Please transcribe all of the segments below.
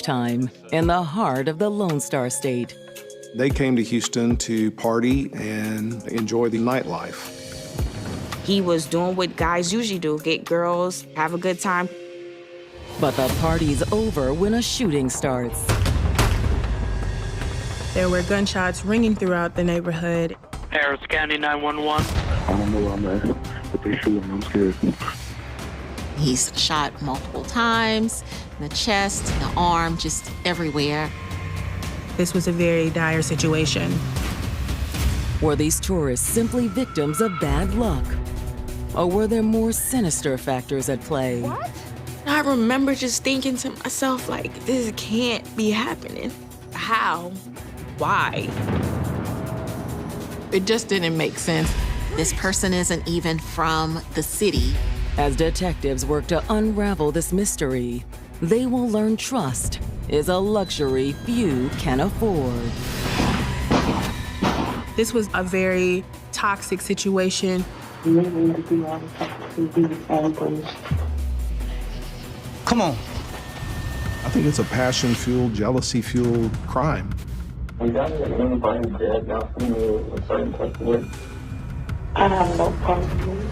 Time in the heart of the Lone Star State. They came to Houston to party and enjoy the nightlife. He was doing what guys usually do, get girls, have a good time. But the party's over when a shooting starts. There were gunshots ringing throughout the neighborhood. Harris County 911. I don't know where I'm at, but they shooting. I'm scared. He's shot multiple times, in the chest, in the arm, just everywhere. This was a very dire situation. Were these tourists simply victims of bad luck? Or were there more sinister factors at play? What? I remember just thinking to myself, like, this can't be happening. How? Why? It just didn't make sense. This person isn't even from the city. As detectives work to unravel this mystery, they will learn trust is a luxury few can afford. This was a very toxic situation. Come on. I think it's a passion-fueled, jealousy-fueled crime. We got anybody dead now from a certain type of way. I have no problem.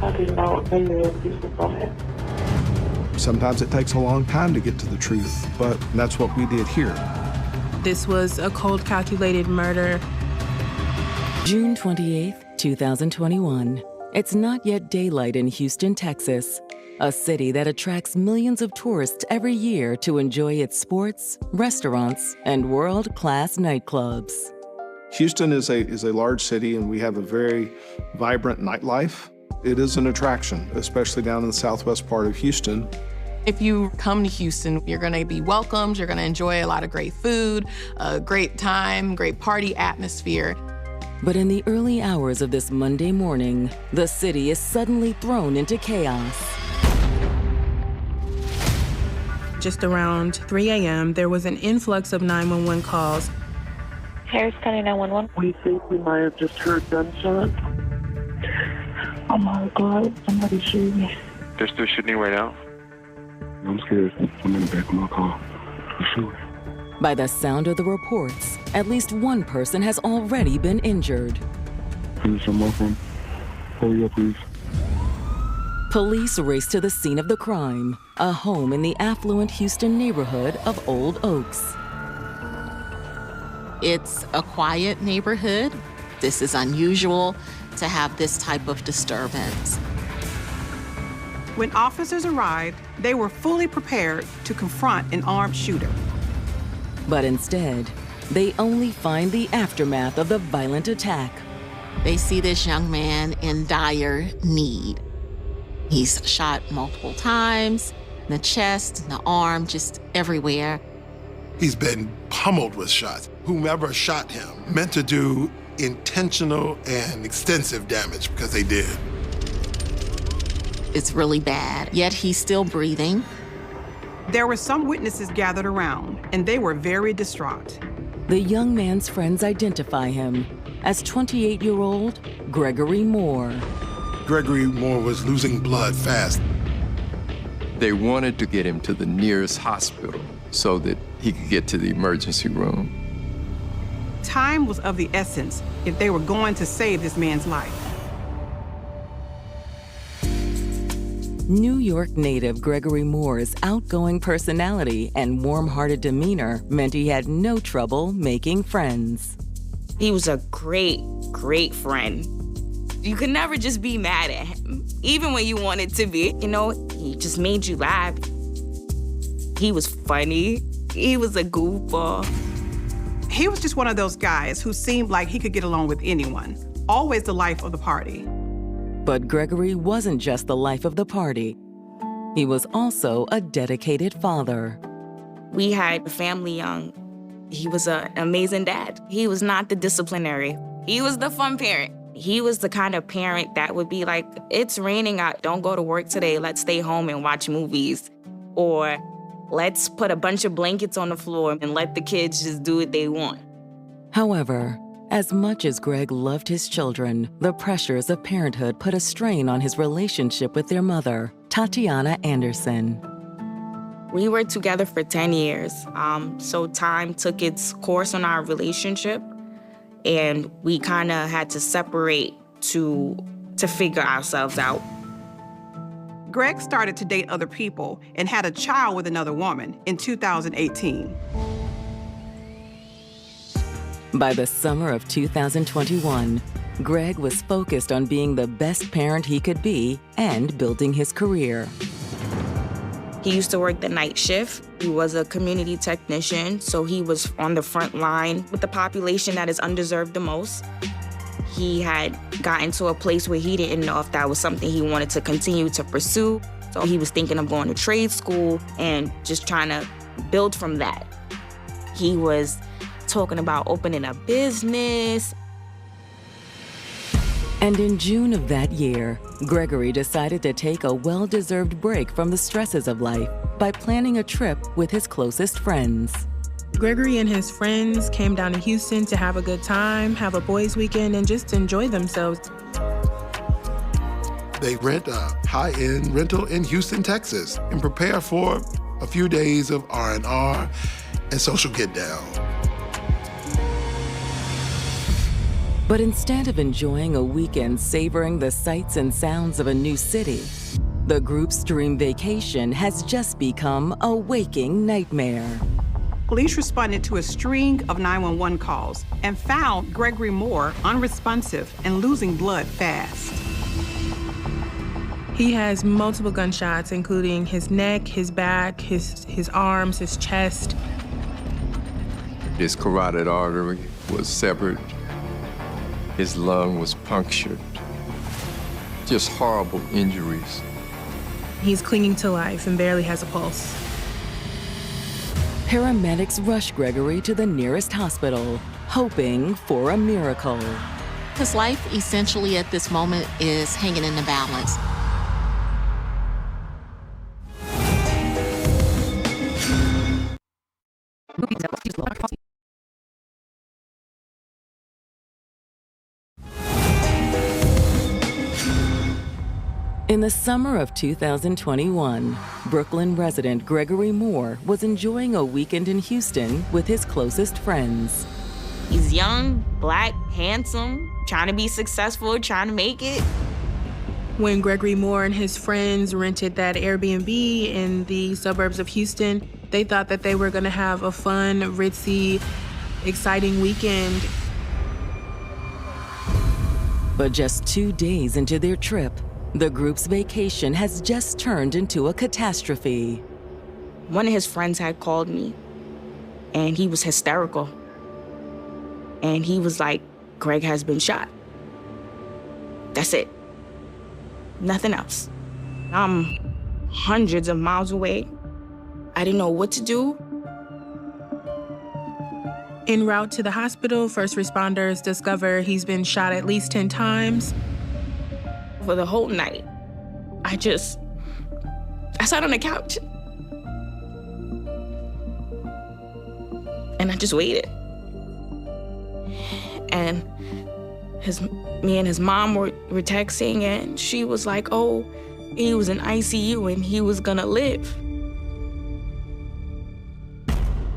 I didn't know any of these were going to happen. Sometimes it takes a long time to get to the truth, but that's what we did here. This was a cold, calculated murder. June 28th, 2021. It's not yet daylight in Houston, Texas, a city that attracts millions of tourists every year to enjoy its sports, restaurants, and world-class nightclubs. Houston is a large city, and we have a very vibrant nightlife. It is an attraction, especially down in the southwest part of Houston. If you come to Houston, you're gonna be welcomed, you're gonna enjoy a lot of great food, a great time, great party atmosphere. But in the early hours of this Monday morning, the city is suddenly thrown into chaos. Just around 3 a.m., there was an influx of 911 calls. Harris County 911. We think we might have just heard gunshots. Oh my God, somebody shooting me. They're still shooting right now? I'm scared. I'm in the back of my car. They're shooting. By the sound of the reports, at least one person has already been injured. Please, someone from. Hurry up, please. Police race to the scene of the crime, a home in the affluent Houston neighborhood of Old Oaks. It's a quiet neighborhood. This is unusual to have this type of disturbance. When officers arrived, they were fully prepared to confront an armed shooter. But instead, they only find the aftermath of the violent attack. They see this young man in dire need. He's shot multiple times, in the chest, in the arm, just everywhere. He's been pummeled with shots. Whomever shot him meant to do intentional and extensive damage, because they did. It's really bad, yet he's still breathing. There were some witnesses gathered around, and they were very distraught. The young man's friends identify him as 28-year-old Gregory Moore. Gregory Moore was losing blood fast. They wanted to get him to the nearest hospital so that he could get to the emergency room. Time was of the essence if they were going to save this man's life. New York native Gregory Moore's outgoing personality and warm-hearted demeanor meant he had no trouble making friends. He was a great, great friend. You could never just be mad at him, even when you wanted to be. You know, he just made you laugh. He was funny. He was a goofball. He was just one of those guys who seemed like he could get along with anyone, always the life of the party. But Gregory wasn't just the life of the party. He was also a dedicated father. We had a family young. He was an amazing dad. He was not the disciplinary. He was the fun parent. He was the kind of parent that would be like, it's raining out, don't go to work today, let's stay home and watch movies. Or let's put a bunch of blankets on the floor and let the kids just do what they want. However, as much as Greg loved his children, the pressures of parenthood put a strain on his relationship with their mother, Tatiana Anderson. We were together for 10 years, so time took its course on our relationship, and we kind of had to separate to figure ourselves out. Greg started to date other people and had a child with another woman in 2018. By the summer of 2021, Greg was focused on being the best parent he could be and building his career. He used to work the night shift. He was a community technician, so he was on the front line with the population that is undeserved the most. He had gotten to a place where he didn't know if that was something he wanted to continue to pursue. So he was thinking of going to trade school and just trying to build from that. He was talking about opening a business. And in June of that year, Gregory decided to take a well-deserved break from the stresses of life by planning a trip with his closest friends. Gregory and his friends came down to Houston to have a good time, have a boys' weekend, and just enjoy themselves. They rent a high-end rental in Houston, Texas, and prepare for a few days of R&R and social get-down. But instead of enjoying a weekend savoring the sights and sounds of a new city, the group's dream vacation has just become a waking nightmare. Police responded to a string of 911 calls and found Gregory Moore unresponsive and losing blood fast. He has multiple gunshots, including his neck, his back, his arms, his chest. His carotid artery was severed. His lung was punctured. Just horrible injuries. He's clinging to life and barely has a pulse. Paramedics rush Gregory to the nearest hospital, hoping for a miracle. His life essentially at this moment is hanging in the balance. In the summer of 2021, Brooklyn resident Gregory Moore was enjoying a weekend in Houston with his closest friends. He's young, black, handsome, trying to be successful, trying to make it. When Gregory Moore and his friends rented that Airbnb in the suburbs of Houston, they thought that they were gonna have a fun, ritzy, exciting weekend. But just 2 days into their trip, the group's vacation has just turned into a catastrophe. One of his friends had called me, and he was hysterical. And he was like, Greg has been shot. That's it. Nothing else. I'm hundreds of miles away. I didn't know what to do. En route to the hospital, first responders discover he's been shot at least 10 times. For the whole night, I sat on the couch. And I just waited. And me and his mom were texting, and she was like, oh, he was in ICU and he was gonna live.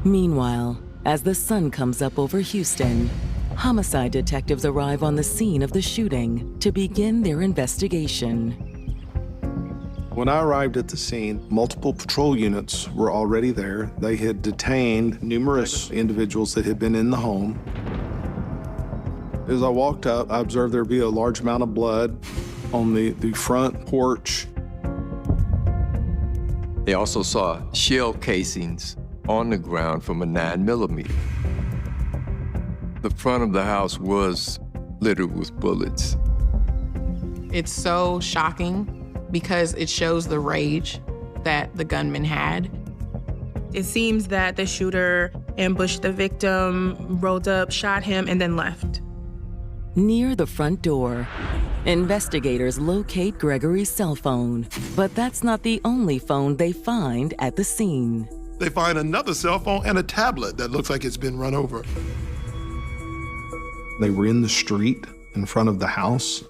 Meanwhile, as the sun comes up over Houston, homicide detectives arrive on the scene of the shooting to begin their investigation. When I arrived at the scene, multiple patrol units were already there. They had detained numerous individuals that had been in the home. As I walked up, I observed there be a large amount of blood on the front porch. They also saw shell casings on the ground from a 9mm. The front of the house was littered with bullets. It's so shocking because it shows the rage that the gunman had. It seems that the shooter ambushed the victim, rolled up, shot him, and then left. Near the front door, investigators locate Gregory's cell phone, but that's not the only phone they find at the scene. They find another cell phone and a tablet that looks like it's been run over. They were in the street in front of the house.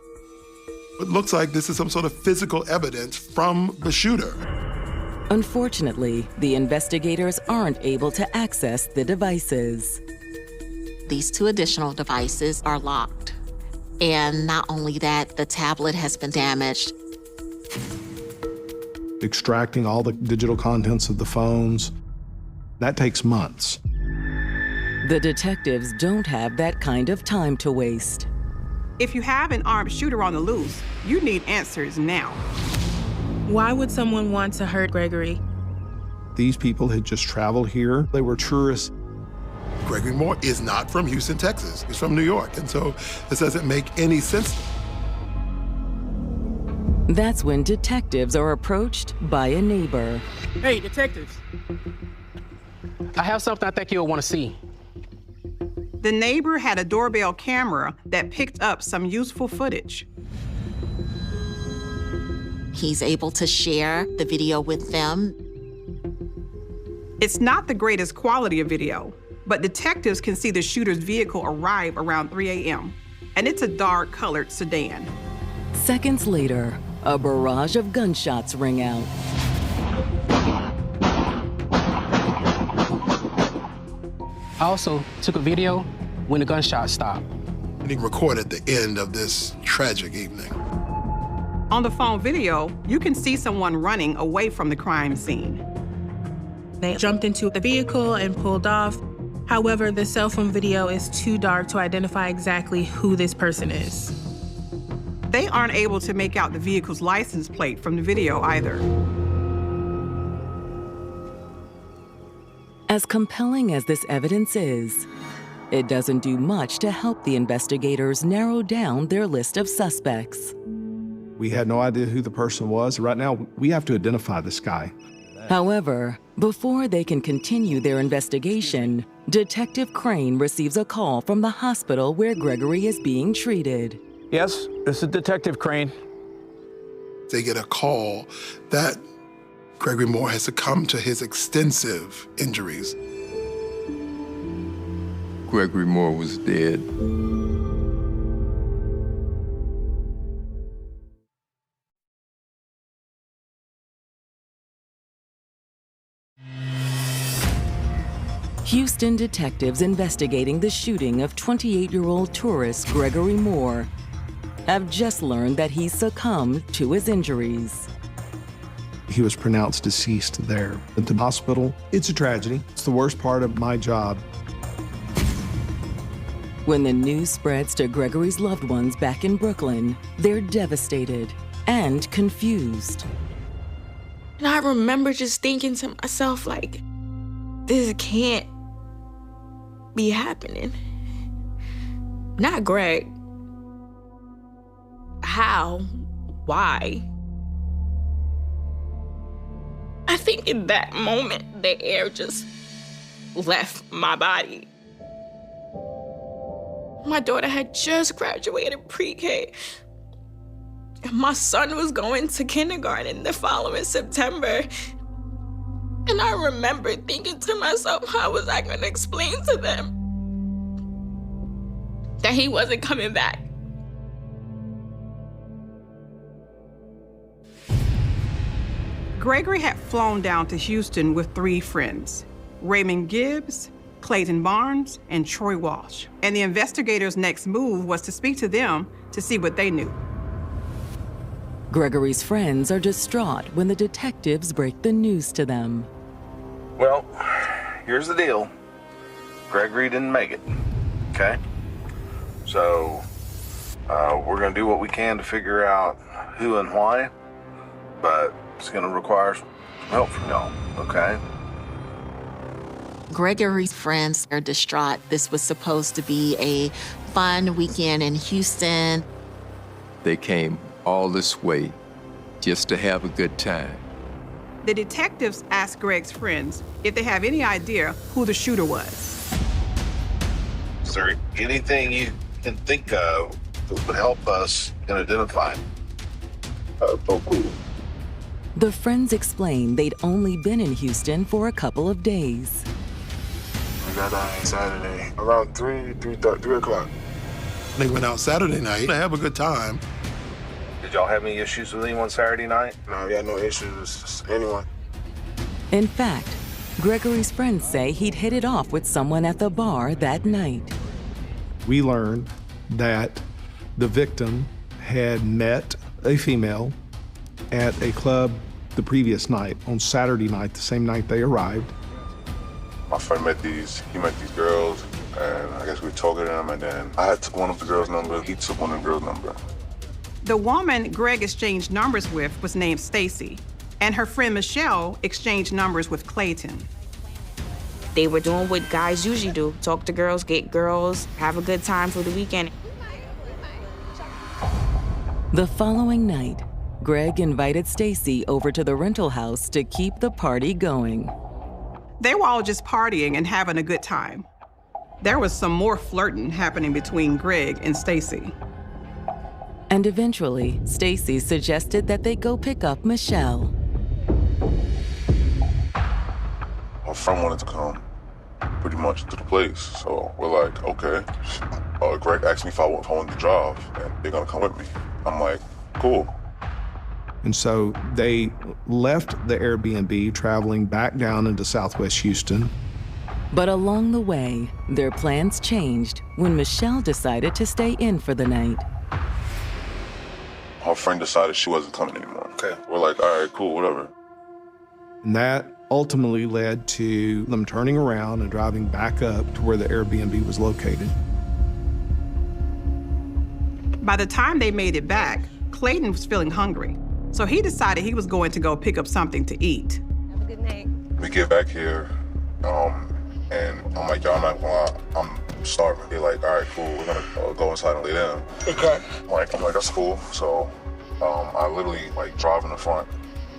It looks like this is some sort of physical evidence from the shooter. Unfortunately, the investigators aren't able to access the devices. These 2 additional devices are locked. And not only that, the tablet has been damaged. Extracting all the digital contents of the phones, that takes months. The detectives don't have that kind of time to waste. If you have an armed shooter on the loose, you need answers now. Why would someone want to hurt Gregory? These people had just traveled here. They were tourists. Gregory Moore is not from Houston, Texas. He's from New York, and so this doesn't make any sense. That's when detectives are approached by a neighbor. Hey, detectives. I have something I think you'll want to see. The neighbor had a doorbell camera that picked up some useful footage. He's able to share the video with them. It's not the greatest quality of video, but detectives can see the shooter's vehicle arrive around 3 a.m., and it's a dark-colored sedan. Seconds later, a barrage of gunshots ring out. I also took a video when the gunshots stopped. And he recorded the end of this tragic evening. On the phone video, you can see someone running away from the crime scene. They jumped into the vehicle and pulled off. However, the cell phone video is too dark to identify exactly who this person is. They aren't able to make out the vehicle's license plate from the video either. As compelling as this evidence is, it doesn't do much to help the investigators narrow down their list of suspects. We had no idea who the person was. Right now, we have to identify this guy. However, before they can continue their investigation, Detective Crane receives a call from the hospital where Gregory is being treated. Yes, this is Detective Crane. They get a call that Gregory Moore has succumbed to his extensive injuries. Gregory Moore was dead. Houston detectives investigating the shooting of 28-year-old tourist Gregory Moore have just learned that he succumbed to his injuries. He was pronounced deceased there at the hospital. It's a tragedy. It's the worst part of my job. When the news spreads to Gregory's loved ones back in Brooklyn, they're devastated and confused. And I remember just thinking to myself, like, this can't be happening. Not Greg. How? Why? I think in that moment, the air just left my body. My daughter had just graduated pre-K. And my son was going to kindergarten the following September. And I remember thinking to myself, how was I going to explain to them that he wasn't coming back? Gregory had flown down to Houston with 3 friends, Raymond Gibbs, Clayton Barnes, and Troy Walsh. And the investigators' next move was to speak to them to see what they knew. Gregory's friends are distraught when the detectives break the news to them. Well, here's the deal. Gregory didn't make it, okay? So, we're gonna do what we can to figure out who and why, but it's gonna require some help from y'all, okay? Gregory's friends are distraught. This was supposed to be a fun weekend in Houston. They came all this way just to have a good time. The detectives asked Greg's friends if they have any idea who the shooter was. Is there anything you can think of that would help us in identifying? The friends explain they'd only been in Houston for a couple of days. We got out Saturday around 3 o'clock. They went out Saturday night to have a good time. Did y'all have any issues with anyone Saturday night? No, we had no issues. Anyone. In fact, Gregory's friends say he'd hit it off with someone at the bar that night. We learned that the victim had met a female at a club the previous night, on Saturday night, the same night they arrived. My friend met these girls, and I guess we were talking to them, and then I had took one of the girls' numbers, he took one of the girls' number. The woman Greg exchanged numbers with was named Stacy, and her friend Michelle exchanged numbers with Clayton. They were doing what guys usually do, talk to girls, get girls, have a good time for the weekend. The following night, Greg invited Stacy over to the rental house to keep the party going. They were all just partying and having a good time. There was some more flirting happening between Greg and Stacy. And eventually, Stacy suggested that they go pick up Michelle. My friend wanted to come pretty much to the place, so we're like, okay. Greg asked me if I wanted to drive, and they're gonna come with me. I'm like, cool. And so they left the Airbnb, traveling back down into Southwest Houston. But along the way, their plans changed when Michelle decided to stay in for the night. Her friend decided she wasn't coming anymore. Okay. We're like, all right, cool, whatever. And that ultimately led to them turning around and driving back up to where the Airbnb was located. By the time they made it back, Clayton was feeling hungry, so he decided he was going to go pick up something to eat. Have a good night. We get back here, and I'm like, y'all not gonna lie, I'm starving. They're like, all right, cool, we're gonna go inside and lay down. Okay. I'm like, that's cool. So I literally drive in the front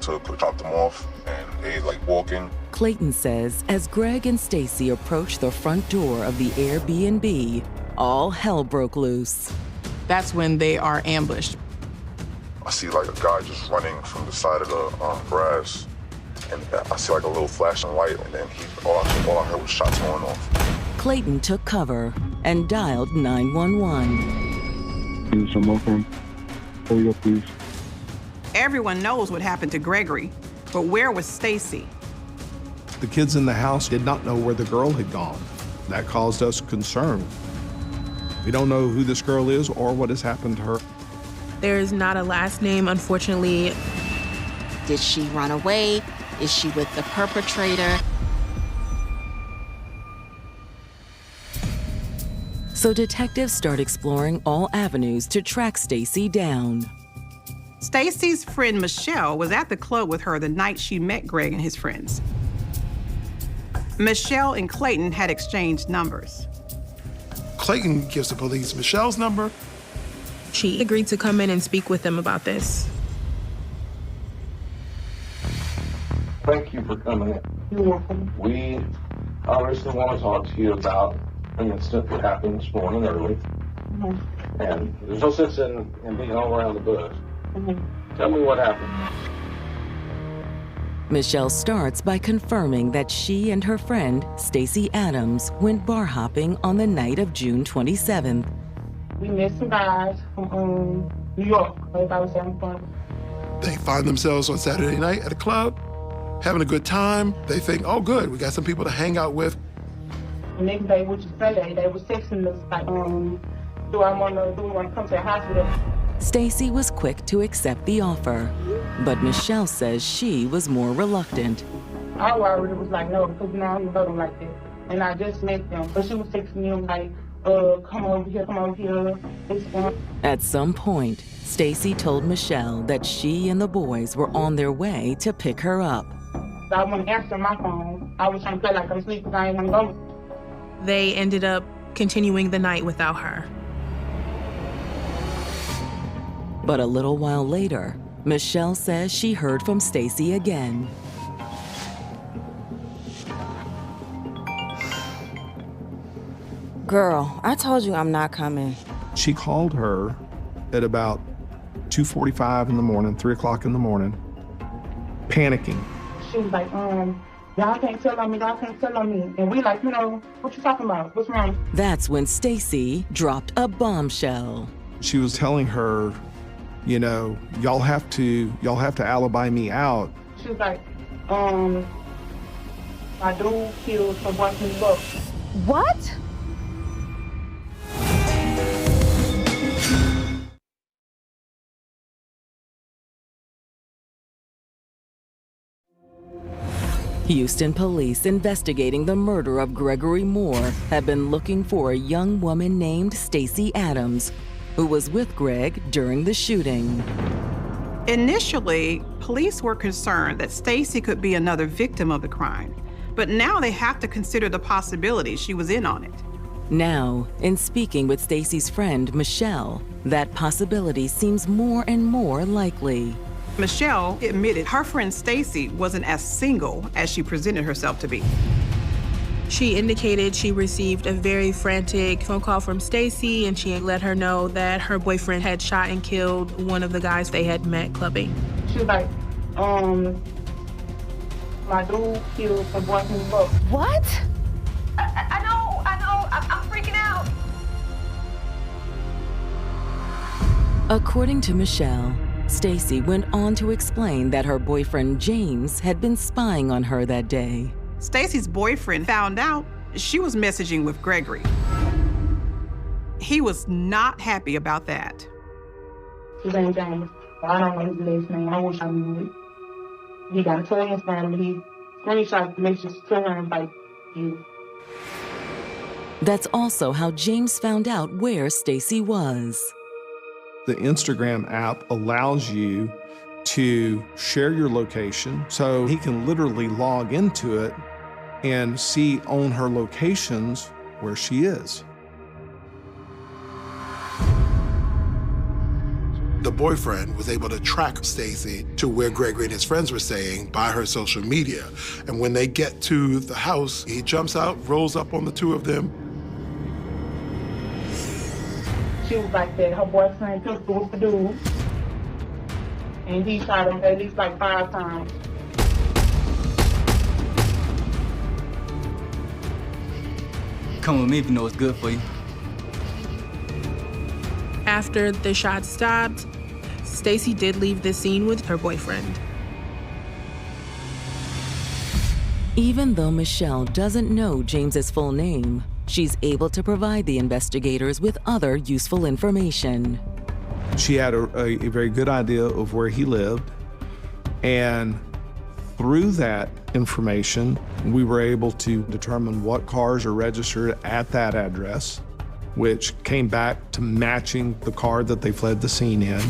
to drop them off, and they walking. Clayton says as Greg and Stacy approached the front door of the Airbnb, all hell broke loose. That's when they are ambushed. I see a guy just running from the side of the grass, and I see a little flashing light, and then all I heard was shots going off. Clayton took cover and dialed 911. Need some more from? Hurry up, please. Everyone knows what happened to Gregory, but where was Stacy? The kids in the house did not know where the girl had gone. That caused us concern. We don't know who this girl is or what has happened to her. There is not a last name, unfortunately. Did she run away? Is she with the perpetrator? So detectives start exploring all avenues to track Stacy down. Stacy's friend Michelle was at the club with her the night she met Greg and his friends. Michelle and Clayton had exchanged numbers. Clayton gives the police Michelle's number. She agreed to come in and speak with them about this. Thank you for coming in. You're welcome. We obviously want to talk to you about an incident that happened this morning early. Mm-hmm. And there's no sense in being all around the bush. Mm-hmm. Tell me what happened. Michelle starts by confirming that she and her friend, Stacy Adams, went bar hopping on the night of June 27th. We met some guys from New York. Everybody was having fun. They find themselves on Saturday night at a club, having a good time. They think, oh, good, we got some people to hang out with. The next day, which is Sunday, they was texting us like, do we want to come to the hospital? Stacy was quick to accept the offer, but Michelle says she was more reluctant. I already was like, no, because now I know them like that. And I just met them. But she was texting me like, come over here. At some point, Stacy told Michelle that she and the boys were on their way to pick her up. I wouldn't answer my phone. I was trying to play like I'm asleep because I didn't want to go. They ended up continuing the night without her. But a little while later, Michelle says she heard from Stacy again. Girl, I told you I'm not coming. She called her at about 2:45 in the morning, 3 o'clock in the morning, panicking. She was like, y'all can't tell on me. And we like, what you talking about? What's wrong? That's when Stacy dropped a bombshell. She was telling her, y'all have to alibi me out. She was like, My dude killed her boyfriend's brother. What? Houston police investigating the murder of Gregory Moore have been looking for a young woman named Stacey Adams, who was with Greg during the shooting. Initially, police were concerned that Stacey could be another victim of the crime, but now they have to consider the possibility she was in on it. Now, in speaking with Stacey's friend, Michelle, that possibility seems more and more likely. Michelle admitted her friend Stacey wasn't as single as she presented herself to be. She indicated she received a very frantic phone call from Stacey, and she let her know that her boyfriend had shot and killed one of the guys they had met clubbing. She was like, my dude killed her boyfriend's brother. What? I know, I'm freaking out. According to Michelle, Stacey went on to explain that her boyfriend James had been spying on her that day. Stacey's boyfriend found out she was messaging with Gregory. He was not happy about that. His name James. I don't know his last name. I wish I knew it. He got a toy Instagram and he screenshot the message to her and like, you. That's also how James found out where Stacey was. The Instagram app allows you to share your location, so he can literally log into it and see on her locations where she is. The boyfriend was able to track Stacey to where Gregory and his friends were staying by her social media. And when they get to the house, he jumps out, rolls up on the two of them. She was like that. Her boyfriend pistol with the dude. And he shot him at least like 5 times. Come with me if you know what's good for you. After the shots stopped, Stacey did leave the scene with her boyfriend. Even though Michelle doesn't know James's full name, she's able to provide the investigators with other useful information. She had a very good idea of where he lived, and through that information, we were able to determine what cars are registered at that address, which came back to matching the car that they fled the scene in.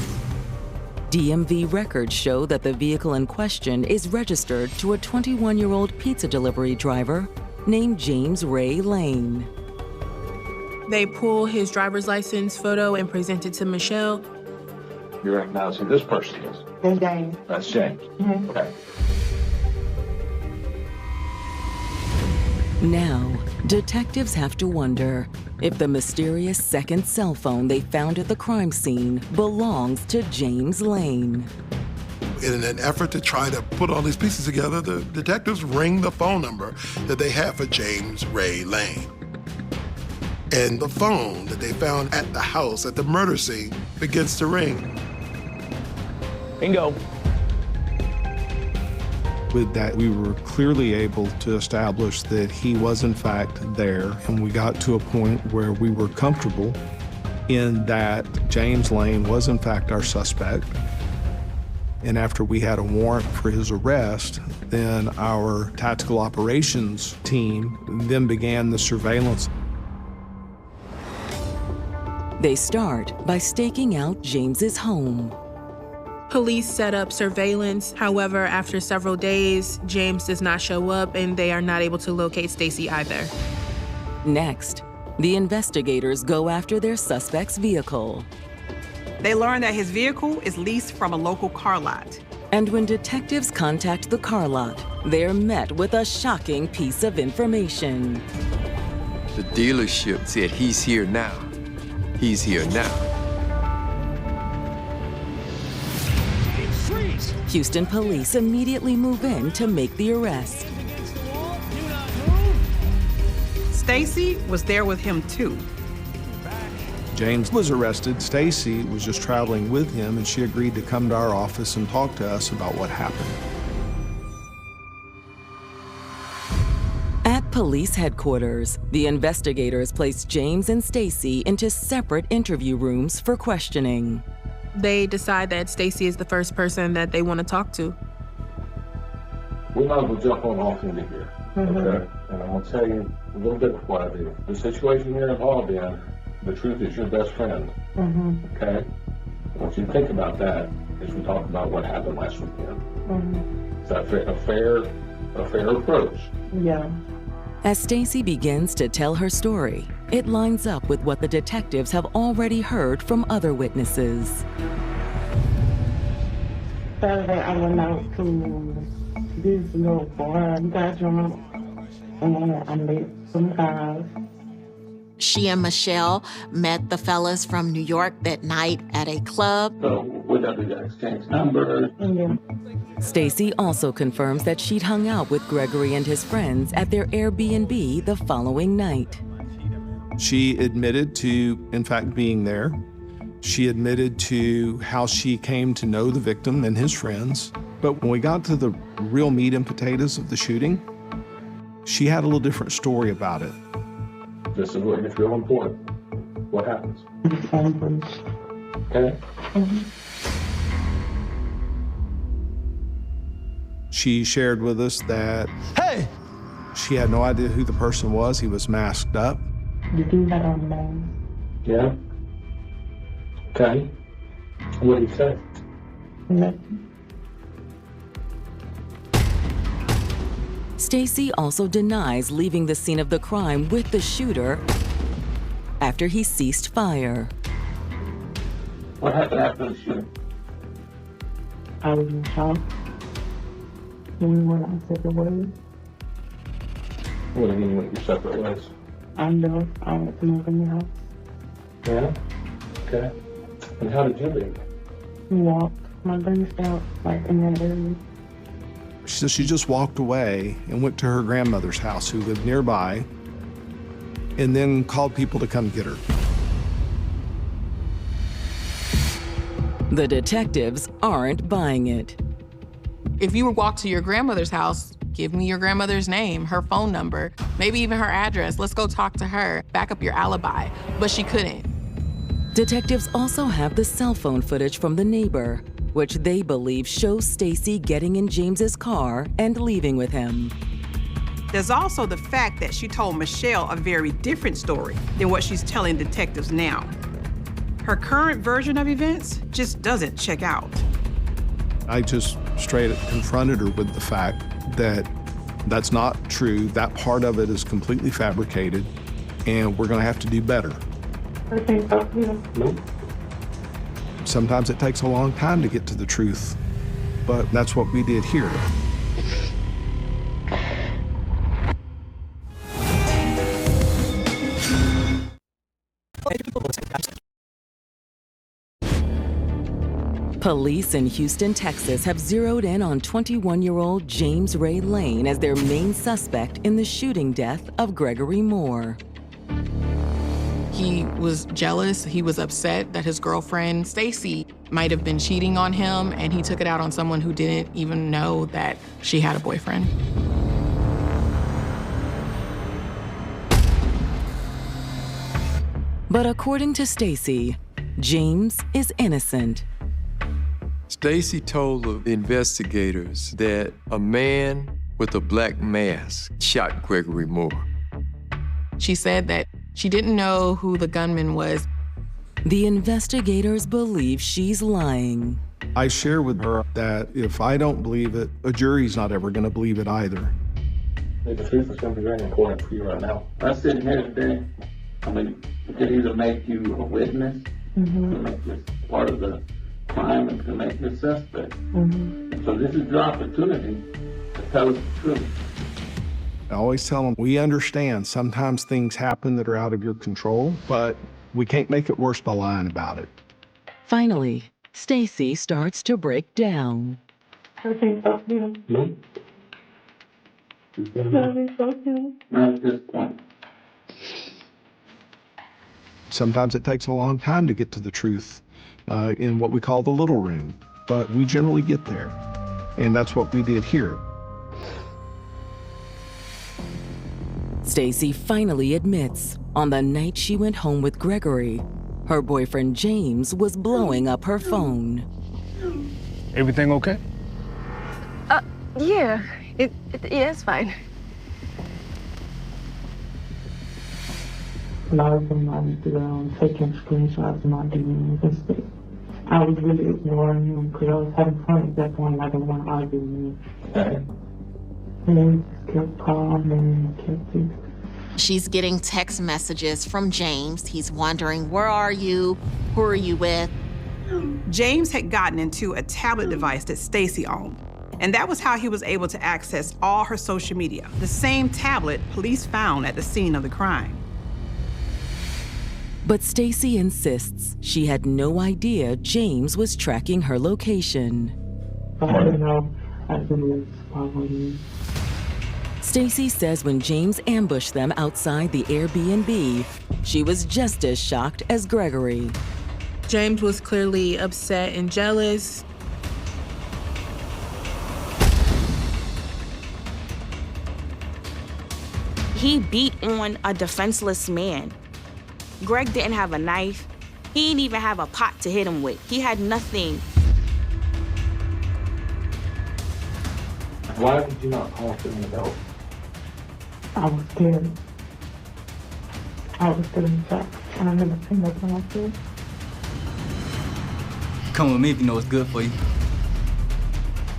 DMV records show that the vehicle in question is registered to a 21-year-old pizza delivery driver named James Ray Lane. They pull his driver's license photo and present it to Michelle. You recognize who this person is? That's James. That's James. Mm-hmm. Okay. Now, detectives have to wonder if the mysterious second cell phone they found at the crime scene belongs to James Lane. In an effort to try to put all these pieces together, the detectives ring the phone number that they have for James Ray Lane. And the phone that they found at the house at the murder scene begins to ring. Bingo. With that, we were clearly able to establish that he was in fact there, and we got to a point where we were comfortable in that James Lane was in fact our suspect. And after we had a warrant for his arrest, then our tactical operations team then began the surveillance. They start by staking out James's home. Police set up surveillance. However, after several days, James does not show up and they are not able to locate Stacey either. Next, the investigators go after their suspect's vehicle. They learn that his vehicle is leased from a local car lot. And when detectives contact the car lot, they're met with a shocking piece of information. The dealership said he's here now. He's here now. Houston police immediately move in to make the arrest. Stacey was there with him too. James was arrested. Stacey was just traveling with him, and she agreed to come to our office and talk to us about what happened. police headquarters, the investigators placed James and Stacy into separate interview rooms for questioning. They decide that Stacy is the first person that they want to talk to. We might as well jump on off into here, okay? And I'm gonna tell you a little bit of what I do. The situation you're involved in, the truth is your best friend, okay? I want you to think about that as we talk about what happened last weekend. Is that a fair approach? Yeah. As Stacy begins to tell her story, it lines up with what the detectives have already heard from other witnesses. Saturday, I went out to this little bar, got drunk, and I met some guys. She and Michelle met the fellas from New York that night at a club. So we got to exchange numbers. Stacy also confirms that she'd hung out with Gregory and his friends at their Airbnb the following night. She admitted to, in fact, being there. She admitted to how she came to know the victim and his friends. But when we got to the real meat and potatoes of the shooting, she had a little different story about it. This is what is real important. What happens? Okay? She shared with us that, hey, she had no idea who the person was. He was masked up. You do that on the name. Yeah? Okay. What did he say? Nothing. Stacy also denies leaving the scene of the crime with the shooter after he ceased fire. What happened after the shooting? I was in shock. When we went our separate ways. What do you mean with your separate ways? I know I went to move in the house. Yeah? Okay. And how did you leave? We walked. My brain felt like in that area. She said she just walked away and went to her grandmother's house, who lived nearby, and then called people to come get her. The detectives aren't buying it. If you walk to your grandmother's house, give me your grandmother's name, her phone number, maybe even her address. Let's go talk to her. Back up your alibi. But she couldn't. Detectives also have the cell phone footage from the neighbor, which they believe shows Stacy getting in James's car and leaving with him. There's also the fact that she told Michelle a very different story than what she's telling detectives now. Her current version of events just doesn't check out. I just straight confronted her with the fact that that's not true. That part of it is completely fabricated, and we're going to have to do better. I think so, yeah. Sometimes it takes a long time to get to the truth, but that's what we did here. Police in Houston, Texas have zeroed in on 21-year-old James Ray Lane as their main suspect in the shooting death of Gregory Moore. He was jealous. He was upset that his girlfriend, Stacy, might have been cheating on him, and he took it out on someone who didn't even know that she had a boyfriend. But according to Stacy, James is innocent. Stacy told the investigators that a man with a black mask shot Gregory Moore. She said that she didn't know who the gunman was. The investigators believe she's lying. I share with her that if I don't believe it, a jury's not ever going to believe it either. The truth is going to be very important for you right now. I sit here today, I mean, it could either make you a witness, to make this part of the crime, and to make you a suspect. So this is your opportunity to tell us the truth. I always tell them, we understand sometimes things happen that are out of your control, but we can't make it worse by lying about it. Finally, Stacy starts to break down. I think so, yeah. I think so, yeah. Not at this point. Sometimes it takes a long time to get to the truth in what we call the little room, but we generally get there. And that's what we did here. Stacy finally admits on the night she went home with Gregory, her boyfriend James was blowing up her phone. Everything okay? Yeah. Yeah, it's fine. A lot of them I was taking screenshots and not doing anything. I was really ignoring him because I was having fun at that point. I didn't want to argue with me. And he just kept calm and kept it. She's getting text messages from James. He's wondering, where are you? Who are you with? James had gotten into a tablet device that Stacy owned, and that was how he was able to access all her social media, the same tablet police found at the scene of the crime. But Stacy insists she had no idea James was tracking her location. I don't know. I didn't follow me. Stacy says when James ambushed them outside the Airbnb, she was just as shocked as Gregory. James was clearly upset and jealous. He beat on a defenseless man. Greg didn't have a knife. He didn't even have a pot to hit him with. He had nothing. Why did you not call for an adult? I was scared. I was still in shock. And I never seen nothing like this. Come with me if you know what's good for you.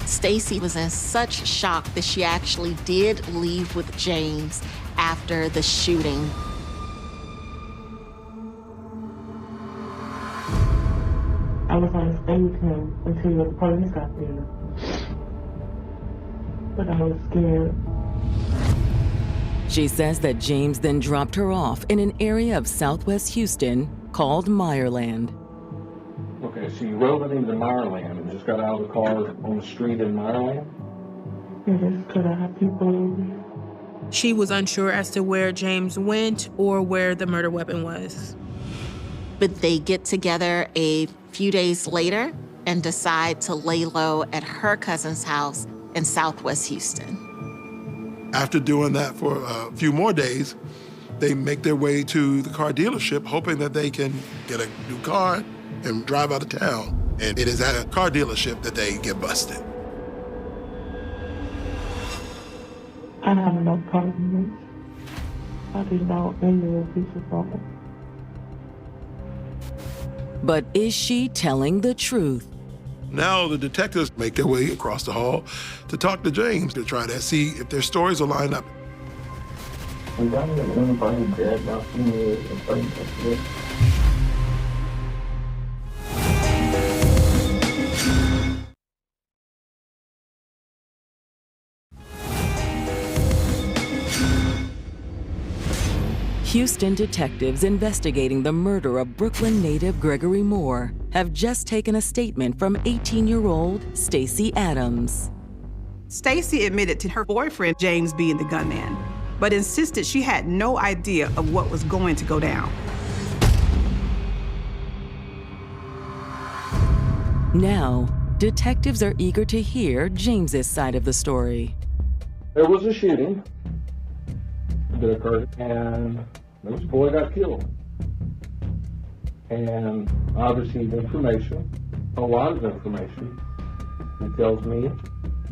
Stacy was in such shock that she actually did leave with James after the shooting. I was going to stay with him until the police got there. But I was scared. She says that James then dropped her off in an area of southwest Houston called Meyerland. Okay, so you rode it into Meyerland and just got out of the car on the street in Meyerland? Yes, because I have people over there. She was unsure as to where James went or where the murder weapon was. But they get together a few days later and decide to lay low at her cousin's house in southwest Houston. After doing that for a few more days, they make their way to the car dealership, hoping that they can get a new car and drive out of town. And it is at a car dealership that they get busted. I have no problem. I did not know a piece of problem. But is she telling the truth? Now the detectives make their way across the hall to talk to James to try to see if their stories will line up. Houston detectives investigating the murder of Brooklyn native Gregory Moore have just taken a statement from 18-year-old Stacy Adams. Stacy admitted to her boyfriend, James, being the gunman, but insisted she had no idea of what was going to go down. Now, detectives are eager to hear James's side of the story. There was a shooting that occurred, and this boy got killed. And I received information, a lot of information, that tells me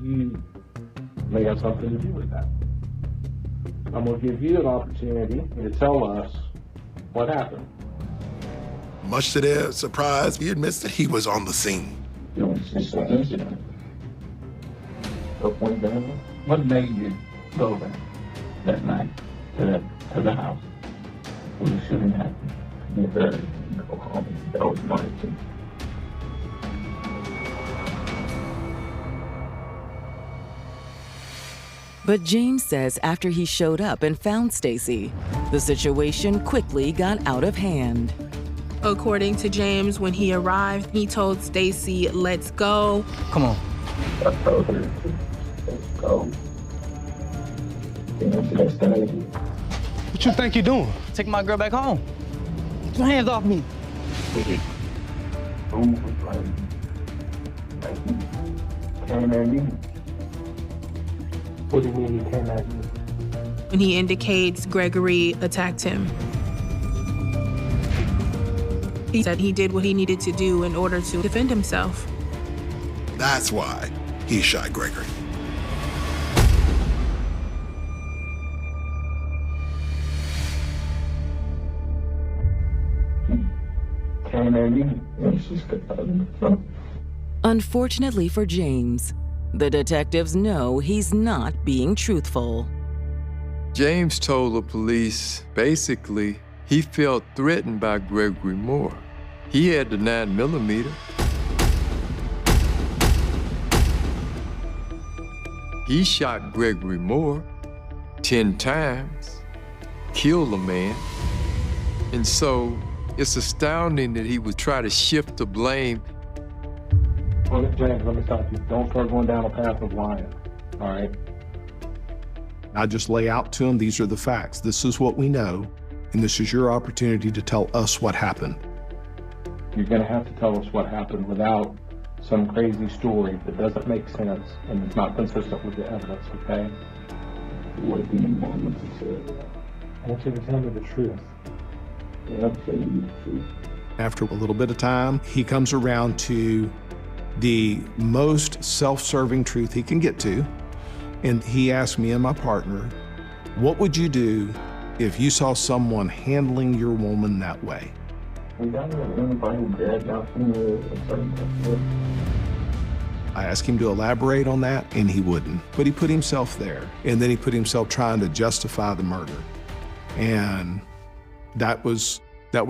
you may have something to do with that. I'm going to give you an opportunity to tell us what happened. Much to their surprise, he admits that he was on the scene. You know, it's just an incident. What made you go there that night to the house when the shooting happened? You better go home. That was my thing. But James says after he showed up and found Stacy, the situation quickly got out of hand. According to James, when he arrived, he told Stacy, "Let's go." Come on. I told her, let's go. What you think you're doing? Take my girl back home. Get your hands off me. Came at me. What do you mean he came at me? when he indicates Gregory attacked him. He said he did what he needed to do in order to defend himself. That's why he shot Gregory. Unfortunately for James, the detectives know he's not being truthful. James told the police, basically, he felt threatened by Gregory Moore. He had the 9mm. He shot Gregory Moore 10 times, killed a man. And so it's astounding that he would try to shift the blame. Well, James, let me stop you. Don't start going down a path of lying, all right? I just lay out to him, these are the facts. This is what we know, and this is your opportunity to tell us what happened. You're gonna have to tell us what happened without some crazy story that doesn't make sense and it's not consistent with the evidence, okay? What do you want me to say? I want you to tell me the truth. Yeah, I'm telling you the truth. After a little bit of time, he comes around to the most self-serving truth he can get to, and he asked me and my partner, what would you do if you saw someone handling your woman that way? I asked him to elaborate on that, and he wouldn't. But he put himself there, and then he put himself trying to justify the murder. And that was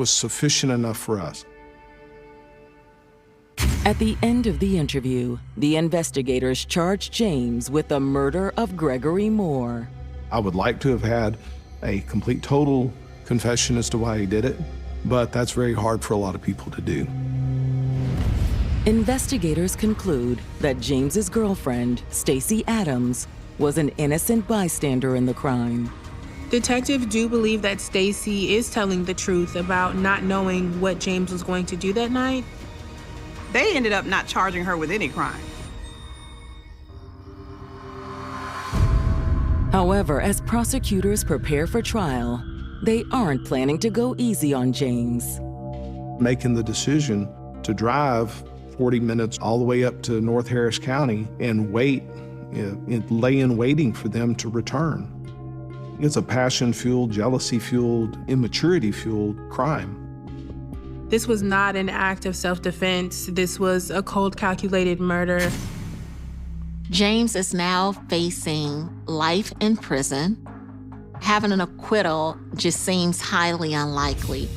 sufficient enough for us. At the end of the interview, the investigators charged James with the murder of Gregory Moore. I would like to have had a complete, total confession as to why he did it, but that's very hard for a lot of people to do. Investigators conclude that James's girlfriend, Stacey Adams, was an innocent bystander in the crime. Detectives do believe that Stacey is telling the truth about not knowing what James was going to do that night. They ended up not charging her with any crime. However, as prosecutors prepare for trial, they aren't planning to go easy on James. Making the decision to drive 40 minutes all the way up to North Harris County and wait, lay in waiting for them to return. It's a passion-fueled, jealousy-fueled, immaturity-fueled crime. This was not an act of self-defense. This was a cold, calculated murder. James is now facing life in prison. Having an acquittal just seems highly unlikely.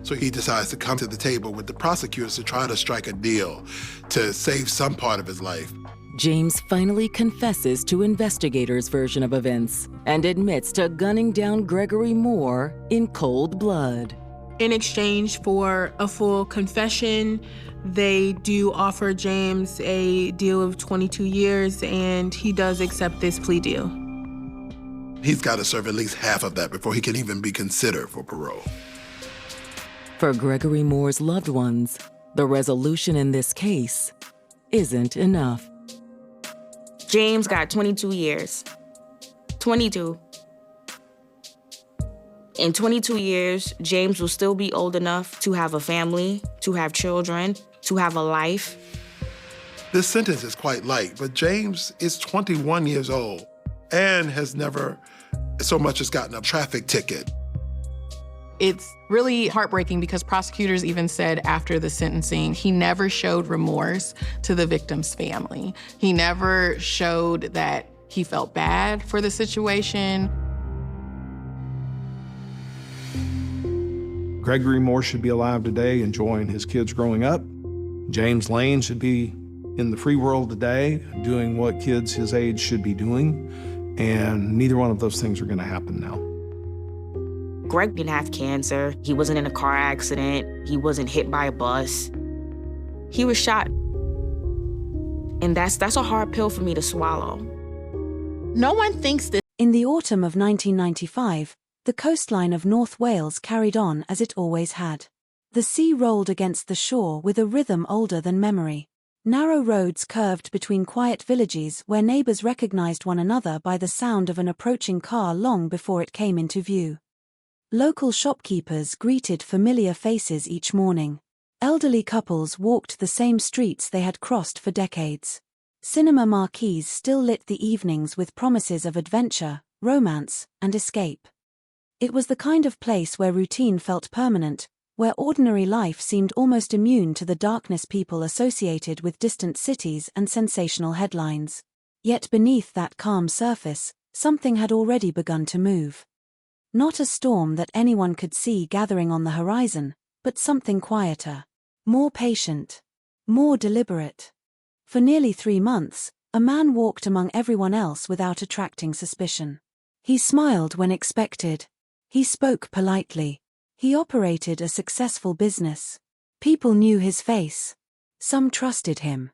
So he decides to come to the table with the prosecutors to try to strike a deal to save some part of his life. James finally confesses to investigators' version of events and admits to gunning down Gregory Moore in cold blood. In exchange for a full confession, they do offer James a deal of 22 years, and he does accept this plea deal. He's got to serve at least half of that before he can even be considered for parole. For Gregory Moore's loved ones, the resolution in this case isn't enough. James got 22 years. 22. In 22 years, James will still be old enough to have a family, to have children, to have a life. This sentence is quite light, but James is 21 years old and has never so much as gotten a traffic ticket. It's really heartbreaking because prosecutors even said after the sentencing, he never showed remorse to the victim's family. He never showed that he felt bad for the situation. Gregory Moore should be alive today, enjoying his kids growing up. James Lane should be in the free world today, doing what kids his age should be doing. And neither one of those things are going to happen now. Greg didn't have cancer. He wasn't in a car accident. He wasn't hit by a bus. He was shot. And that's a hard pill for me to swallow. No one thinks that. In the autumn of 1995, the coastline of North Wales carried on as it always had. The sea rolled against the shore with a rhythm older than memory. Narrow roads curved between quiet villages where neighbors recognized one another by the sound of an approaching car long before it came into view. Local shopkeepers greeted familiar faces each morning. Elderly couples walked the same streets they had crossed for decades. Cinema marquees still lit the evenings with promises of adventure, romance, and escape. It was the kind of place where routine felt permanent, where ordinary life seemed almost immune to the darkness people associated with distant cities and sensational headlines. Yet beneath that calm surface, something had already begun to move. Not a storm that anyone could see gathering on the horizon, but something quieter, more patient, more deliberate. For nearly 3 months, a man walked among everyone else without attracting suspicion. He smiled when expected. He spoke politely. He operated a successful business. People knew his face. Some trusted him.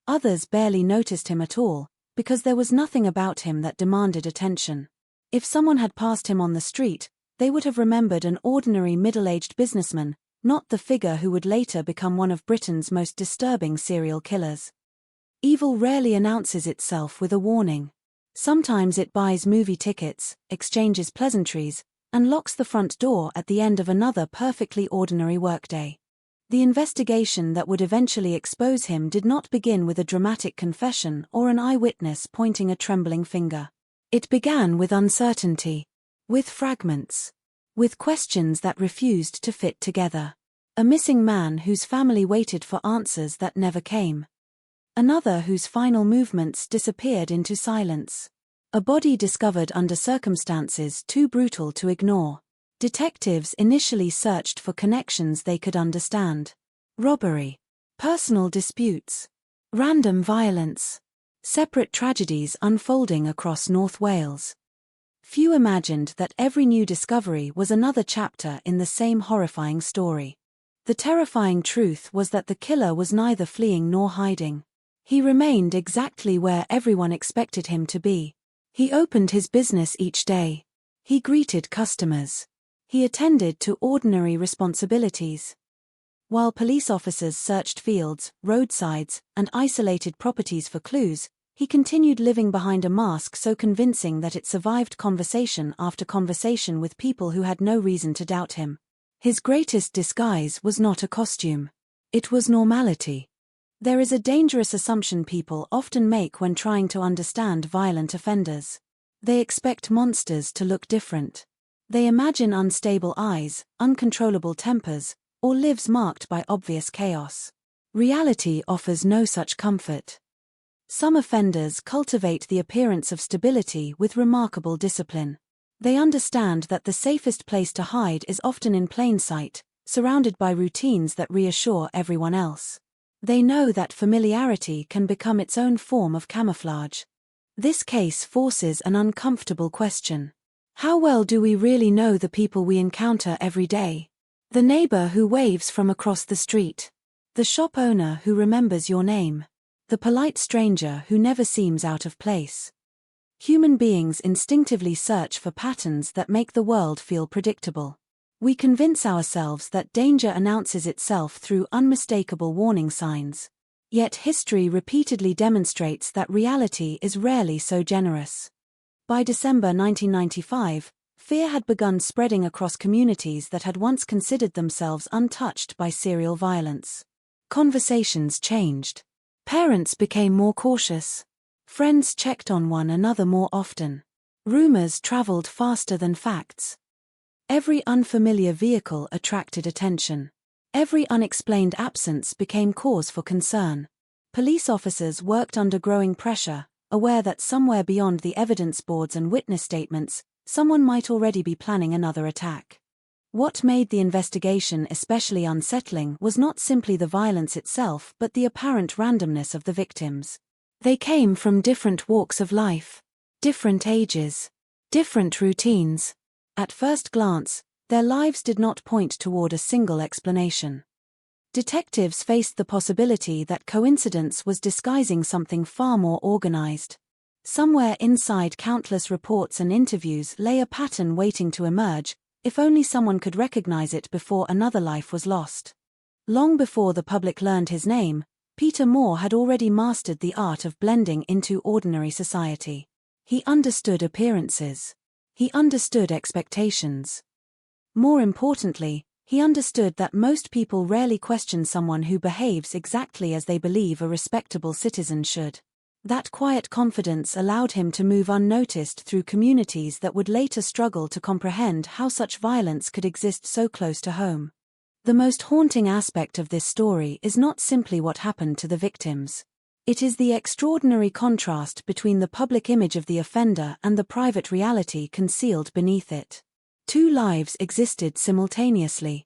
Others barely noticed him at all, because there was nothing about him that demanded attention. If someone had passed him on the street, they would have remembered an ordinary middle-aged businessman, not the figure who would later become one of Britain's most disturbing serial killers. Evil rarely announces itself with a warning. Sometimes it buys movie tickets, exchanges pleasantries, and locks the front door at the end of another perfectly ordinary workday. The investigation that would eventually expose him did not begin with a dramatic confession or an eyewitness pointing a trembling finger. It began with uncertainty, with fragments, with questions that refused to fit together. A missing man whose family waited for answers that never came. Another whose final movements disappeared into silence. A body discovered under circumstances too brutal to ignore. Detectives initially searched for connections they could understand. Robbery, personal disputes, random violence, separate tragedies unfolding across North Wales. Few imagined that every new discovery was another chapter in the same horrifying story. The terrifying truth was that the killer was neither fleeing nor hiding. He remained exactly where everyone expected him to be. He opened his business each day. He greeted customers. He attended to ordinary responsibilities. While police officers searched fields, roadsides, and isolated properties for clues, he continued living behind a mask so convincing that it survived conversation after conversation with people who had no reason to doubt him. His greatest disguise was not a costume. It was normality. There is a dangerous assumption people often make when trying to understand violent offenders. They expect monsters to look different. They imagine unstable eyes, uncontrollable tempers, or lives marked by obvious chaos. Reality offers no such comfort. Some offenders cultivate the appearance of stability with remarkable discipline. They understand that the safest place to hide is often in plain sight, surrounded by routines that reassure everyone else. They know that familiarity can become its own form of camouflage. This case forces an uncomfortable question. How well do we really know the people we encounter every day? The neighbor who waves from across the street. The shop owner who remembers your name. The polite stranger who never seems out of place. Human beings instinctively search for patterns that make the world feel predictable. We convince ourselves that danger announces itself through unmistakable warning signs. Yet history repeatedly demonstrates that reality is rarely so generous. By December 1995, fear had begun spreading across communities that had once considered themselves untouched by serial violence. Conversations changed. Parents became more cautious. Friends checked on one another more often. Rumors traveled faster than facts. Every unfamiliar vehicle attracted attention. Every unexplained absence became cause for concern. Police officers worked under growing pressure, aware that somewhere beyond the evidence boards and witness statements, someone might already be planning another attack. What made the investigation especially unsettling was not simply the violence itself but the apparent randomness of the victims. They came from different walks of life, different ages, different routines. At first glance, their lives did not point toward a single explanation. Detectives faced the possibility that coincidence was disguising something far more organized. Somewhere inside countless reports and interviews lay a pattern waiting to emerge, if only someone could recognize it before another life was lost. Long before the public learned his name, Peter Moore had already mastered the art of blending into ordinary society. He understood appearances. He understood expectations. More importantly, he understood that most people rarely question someone who behaves exactly as they believe a respectable citizen should. That quiet confidence allowed him to move unnoticed through communities that would later struggle to comprehend how such violence could exist so close to home. The most haunting aspect of this story is not simply what happened to the victims. It is the extraordinary contrast between the public image of the offender and the private reality concealed beneath it. Two lives existed simultaneously.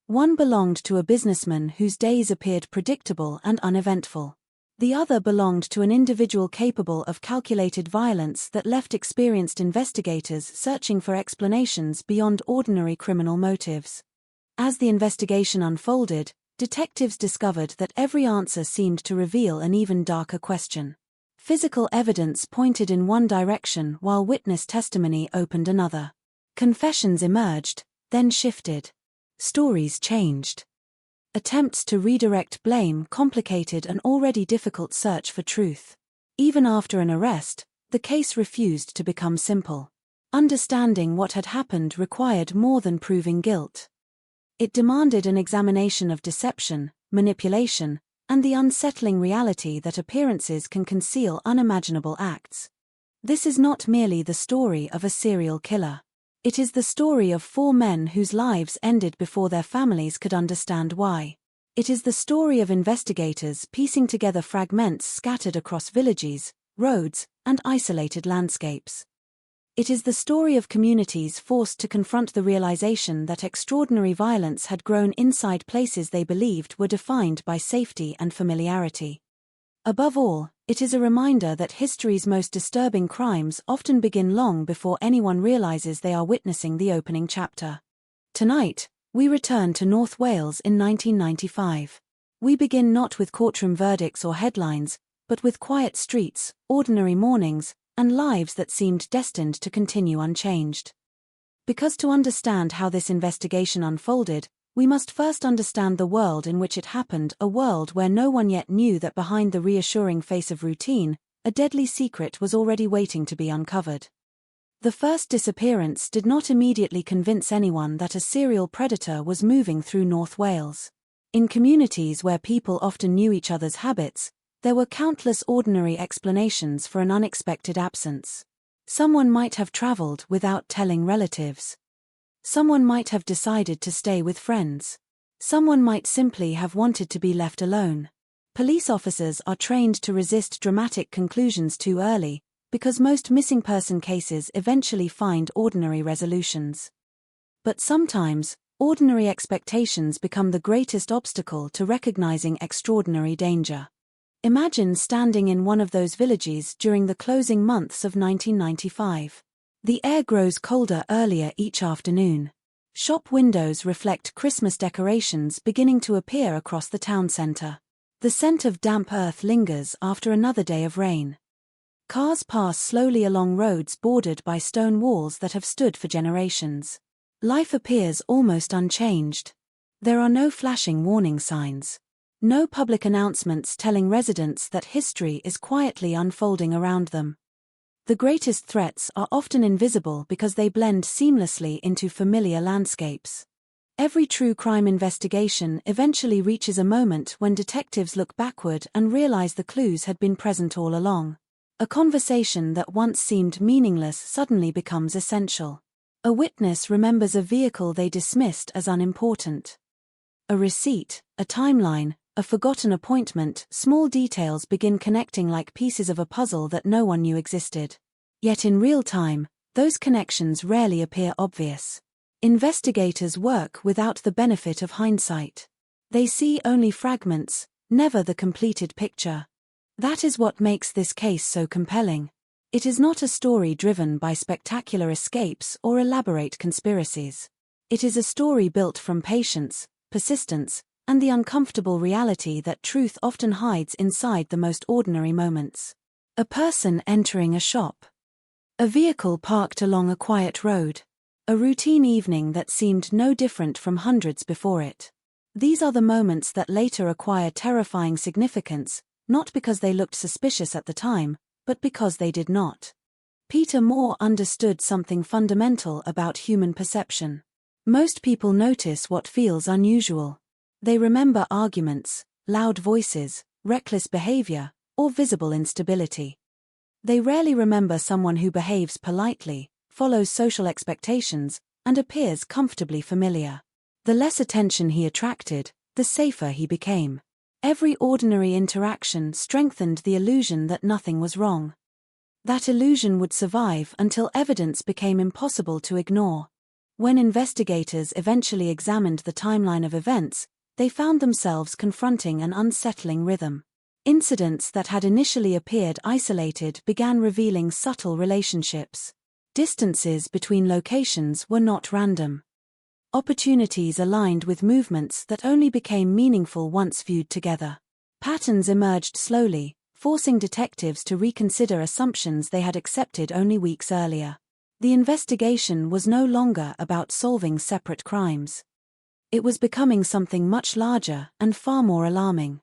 One belonged to a businessman whose days appeared predictable and uneventful. The other belonged to an individual capable of calculated violence that left experienced investigators searching for explanations beyond ordinary criminal motives. As the investigation unfolded, detectives discovered that every answer seemed to reveal an even darker question. Physical evidence pointed in one direction while witness testimony opened another. Confessions emerged, then shifted. Stories changed. Attempts to redirect blame complicated an already difficult search for truth. Even after an arrest, the case refused to become simple. Understanding what had happened required more than proving guilt. It demanded an examination of deception, manipulation, and the unsettling reality that appearances can conceal unimaginable acts. This is not merely the story of a serial killer. It is the story of 4 men whose lives ended before their families could understand why. It is the story of investigators piecing together fragments scattered across villages, roads, and isolated landscapes. It is the story of communities forced to confront the realization that extraordinary violence had grown inside places they believed were defined by safety and familiarity. Above all, it is a reminder that history's most disturbing crimes often begin long before anyone realizes they are witnessing the opening chapter. Tonight, we return to North Wales in 1995. We begin not with courtroom verdicts or headlines, but with quiet streets, ordinary mornings, and lives that seemed destined to continue unchanged. Because to understand how this investigation unfolded, we must first understand the world in which it happened, a world where no one yet knew that behind the reassuring face of routine, a deadly secret was already waiting to be uncovered. The first disappearance did not immediately convince anyone that a serial predator was moving through North Wales. In communities where people often knew each other's habits, there were countless ordinary explanations for an unexpected absence. Someone might have traveled without telling relatives. Someone might have decided to stay with friends. Someone might simply have wanted to be left alone. Police officers are trained to resist dramatic conclusions too early, because most missing person cases eventually find ordinary resolutions. But sometimes, ordinary expectations become the greatest obstacle to recognizing extraordinary danger. Imagine standing in one of those villages during the closing months of 1995. The air grows colder earlier each afternoon. Shop windows reflect Christmas decorations beginning to appear across the town center. The scent of damp earth lingers after another day of rain. Cars pass slowly along roads bordered by stone walls that have stood for generations. Life appears almost unchanged. There are no flashing warning signs. No public announcements telling residents that history is quietly unfolding around them. The greatest threats are often invisible because they blend seamlessly into familiar landscapes. Every true crime investigation eventually reaches a moment when detectives look backward and realize the clues had been present all along. A conversation that once seemed meaningless suddenly becomes essential. A witness remembers a vehicle they dismissed as unimportant. A receipt, a timeline, a forgotten appointment, small details begin connecting like pieces of a puzzle that no one knew existed. Yet in real time, those connections rarely appear obvious. Investigators work without the benefit of hindsight. They see only fragments, never the completed picture. That is what makes this case so compelling. It is not a story driven by spectacular escapes or elaborate conspiracies. It is a story built from patience, persistence, and the uncomfortable reality that truth often hides inside the most ordinary moments. A person entering a shop. A vehicle parked along a quiet road. A routine evening that seemed no different from hundreds before it. These are the moments that later acquire terrifying significance, not because they looked suspicious at the time, but because they did not. Peter Moore understood something fundamental about human perception. Most people notice what feels unusual. They remember arguments, loud voices, reckless behavior, or visible instability. They rarely remember someone who behaves politely, follows social expectations, and appears comfortably familiar. The less attention he attracted, the safer he became. Every ordinary interaction strengthened the illusion that nothing was wrong. That illusion would survive until evidence became impossible to ignore. When investigators eventually examined the timeline of events, they found themselves confronting an unsettling rhythm. Incidents that had initially appeared isolated began revealing subtle relationships. Distances between locations were not random. Opportunities aligned with movements that only became meaningful once viewed together. Patterns emerged slowly, forcing detectives to reconsider assumptions they had accepted only weeks earlier. The investigation was no longer about solving separate crimes. It was becoming something much larger and far more alarming.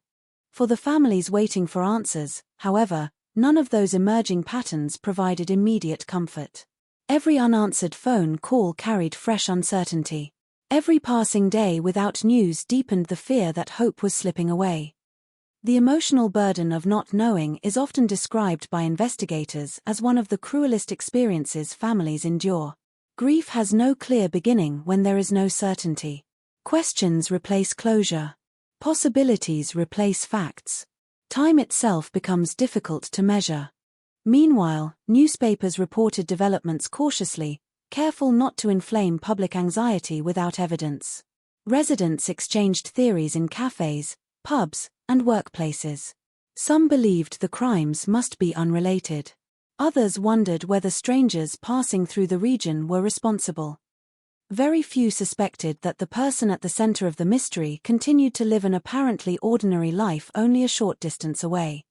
For the families waiting for answers, however, none of those emerging patterns provided immediate comfort. Every unanswered phone call carried fresh uncertainty. Every passing day without news deepened the fear that hope was slipping away. The emotional burden of not knowing is often described by investigators as one of the cruelest experiences families endure. Grief has no clear beginning when there is no certainty. Questions replace closure. Possibilities replace facts. Time itself becomes difficult to measure. Meanwhile, newspapers reported developments cautiously, careful not to inflame public anxiety without evidence. Residents exchanged theories in cafes, pubs, and workplaces. Some believed the crimes must be unrelated. Others wondered whether strangers passing through the region were responsible. Very few suspected that the person at the center of the mystery continued to live an apparently ordinary life only a short distance away.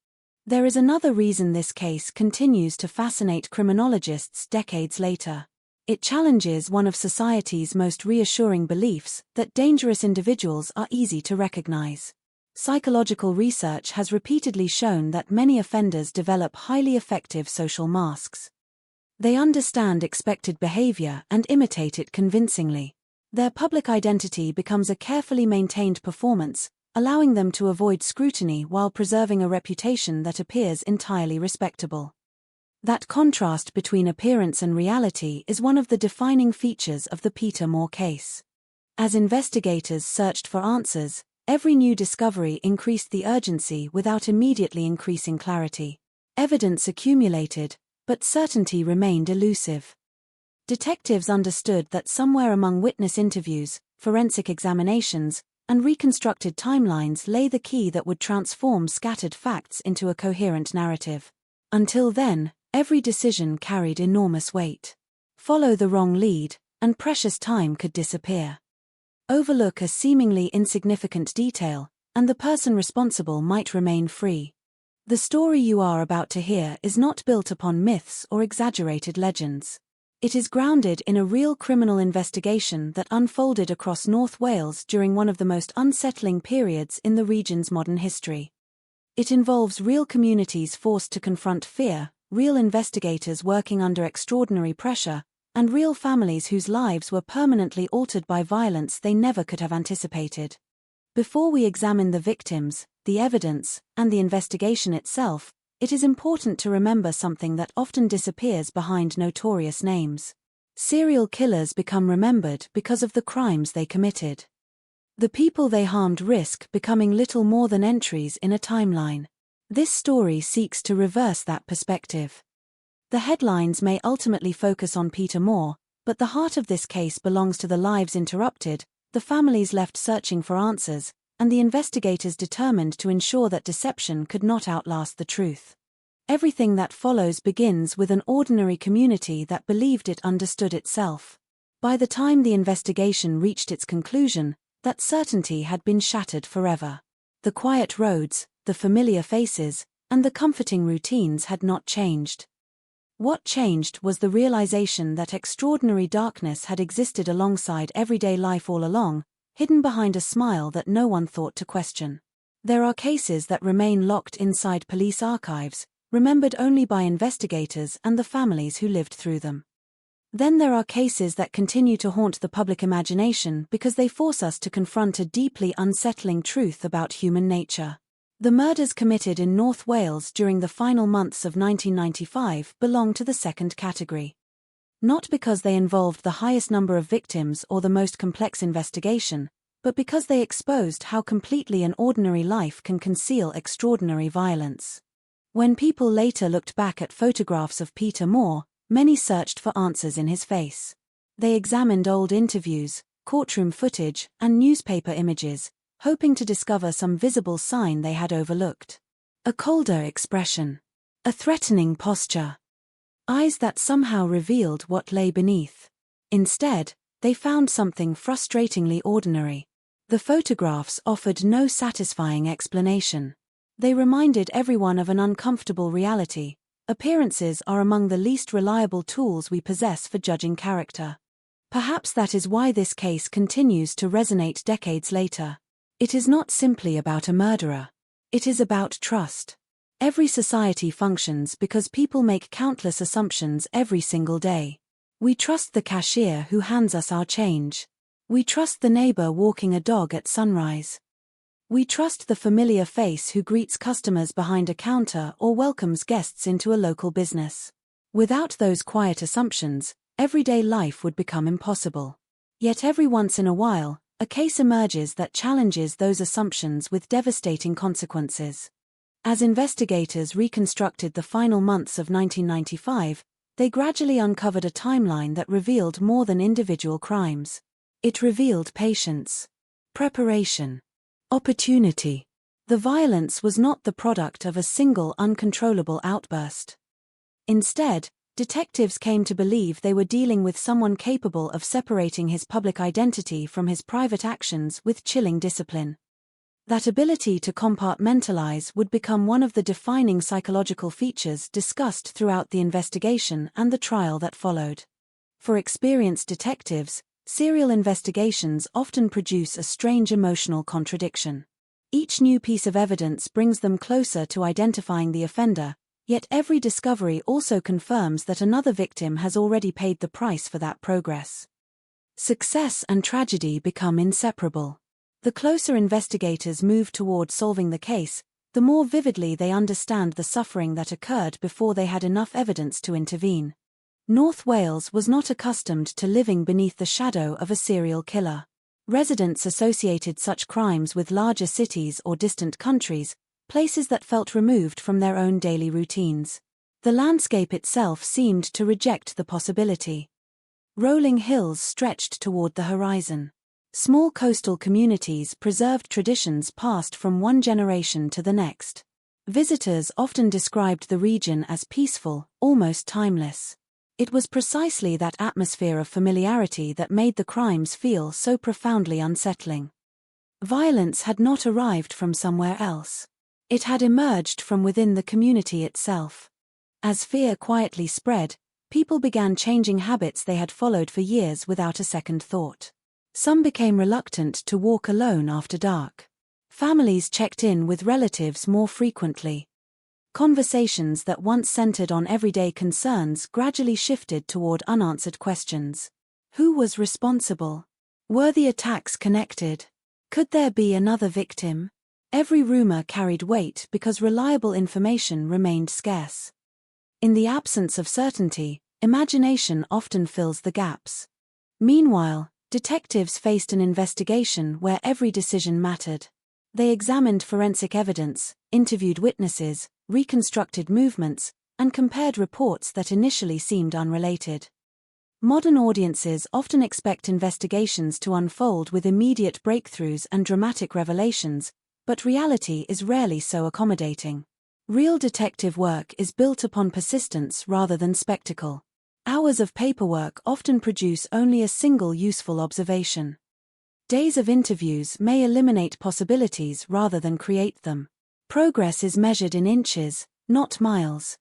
There is another reason this case continues to fascinate criminologists decades later. It challenges one of society's most reassuring beliefs that dangerous individuals are easy to recognize. Psychological research has repeatedly shown that many offenders develop highly effective social masks. They understand expected behavior and imitate it convincingly. Their public identity becomes a carefully maintained performance, allowing them to avoid scrutiny while preserving a reputation that appears entirely respectable. That contrast between appearance and reality is one of the defining features of the Peter Moore case. As investigators searched for answers, every new discovery increased the urgency without immediately increasing clarity. Evidence accumulated, but certainty remained elusive. Detectives understood that somewhere among witness interviews, forensic examinations, and reconstructed timelines lay the key that would transform scattered facts into a coherent narrative. Until then, every decision carried enormous weight. Follow the wrong lead, and precious time could disappear. Overlook a seemingly insignificant detail, and the person responsible might remain free. The story you are about to hear is not built upon myths or exaggerated legends. It is grounded in a real criminal investigation that unfolded across North Wales during one of the most unsettling periods in the region's modern history. It involves real communities forced to confront fear, real investigators working under extraordinary pressure, and real families whose lives were permanently altered by violence they never could have anticipated. Before we examine the victims, the evidence, and the investigation itself, it is important to remember something that often disappears behind notorious names. Serial killers become remembered because of the crimes they committed. The people they harmed risk becoming little more than entries in a timeline. This story seeks to reverse that perspective. The headlines may ultimately focus on Peter Moore, but the heart of this case belongs to the lives interrupted, the families left searching for answers, and the investigators determined to ensure that deception could not outlast the truth. Everything that follows begins with an ordinary community that believed it understood itself. By the time the investigation reached its conclusion, that certainty had been shattered forever. The quiet roads, the familiar faces, and the comforting routines had not changed. What changed was the realization that extraordinary darkness had existed alongside everyday life all along, hidden behind a smile that no one thought to question. There are cases that remain locked inside police archives, remembered only by investigators and the families who lived through them. Then there are cases that continue to haunt the public imagination because they force us to confront a deeply unsettling truth about human nature. The murders committed in North Wales during the final months of 1995 belong to the second category. Not because they involved the highest number of victims or the most complex investigation, but because they exposed how completely an ordinary life can conceal extraordinary violence. When people later looked back at photographs of Peter Moore, many searched for answers in his face. They examined old interviews, courtroom footage, and newspaper images, hoping to discover some visible sign they had overlooked. A colder expression. A threatening posture. Eyes that somehow revealed what lay beneath. Instead, they found something frustratingly ordinary. The photographs offered no satisfying explanation. They reminded everyone of an uncomfortable reality. Appearances are among the least reliable tools we possess for judging character. Perhaps that is why this case continues to resonate decades later. It is not simply about a murderer. It is about trust. Every society functions because people make countless assumptions every single day. We trust the cashier who hands us our change. We trust the neighbor walking a dog at sunrise. We trust the familiar face who greets customers behind a counter or welcomes guests into a local business. Without those quiet assumptions, everyday life would become impossible. Yet every once in a while, a case emerges that challenges those assumptions with devastating consequences. As investigators reconstructed the final months of 1995, they gradually uncovered a timeline that revealed more than individual crimes. It revealed patience, preparation, opportunity. The violence was not the product of a single uncontrollable outburst. Instead, detectives came to believe they were dealing with someone capable of separating his public identity from his private actions with chilling discipline. That ability to compartmentalize would become one of the defining psychological features discussed throughout the investigation and the trial that followed. For experienced detectives, serial investigations often produce a strange emotional contradiction. Each new piece of evidence brings them closer to identifying the offender, yet every discovery also confirms that another victim has already paid the price for that progress. Success and tragedy become inseparable. The closer investigators move toward solving the case, the more vividly they understand the suffering that occurred before they had enough evidence to intervene. North Wales was not accustomed to living beneath the shadow of a serial killer. Residents associated such crimes with larger cities or distant countries, places that felt removed from their own daily routines. The landscape itself seemed to reject the possibility. Rolling hills stretched toward the horizon. Small coastal communities preserved traditions passed from one generation to the next. Visitors often described the region as peaceful, almost timeless. It was precisely that atmosphere of familiarity that made the crimes feel so profoundly unsettling. Violence had not arrived from somewhere else. It had emerged from within the community itself. As fear quietly spread, people began changing habits they had followed for years without a second thought. Some became reluctant to walk alone after dark. Families checked in with relatives more frequently. Conversations that once centered on everyday concerns gradually shifted toward unanswered questions. Who was responsible? Were the attacks connected? Could there be another victim? Every rumor carried weight because reliable information remained scarce. In the absence of certainty, imagination often fills the gaps. Meanwhile, detectives faced an investigation where every decision mattered. They examined forensic evidence, interviewed witnesses, reconstructed movements, and compared reports that initially seemed unrelated. Modern audiences often expect investigations to unfold with immediate breakthroughs and dramatic revelations, but reality is rarely so accommodating. Real detective work is built upon persistence rather than spectacle. Hours of paperwork often produce only a single useful observation. Days of interviews may eliminate possibilities rather than create them. Progress is measured in inches, not miles.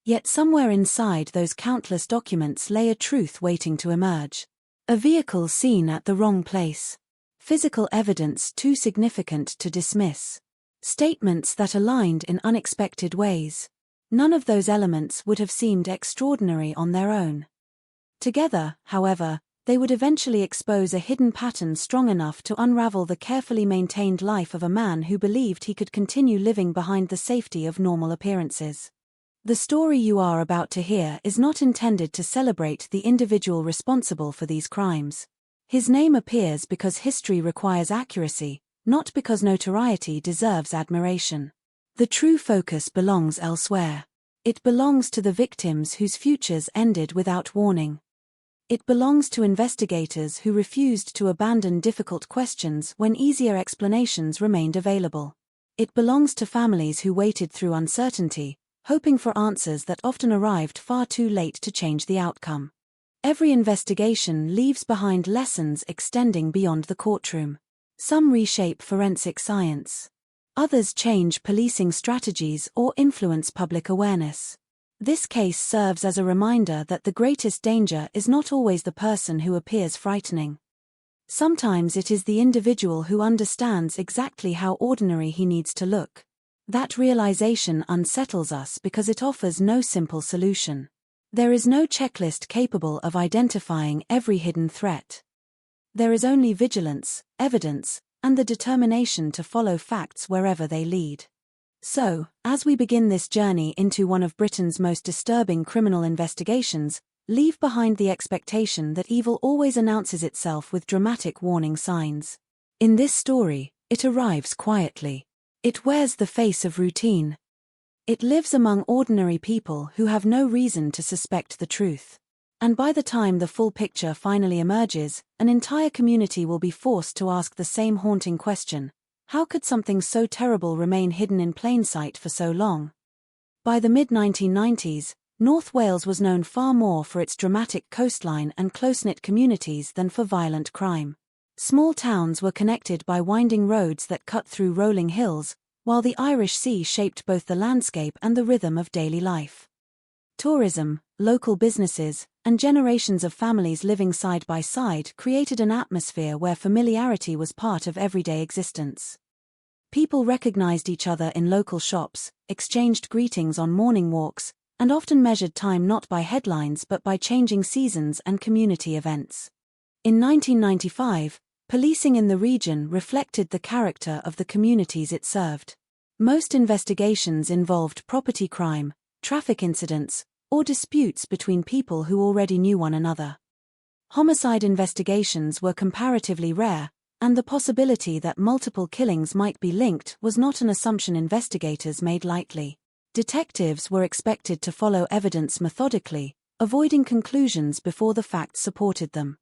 Yet somewhere inside those countless documents lay a truth waiting to emerge. A vehicle seen at the wrong place. physical evidence too significant to dismiss, statements that aligned in unexpected ways. None of those elements would have seemed extraordinary on their own. Together, however, they would eventually expose a hidden pattern strong enough to unravel the carefully maintained life of a man who believed he could continue living behind the safety of normal appearances. The story you are about to hear is not intended to celebrate the individual responsible for these crimes. His name appears because history requires accuracy, not because notoriety deserves admiration. The true focus belongs elsewhere. It belongs to the victims whose futures ended without warning. It belongs to investigators who refused to abandon difficult questions when easier explanations remained available. It belongs to families who waited through uncertainty, hoping for answers that often arrived far too late to change the outcome. Every investigation leaves behind lessons extending beyond the courtroom. Some reshape forensic science. Others change policing strategies or influence public awareness. This case serves as a reminder that the greatest danger is not always the person who appears frightening. Sometimes it is the individual who understands exactly how ordinary he needs to look. That realization unsettles us because it offers no simple solution. There is no checklist capable of identifying every hidden threat. There is only vigilance, evidence, and the determination to follow facts wherever they lead. So, as we begin this journey into one of Britain's most disturbing criminal investigations, leave behind the expectation that evil always announces itself with dramatic warning signs. In this story, it arrives quietly. It wears the face of routine. It lives among ordinary people who have no reason to suspect the truth. And by the time the full picture finally emerges, an entire community will be forced to ask the same haunting question: how could something so terrible remain hidden in plain sight for so long? By the mid-1990s, North Wales was known far more for its dramatic coastline and close-knit communities than for violent crime. Small towns were connected by winding roads that cut through rolling hills, while the Irish Sea shaped both the landscape and the rhythm of daily life. Tourism, local businesses, and generations of families living side by side created an atmosphere where familiarity was part of everyday existence. People recognized each other in local shops, exchanged greetings on morning walks, and often measured time not by headlines but by changing seasons and community events. In 1995, policing in the region reflected the character of the communities it served. Most investigations involved property crime, traffic incidents, or disputes between people who already knew one another. Homicide investigations were comparatively rare, and the possibility that multiple killings might be linked was not an assumption investigators made lightly. Detectives were expected to follow evidence methodically, avoiding conclusions before the facts supported them.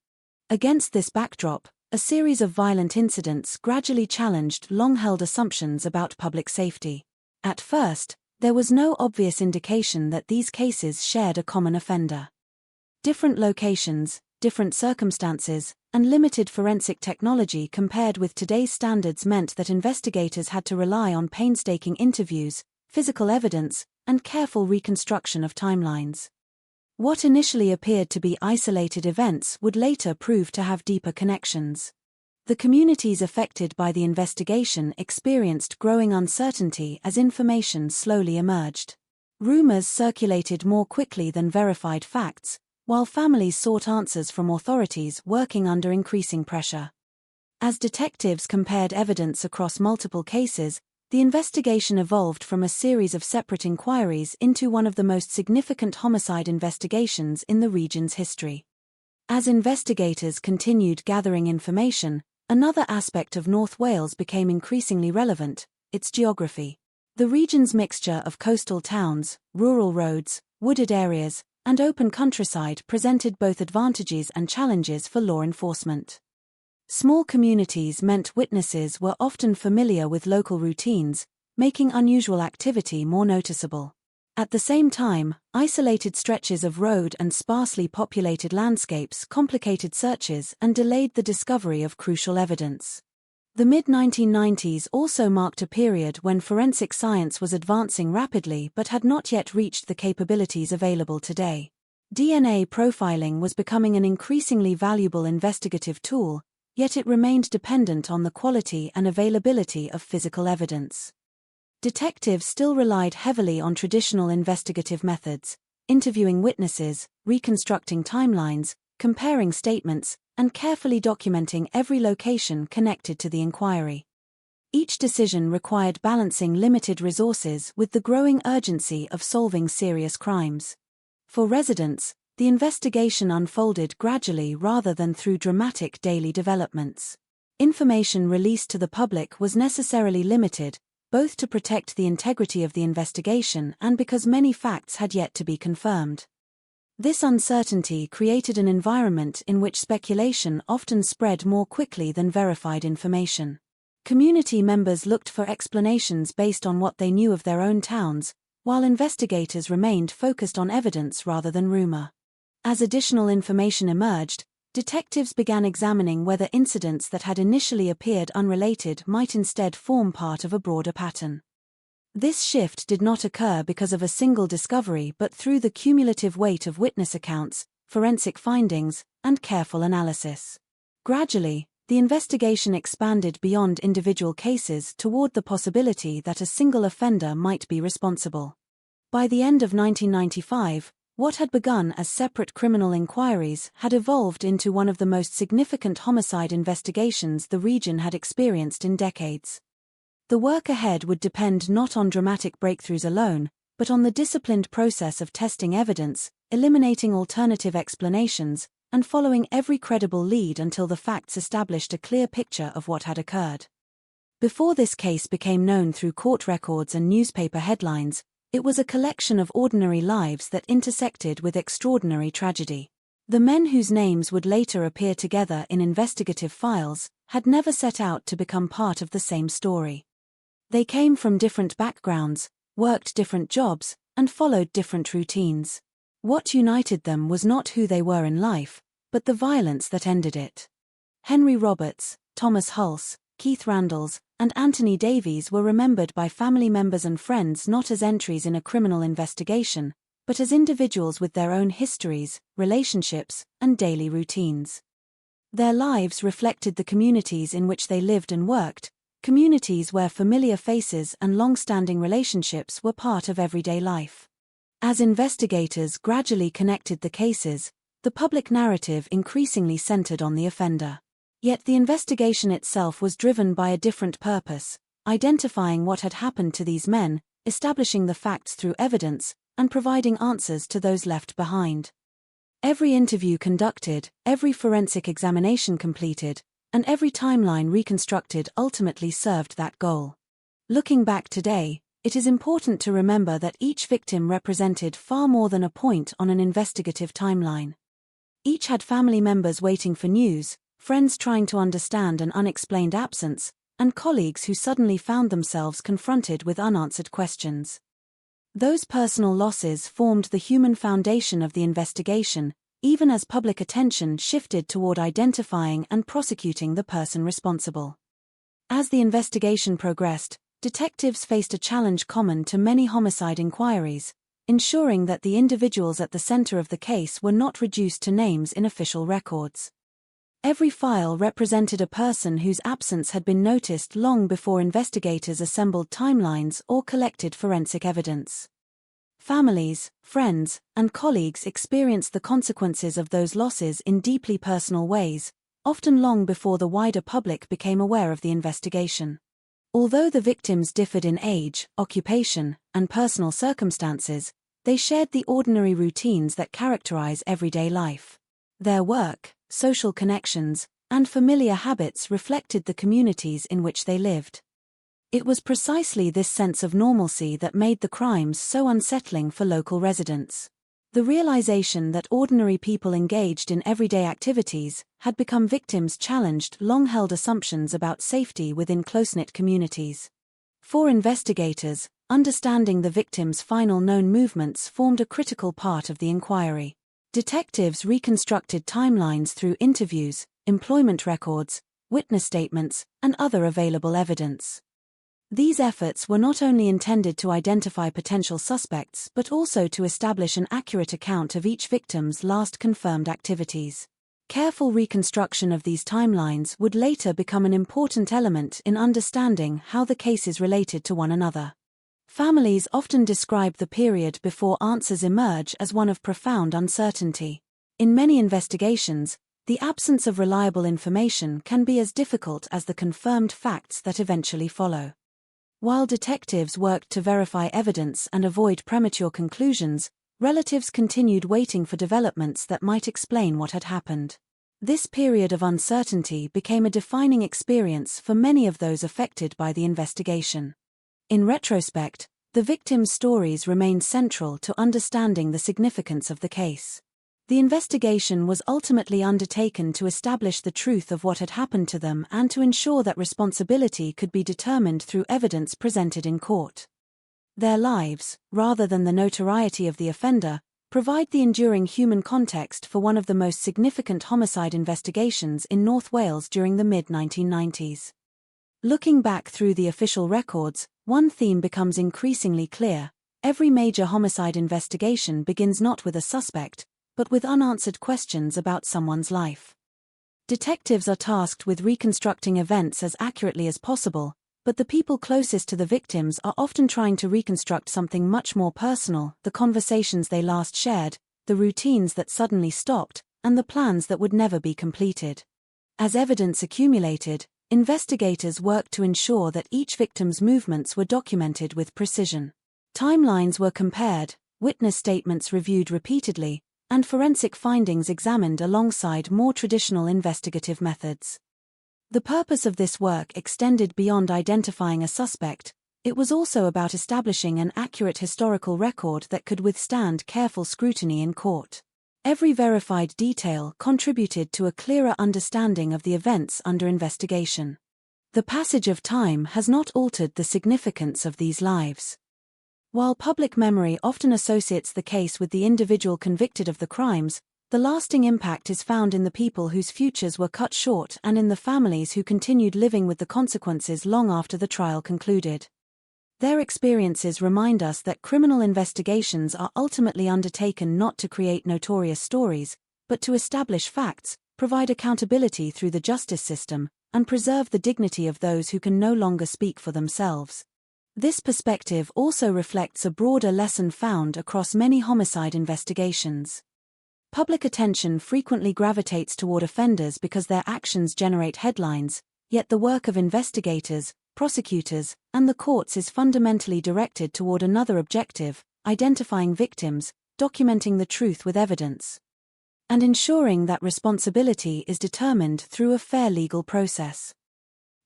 Against this backdrop, a series of violent incidents gradually challenged long-held assumptions about public safety. At first, there was no obvious indication that these cases shared a common offender. Different locations, different circumstances, and limited forensic technology compared with today's standards meant that investigators had to rely on painstaking interviews, physical evidence, and careful reconstruction of timelines. What initially appeared to be isolated events would later prove to have deeper connections. The communities affected by the investigation experienced growing uncertainty as information slowly emerged. Rumors circulated more quickly than verified facts, while families sought answers from authorities working under increasing pressure. As detectives compared evidence across multiple cases, the investigation evolved from a series of separate inquiries into one of the most significant homicide investigations in the region's history. As investigators continued gathering information, another aspect of North Wales became increasingly relevant: its geography. The region's mixture of coastal towns, rural roads, wooded areas, and open countryside presented both advantages and challenges for law enforcement. Small communities meant witnesses were often familiar with local routines, making unusual activity more noticeable. At the same time, isolated stretches of road and sparsely populated landscapes complicated searches and delayed the discovery of crucial evidence. The mid-1990s also marked a period when forensic science was advancing rapidly but had not yet reached the capabilities available today. DNA profiling was becoming an increasingly valuable investigative tool, yet it remained dependent on the quality and availability of physical evidence. Detectives still relied heavily on traditional investigative methods, interviewing witnesses, reconstructing timelines, comparing statements, and carefully documenting every location connected to the inquiry. Each decision required balancing limited resources with the growing urgency of solving serious crimes. For residents, the investigation unfolded gradually rather than through dramatic daily developments. Information released to the public was necessarily limited, both to protect the integrity of the investigation and because many facts had yet to be confirmed. This uncertainty created an environment in which speculation often spread more quickly than verified information. Community members looked for explanations based on what they knew of their own towns, while investigators remained focused on evidence rather than rumor. As additional information emerged, detectives began examining whether incidents that had initially appeared unrelated might instead form part of a broader pattern. This shift did not occur because of a single discovery but through the cumulative weight of witness accounts, forensic findings, and careful analysis. Gradually, the investigation expanded beyond individual cases toward the possibility that a single offender might be responsible. By the end of 1995, what had begun as separate criminal inquiries had evolved into one of the most significant homicide investigations the region had experienced in decades. The work ahead would depend not on dramatic breakthroughs alone, but on the disciplined process of testing evidence, eliminating alternative explanations, and following every credible lead until the facts established a clear picture of what had occurred. Before this case became known through court records and newspaper headlines, it was a collection of ordinary lives that intersected with extraordinary tragedy. The men whose names would later appear together in investigative files had never set out to become part of the same story. They came from different backgrounds, worked different jobs, and followed different routines. What united them was not who they were in life, but the violence that ended it. Henry Roberts, Thomas Hulse, Keith Randalls, and Anthony Davies were remembered by family members and friends not as entries in a criminal investigation, but as individuals with their own histories, relationships, and daily routines. Their lives reflected the communities in which they lived and worked, communities where familiar faces and long-standing relationships were part of everyday life. As investigators gradually connected the cases, the public narrative increasingly centered on the offender. Yet the investigation itself was driven by a different purpose: identifying what had happened to these men, establishing the facts through evidence, and providing answers to those left behind. Every interview conducted, every forensic examination completed, and every timeline reconstructed ultimately served that goal. Looking back today, it is important to remember that each victim represented far more than a point on an investigative timeline. Each had family members waiting for news, friends trying to understand an unexplained absence, and colleagues who suddenly found themselves confronted with unanswered questions. Those personal losses formed the human foundation of the investigation, even as public attention shifted toward identifying and prosecuting the person responsible. As the investigation progressed, detectives faced a challenge common to many homicide inquiries: ensuring that the individuals at the center of the case were not reduced to names in official records. Every file represented a person whose absence had been noticed long before investigators assembled timelines or collected forensic evidence. Families, friends, and colleagues experienced the consequences of those losses in deeply personal ways, often long before the wider public became aware of the investigation. Although the victims differed in age, occupation, and personal circumstances, they shared the ordinary routines that characterize everyday life. Their work, social connections, and familiar habits reflected the communities in which they lived. It was precisely this sense of normalcy that made the crimes so unsettling for local residents. The realization that ordinary people engaged in everyday activities had become victims challenged long-held assumptions about safety within close-knit communities. For investigators, understanding the victims' final known movements formed a critical part of the inquiry. Detectives reconstructed timelines through interviews, employment records, witness statements, and other available evidence. These efforts were not only intended to identify potential suspects but also to establish an accurate account of each victim's last confirmed activities. Careful reconstruction of these timelines would later become an important element in understanding how the cases related to one another. Families often describe the period before answers emerge as one of profound uncertainty. In many investigations, the absence of reliable information can be as difficult as the confirmed facts that eventually follow. While detectives worked to verify evidence and avoid premature conclusions, relatives continued waiting for developments that might explain what had happened. This period of uncertainty became a defining experience for many of those affected by the investigation. In retrospect, the victims' stories remained central to understanding the significance of the case. The investigation was ultimately undertaken to establish the truth of what had happened to them and to ensure that responsibility could be determined through evidence presented in court. Their lives, rather than the notoriety of the offender, provide the enduring human context for one of the most significant homicide investigations in North Wales during the mid-1990s. Looking back through the official records, one theme becomes increasingly clear. Every major homicide investigation begins not with a suspect, but with unanswered questions about someone's life. Detectives are tasked with reconstructing events as accurately as possible, but the people closest to the victims are often trying to reconstruct something much more personal: the conversations they last shared, the routines that suddenly stopped, and the plans that would never be completed. As evidence accumulated, investigators worked to ensure that each victim's movements were documented with precision. Timelines were compared, witness statements reviewed repeatedly, and forensic findings examined alongside more traditional investigative methods. The purpose of this work extended beyond identifying a suspect. It was also about establishing an accurate historical record that could withstand careful scrutiny in court. Every verified detail contributed to a clearer understanding of the events under investigation. The passage of time has not altered the significance of these lives. While public memory often associates the case with the individual convicted of the crimes, the lasting impact is found in the people whose futures were cut short and in the families who continued living with the consequences long after the trial concluded. Their experiences remind us that criminal investigations are ultimately undertaken not to create notorious stories, but to establish facts, provide accountability through the justice system, and preserve the dignity of those who can no longer speak for themselves. This perspective also reflects a broader lesson found across many homicide investigations. Public attention frequently gravitates toward offenders because their actions generate headlines, yet the work of investigators, prosecutors, and the courts is fundamentally directed toward another objective: identifying victims, documenting the truth with evidence, and ensuring that responsibility is determined through a fair legal process.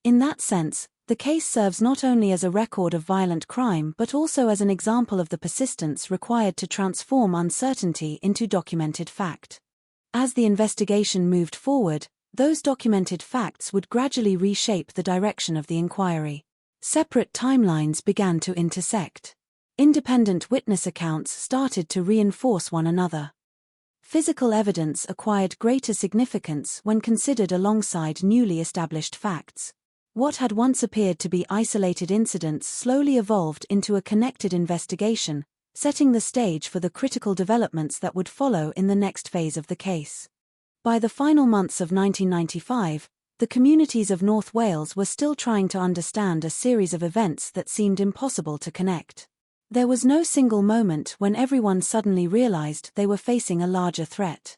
In that sense, the case serves not only as a record of violent crime but also as an example of the persistence required to transform uncertainty into documented fact. As the investigation moved forward, those documented facts would gradually reshape the direction of the inquiry. Separate timelines began to intersect. Independent witness accounts started to reinforce one another. Physical evidence acquired greater significance when considered alongside newly established facts. What had once appeared to be isolated incidents slowly evolved into a connected investigation, setting the stage for the critical developments that would follow in the next phase of the case. By the final months of 1995, the communities of North Wales were still trying to understand a series of events that seemed impossible to connect. There was no single moment when everyone suddenly realized they were facing a larger threat.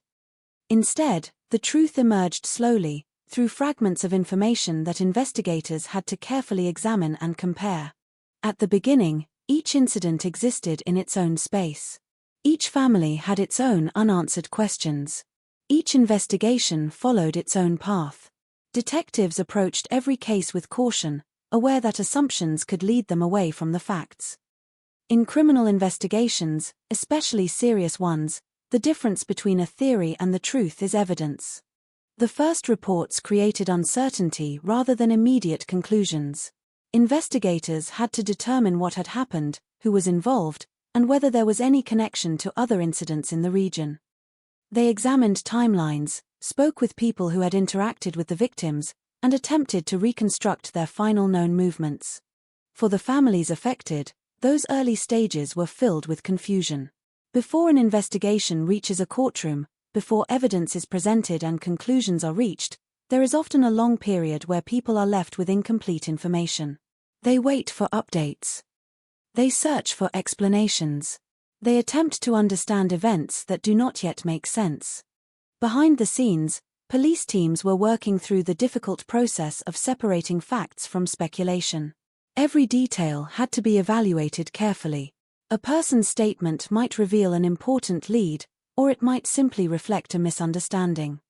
Instead, the truth emerged slowly, through fragments of information that investigators had to carefully examine and compare. At the beginning, each incident existed in its own space. Each family had its own unanswered questions. Each investigation followed its own path. Detectives approached every case with caution, aware that assumptions could lead them away from the facts. In criminal investigations, especially serious ones, the difference between a theory and the truth is evidence. The first reports created uncertainty rather than immediate conclusions. Investigators had to determine what had happened, who was involved, and whether there was any connection to other incidents in the region. They examined timelines, spoke with people who had interacted with the victims, and attempted to reconstruct their final known movements. For the families affected, those early stages were filled with confusion. Before an investigation reaches a courtroom, before evidence is presented and conclusions are reached, there is often a long period where people are left with incomplete information. They wait for updates. They search for explanations. They attempt to understand events that do not yet make sense. Behind the scenes, police teams were working through the difficult process of separating facts from speculation. Every detail had to be evaluated carefully. A person's statement might reveal an important lead, or it might simply reflect a misunderstanding.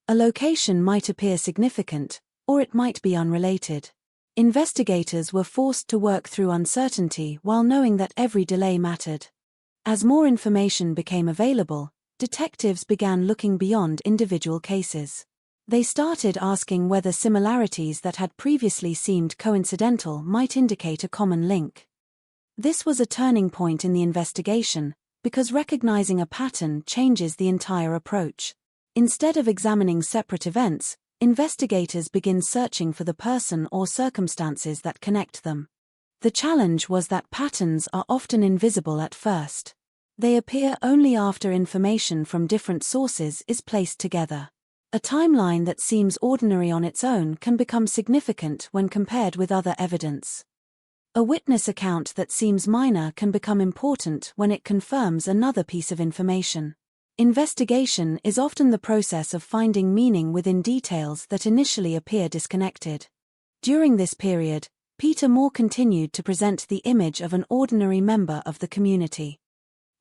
A location might appear significant, or it might be unrelated. Investigators were forced to work through uncertainty while knowing that every delay mattered. As more information became available, detectives began looking beyond individual cases. They started asking whether similarities that had previously seemed coincidental might indicate a common link. This was a turning point in the investigation, because recognizing a pattern changes the entire approach. Instead of examining separate events, investigators begin searching for the person or circumstances that connect them. The challenge was that patterns are often invisible at first. They appear only after information from different sources is placed together. A timeline that seems ordinary on its own can become significant when compared with other evidence. A witness account that seems minor can become important when it confirms another piece of information. Investigation is often the process of finding meaning within details that initially appear disconnected. During this period, Peter Moore continued to present the image of an ordinary member of the community.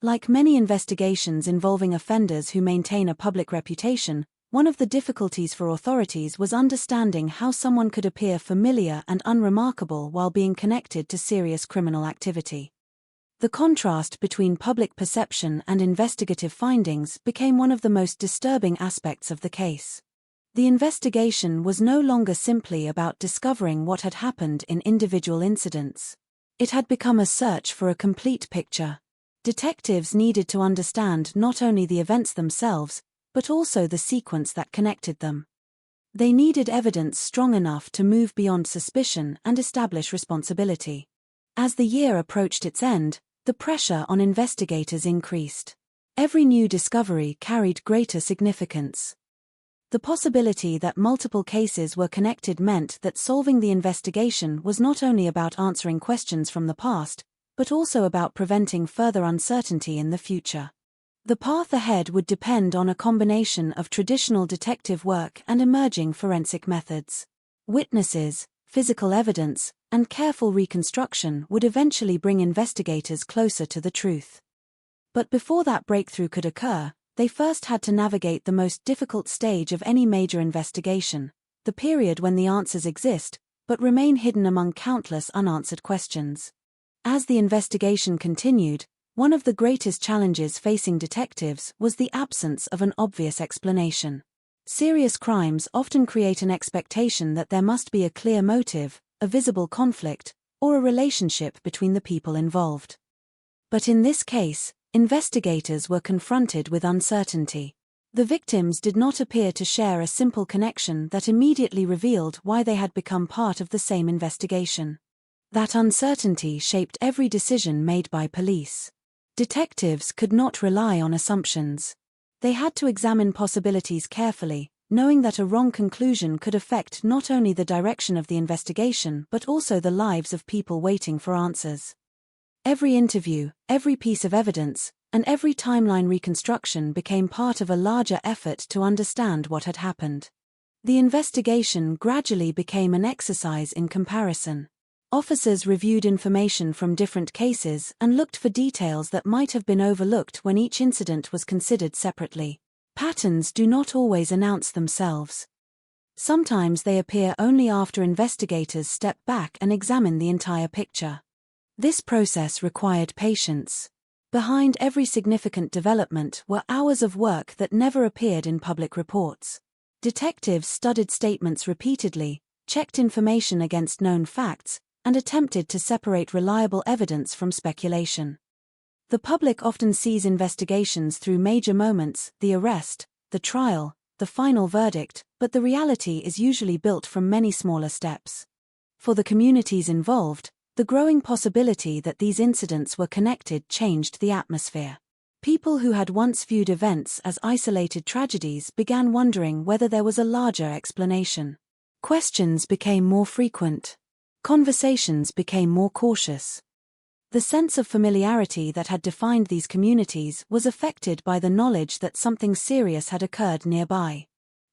Like many investigations involving offenders who maintain a public reputation, one of the difficulties for authorities was understanding how someone could appear familiar and unremarkable while being connected to serious criminal activity. The contrast between public perception and investigative findings became one of the most disturbing aspects of the case. The investigation was no longer simply about discovering what had happened in individual incidents. It had become a search for a complete picture. Detectives needed to understand not only the events themselves, but also the sequence that connected them. They needed evidence strong enough to move beyond suspicion and establish responsibility. As the year approached its end, the pressure on investigators increased. Every new discovery carried greater significance. The possibility that multiple cases were connected meant that solving the investigation was not only about answering questions from the past, but also about preventing further uncertainty in the future. The path ahead would depend on a combination of traditional detective work and emerging forensic methods. Witnesses, physical evidence, and careful reconstruction would eventually bring investigators closer to the truth. But before that breakthrough could occur, they first had to navigate the most difficult stage of any major investigation, the period when the answers exist, but remain hidden among countless unanswered questions. As the investigation continued, one of the greatest challenges facing detectives was the absence of an obvious explanation. Serious crimes often create an expectation that there must be a clear motive, a visible conflict, or a relationship between the people involved. But in this case, investigators were confronted with uncertainty. The victims did not appear to share a simple connection that immediately revealed why they had become part of the same investigation. That uncertainty shaped every decision made by police. Detectives could not rely on assumptions. They had to examine possibilities carefully, knowing that a wrong conclusion could affect not only the direction of the investigation but also the lives of people waiting for answers. Every interview, every piece of evidence, and every timeline reconstruction became part of a larger effort to understand what had happened. The investigation gradually became an exercise in comparison. Officers reviewed information from different cases and looked for details that might have been overlooked when each incident was considered separately. Patterns do not always announce themselves. Sometimes they appear only after investigators step back and examine the entire picture. This process required patience. Behind every significant development were hours of work that never appeared in public reports. Detectives studied statements repeatedly, checked information against known facts, and attempted to separate reliable evidence from speculation. The public often sees investigations through major moments, the arrest, the trial, the final verdict, but the reality is usually built from many smaller steps. For the communities involved, the growing possibility that these incidents were connected changed the atmosphere. People who had once viewed events as isolated tragedies began wondering whether there was a larger explanation. Questions became more frequent. Conversations became more cautious. The sense of familiarity that had defined these communities was affected by the knowledge that something serious had occurred nearby.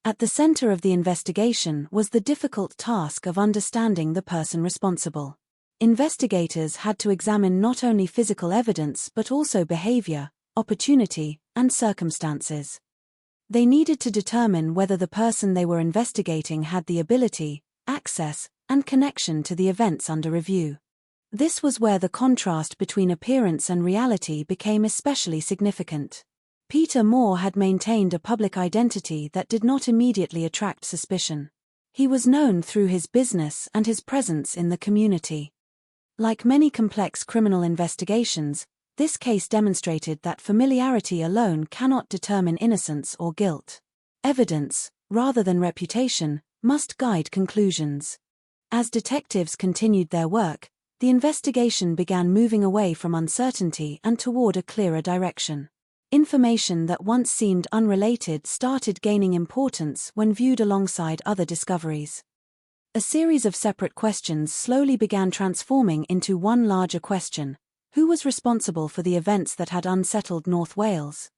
At the center of the investigation was the difficult task of understanding the person responsible. Investigators had to examine not only physical evidence but also behavior, opportunity, and circumstances. They needed to determine whether the person they were investigating had the ability, access, and connection to the events under review. This was where the contrast between appearance and reality became especially significant. Peter Moore had maintained a public identity that did not immediately attract suspicion. He was known through his business and his presence in the community. Like many complex criminal investigations, this case demonstrated that familiarity alone cannot determine innocence or guilt. Evidence, rather than reputation, must guide conclusions. As detectives continued their work, the investigation began moving away from uncertainty and toward a clearer direction. Information that once seemed unrelated started gaining importance when viewed alongside other discoveries. A series of separate questions slowly began transforming into one larger question: who was responsible for the events that had unsettled North Wales?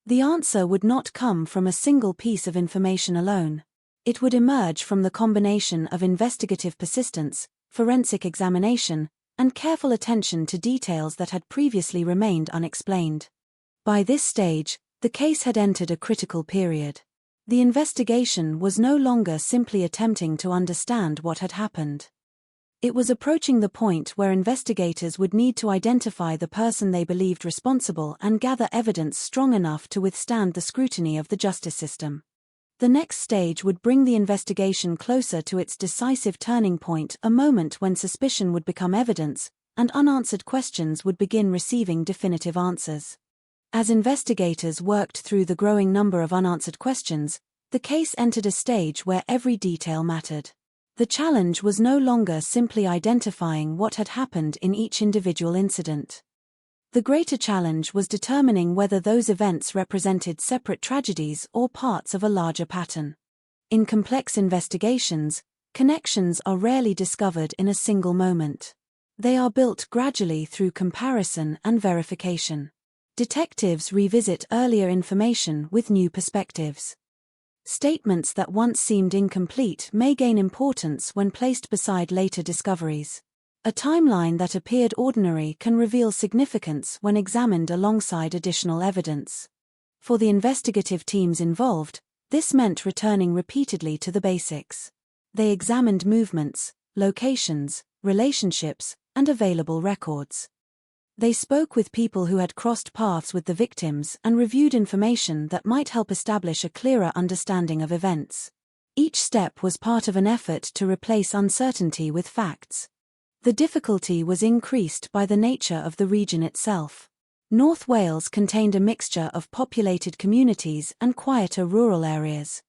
The answer would not come from a single piece of information alone. It would emerge from the combination of investigative persistence, forensic examination, and careful attention to details that had previously remained unexplained. By this stage, the case had entered a critical period. The investigation was no longer simply attempting to understand what had happened. It was approaching the point where investigators would need to identify the person they believed responsible and gather evidence strong enough to withstand the scrutiny of the justice system. The next stage would bring the investigation closer to its decisive turning point, a moment when suspicion would become evidence, and unanswered questions would begin receiving definitive answers. As investigators worked through the growing number of unanswered questions, the case entered a stage where every detail mattered. The challenge was no longer simply identifying what had happened in each individual incident. The greater challenge was determining whether those events represented separate tragedies or parts of a larger pattern. In complex investigations, connections are rarely discovered in a single moment. They are built gradually through comparison and verification. Detectives revisit earlier information with new perspectives. Statements that once seemed incomplete may gain importance when placed beside later discoveries. A timeline that appeared ordinary can reveal significance when examined alongside additional evidence. For the investigative teams involved, this meant returning repeatedly to the basics. They examined movements, locations, relationships, and available records. They spoke with people who had crossed paths with the victims and reviewed information that might help establish a clearer understanding of events. Each step was part of an effort to replace uncertainty with facts. The difficulty was increased by the nature of the region itself. North Wales contained a mixture of populated communities and quieter rural areas.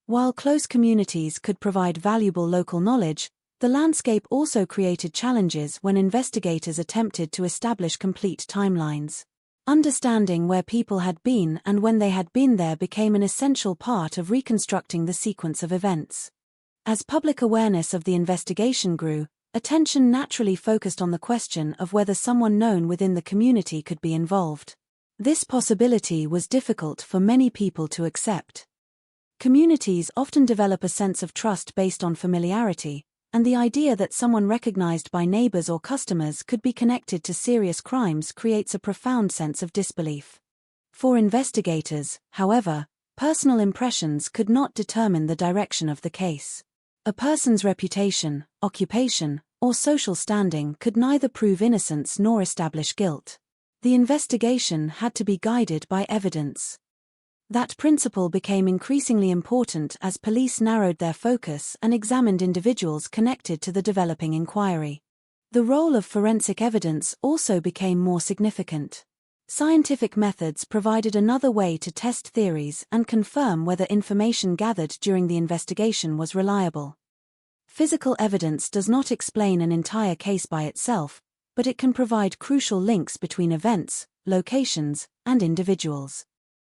While close communities could provide valuable local knowledge, the landscape also created challenges when investigators attempted to establish complete timelines. Understanding where people had been and when they had been there became an essential part of reconstructing the sequence of events. As public awareness of the investigation grew, attention naturally focused on the question of whether someone known within the community could be involved. This possibility was difficult for many people to accept. Communities often develop a sense of trust based on familiarity, and the idea that someone recognized by neighbors or customers could be connected to serious crimes creates a profound sense of disbelief. For investigators, however, personal impressions could not determine the direction of the case. A person's reputation, occupation, or social standing could neither prove innocence nor establish guilt. The investigation had to be guided by evidence. That principle became increasingly important as police narrowed their focus and examined individuals connected to the developing inquiry. The role of forensic evidence also became more significant. Scientific methods provided another way to test theories and confirm whether information gathered during the investigation was reliable. Physical evidence does not explain an entire case by itself, but it can provide crucial links between events, locations, and individuals.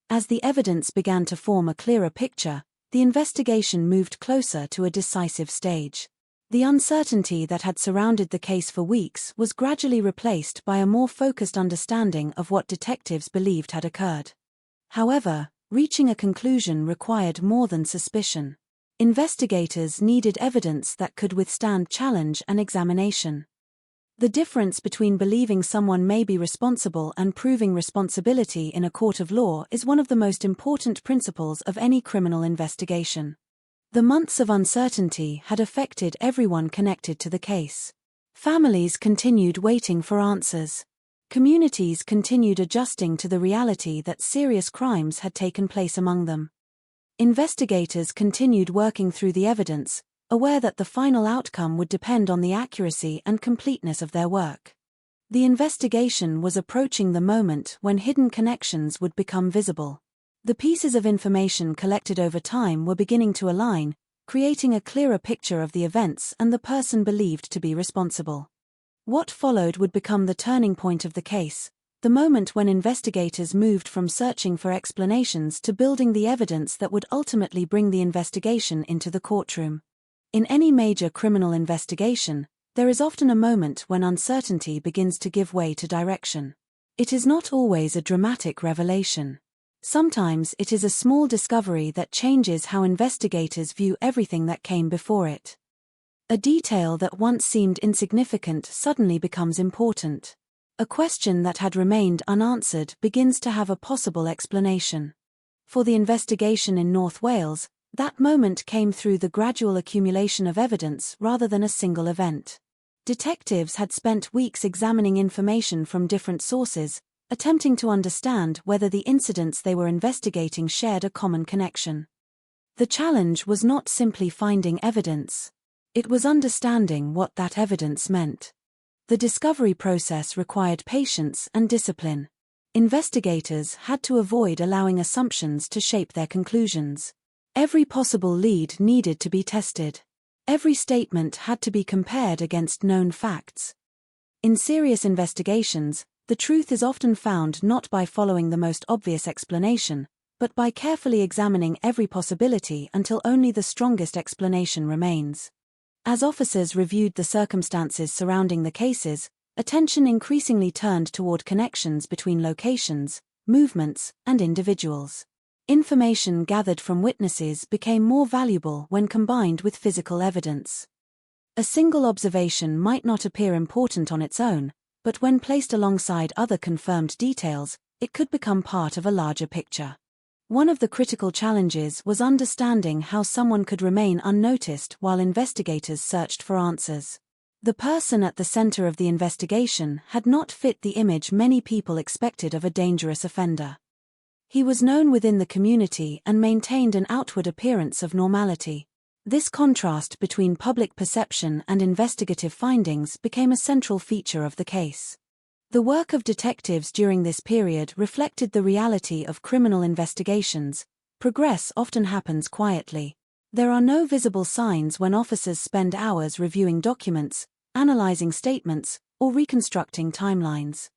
As the evidence began to form a clearer picture, the investigation moved closer to a decisive stage. The uncertainty that had surrounded the case for weeks was gradually replaced by a more focused understanding of what detectives believed had occurred. However, reaching a conclusion required more than suspicion. Investigators needed evidence that could withstand challenge and examination. The difference between believing someone may be responsible and proving responsibility in a court of law is one of the most important principles of any criminal investigation. The months of uncertainty had affected everyone connected to the case. Families continued waiting for answers. Communities continued adjusting to the reality that serious crimes had taken place among them. Investigators continued working through the evidence, aware that the final outcome would depend on the accuracy and completeness of their work. The investigation was approaching the moment when hidden connections would become visible. The pieces of information collected over time were beginning to align, creating a clearer picture of the events and the person believed to be responsible. What followed would become the turning point of the case, the moment when investigators moved from searching for explanations to building the evidence that would ultimately bring the investigation into the courtroom. In any major criminal investigation, there is often a moment when uncertainty begins to give way to direction. It is not always a dramatic revelation. Sometimes it is a small discovery that changes how investigators view everything that came before it. A detail that once seemed insignificant suddenly becomes important. A question that had remained unanswered begins to have a possible explanation. For the investigation in North Wales, that moment came through the gradual accumulation of evidence rather than a single event. Detectives had spent weeks examining information from different sources, attempting to understand whether the incidents they were investigating shared a common connection. The challenge was not simply finding evidence. It was understanding what that evidence meant. The discovery process required patience and discipline. Investigators had to avoid allowing assumptions to shape their conclusions. Every possible lead needed to be tested. Every statement had to be compared against known facts. In serious investigations, the truth is often found not by following the most obvious explanation, but by carefully examining every possibility until only the strongest explanation remains. As officers reviewed the circumstances surrounding the cases, attention increasingly turned toward connections between locations, movements, and individuals. Information gathered from witnesses became more valuable when combined with physical evidence. A single observation might not appear important on its own, but when placed alongside other confirmed details, it could become part of a larger picture. One of the critical challenges was understanding how someone could remain unnoticed while investigators searched for answers. The person at the center of the investigation had not fit the image many people expected of a dangerous offender. He was known within the community and maintained an outward appearance of normality. This contrast between public perception and investigative findings became a central feature of the case. The work of detectives during this period reflected the reality of criminal investigations. Progress often happens quietly. There are no visible signs when officers spend hours reviewing documents, analyzing statements, or reconstructing timelines.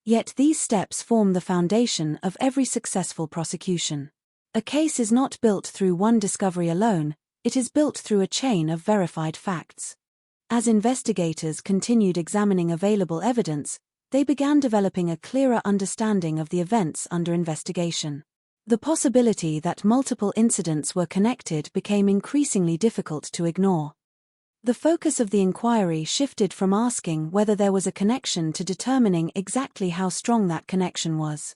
Yet these steps form the foundation of every successful prosecution. A case is not built through one discovery alone, it is built through a chain of verified facts. As investigators continued examining available evidence, they began developing a clearer understanding of the events under investigation. The possibility that multiple incidents were connected became increasingly difficult to ignore. The focus of the inquiry shifted from asking whether there was a connection to determining exactly how strong that connection was.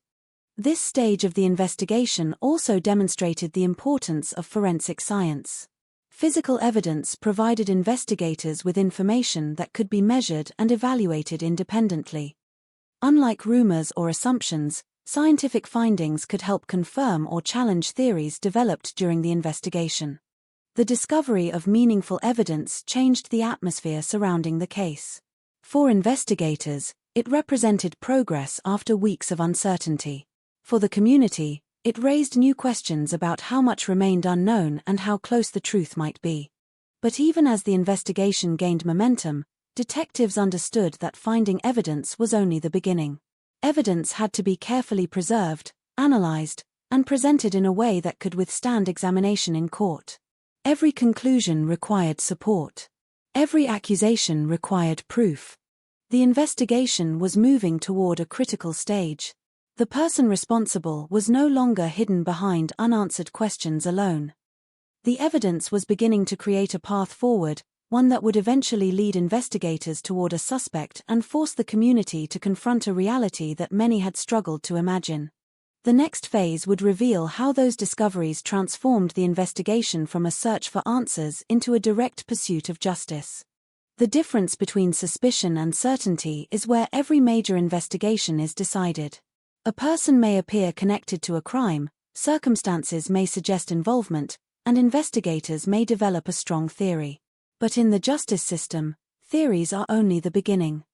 This stage of the investigation also demonstrated the importance of forensic science. Physical evidence provided investigators with information that could be measured and evaluated independently. Unlike rumors or assumptions, scientific findings could help confirm or challenge theories developed during the investigation. The discovery of meaningful evidence changed the atmosphere surrounding the case. For investigators, it represented progress after weeks of uncertainty. For the community, it raised new questions about how much remained unknown and how close the truth might be. But even as the investigation gained momentum, detectives understood that finding evidence was only the beginning. Evidence had to be carefully preserved, analyzed, and presented in a way that could withstand examination in court. Every conclusion required support. Every accusation required proof. The investigation was moving toward a critical stage. The person responsible was no longer hidden behind unanswered questions alone. The evidence was beginning to create a path forward, one that would eventually lead investigators toward a suspect and force the community to confront a reality that many had struggled to imagine. The next phase would reveal how those discoveries transformed the investigation from a search for answers into a direct pursuit of justice. The difference between suspicion and certainty is where every major investigation is decided. A person may appear connected to a crime, circumstances may suggest involvement, and investigators may develop a strong theory. But in the justice system, theories are only the beginning.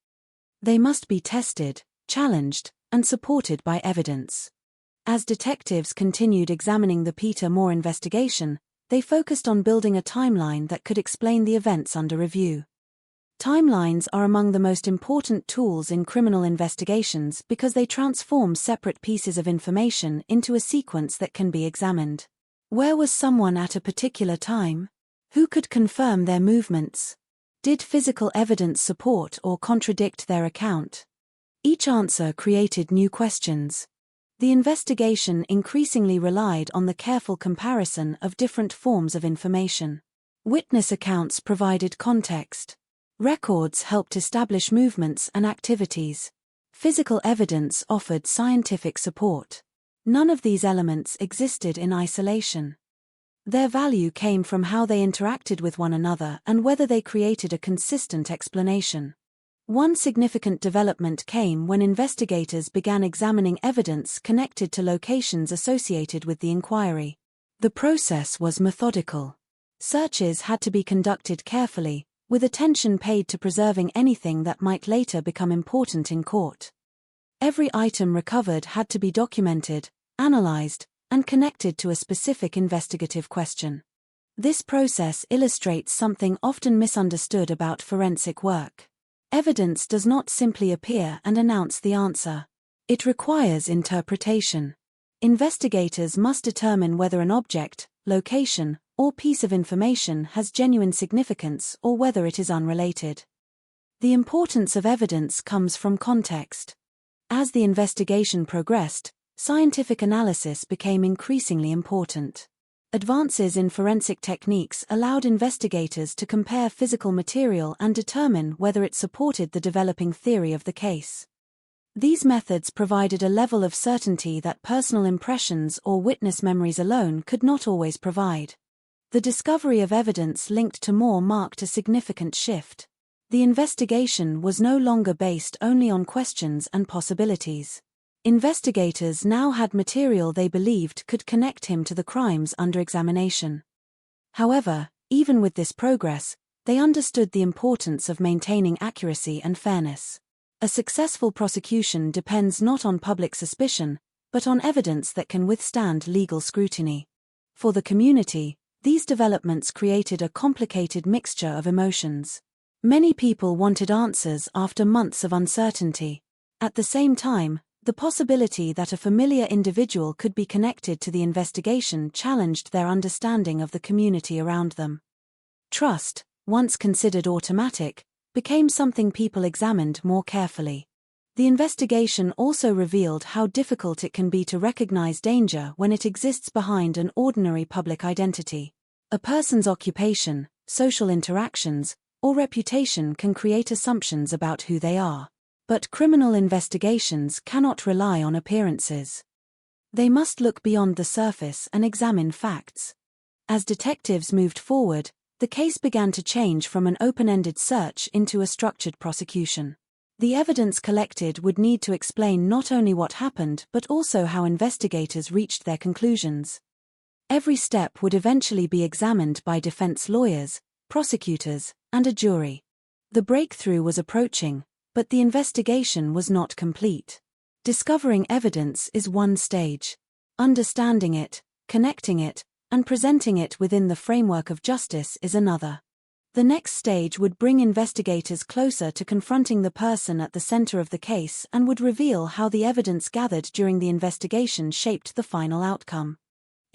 They must be tested, challenged, and supported by evidence. As detectives continued examining the Peter Moore investigation, they focused on building a timeline that could explain the events under review. Timelines are among the most important tools in criminal investigations because they transform separate pieces of information into a sequence that can be examined. Where was someone at a particular time? Who could confirm their movements? Did physical evidence support or contradict their account? Each answer created new questions. The investigation increasingly relied on the careful comparison of different forms of information. Witness accounts provided context. Records helped establish movements and activities. Physical evidence offered scientific support. None of these elements existed in isolation. Their value came from how they interacted with one another and whether they created a consistent explanation. One significant development came when investigators began examining evidence connected to locations associated with the inquiry. The process was methodical. Searches had to be conducted carefully, with attention paid to preserving anything that might later become important in court. Every item recovered had to be documented, analyzed, and connected to a specific investigative question. This process illustrates something often misunderstood about forensic work. Evidence does not simply appear and announce the answer. It requires interpretation. Investigators must determine whether an object, location, or piece of information has genuine significance or whether it is unrelated. The importance of evidence comes from context. As the investigation progressed, scientific analysis became increasingly important. Advances in forensic techniques allowed investigators to compare physical material and determine whether it supported the developing theory of the case. These methods provided a level of certainty that personal impressions or witness memories alone could not always provide. The discovery of evidence linked to Moore marked a significant shift. The investigation was no longer based only on questions and possibilities. Investigators now had material they believed could connect him to the crimes under examination. However, even with this progress, they understood the importance of maintaining accuracy and fairness. A successful prosecution depends not on public suspicion, but on evidence that can withstand legal scrutiny. For the community, these developments created a complicated mixture of emotions. Many people wanted answers after months of uncertainty. At the same time, the possibility that a familiar individual could be connected to the investigation challenged their understanding of the community around them. Trust, once considered automatic, became something people examined more carefully. The investigation also revealed how difficult it can be to recognize danger when it exists behind an ordinary public identity. A person's occupation, social interactions, or reputation can create assumptions about who they are. But criminal investigations cannot rely on appearances. They must look beyond the surface and examine facts. As detectives moved forward, the case began to change from an open-ended search into a structured prosecution. The evidence collected would need to explain not only what happened but also how investigators reached their conclusions. Every step would eventually be examined by defense lawyers, prosecutors, and a jury. The breakthrough was approaching, but the investigation was not complete. Discovering evidence is one stage. Understanding it, connecting it, and presenting it within the framework of justice is another. The next stage would bring investigators closer to confronting the person at the center of the case and would reveal how the evidence gathered during the investigation shaped the final outcome.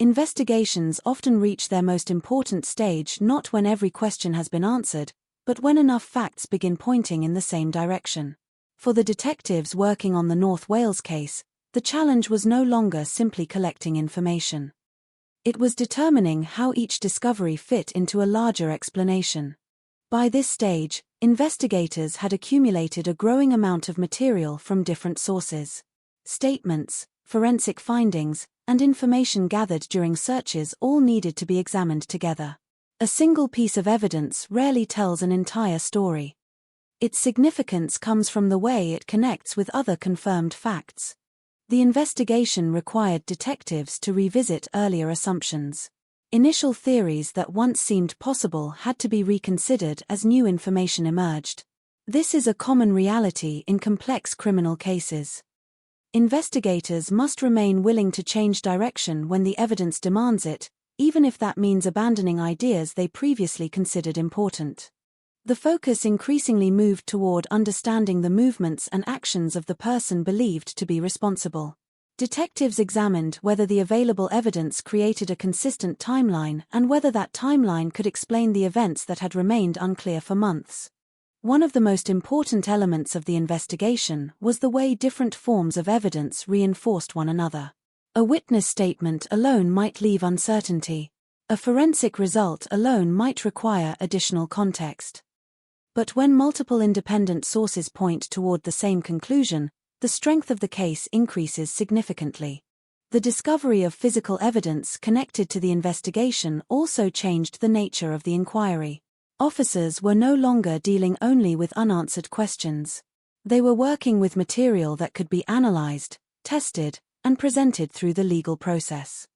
Investigations often reach their most important stage not when every question has been answered, but when enough facts begin pointing in the same direction. For the detectives working on the North Wales case, the challenge was no longer simply collecting information. It was determining how each discovery fit into a larger explanation. By this stage, investigators had accumulated a growing amount of material from different sources. Statements, forensic findings, and information gathered during searches all needed to be examined together. A single piece of evidence rarely tells an entire story. Its significance comes from the way it connects with other confirmed facts. The investigation required detectives to revisit earlier assumptions. Initial theories that once seemed possible had to be reconsidered as new information emerged. This is a common reality in complex criminal cases. Investigators must remain willing to change direction when the evidence demands it, even if that means abandoning ideas they previously considered important. The focus increasingly moved toward understanding the movements and actions of the person believed to be responsible. Detectives examined whether the available evidence created a consistent timeline and whether that timeline could explain the events that had remained unclear for months. One of the most important elements of the investigation was the way different forms of evidence reinforced one another. A witness statement alone might leave uncertainty. A forensic result alone might require additional context. But when multiple independent sources point toward the same conclusion, the strength of the case increases significantly. The discovery of physical evidence connected to the investigation also changed the nature of the inquiry. Officers were no longer dealing only with unanswered questions. They were working with material that could be analyzed, tested, and presented through the legal process.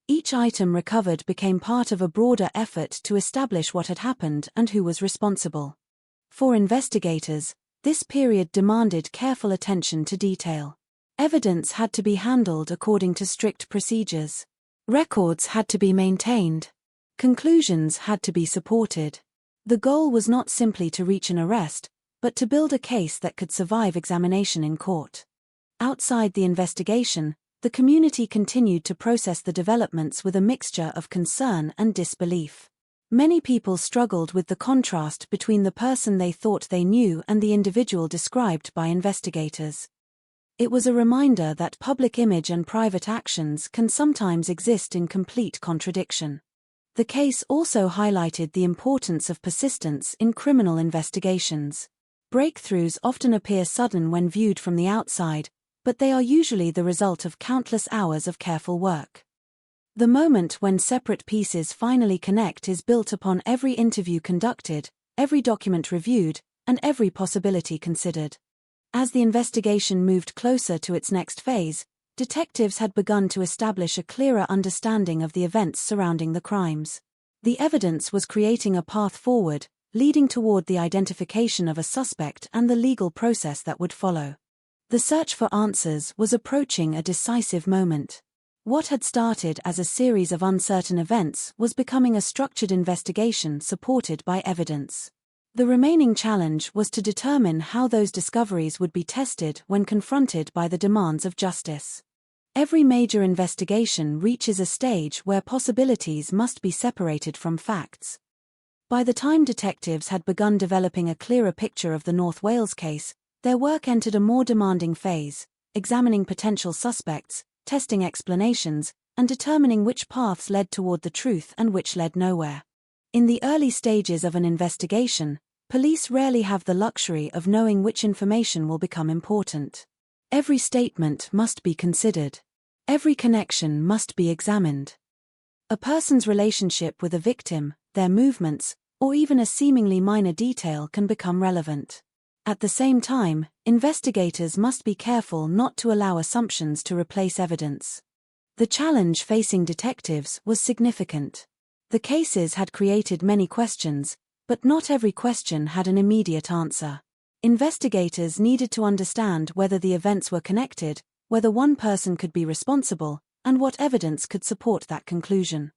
Each item recovered became part of a broader effort to establish what had happened and who was responsible. For investigators, this period demanded careful attention to detail. Evidence had to be handled according to strict procedures. Records had to be maintained. Conclusions had to be supported. The goal was not simply to reach an arrest, but to build a case that could survive examination in court. Outside the investigation, the community continued to process the developments with a mixture of concern and disbelief. Many people struggled with the contrast between the person they thought they knew and the individual described by investigators. It was a reminder that public image and private actions can sometimes exist in complete contradiction. The case also highlighted the importance of persistence in criminal investigations. Breakthroughs often appear sudden when viewed from the outside, but they are usually the result of countless hours of careful work. The moment when separate pieces finally connect is built upon every interview conducted, every document reviewed, and every possibility considered. As the investigation moved closer to its next phase, detectives had begun to establish a clearer understanding of the events surrounding the crimes. The evidence was creating a path forward, leading toward the identification of a suspect and the legal process that would follow. The search for answers was approaching a decisive moment. What had started as a series of uncertain events was becoming a structured investigation supported by evidence. The remaining challenge was to determine how those discoveries would be tested when confronted by the demands of justice. Every major investigation reaches a stage where possibilities must be separated from facts. By the time detectives had begun developing a clearer picture of the North Wales case, their work entered a more demanding phase, examining potential suspects, testing explanations, and determining which paths led toward the truth and which led nowhere. In the early stages of an investigation, police rarely have the luxury of knowing which information will become important. Every statement must be considered. Every connection must be examined. A person's relationship with a victim, their movements, or even a seemingly minor detail can become relevant. At the same time, investigators must be careful not to allow assumptions to replace evidence. The challenge facing detectives was significant. The cases had created many questions, but not every question had an immediate answer. Investigators needed to understand whether the events were connected, whether one person could be responsible, and what evidence could support that conclusion.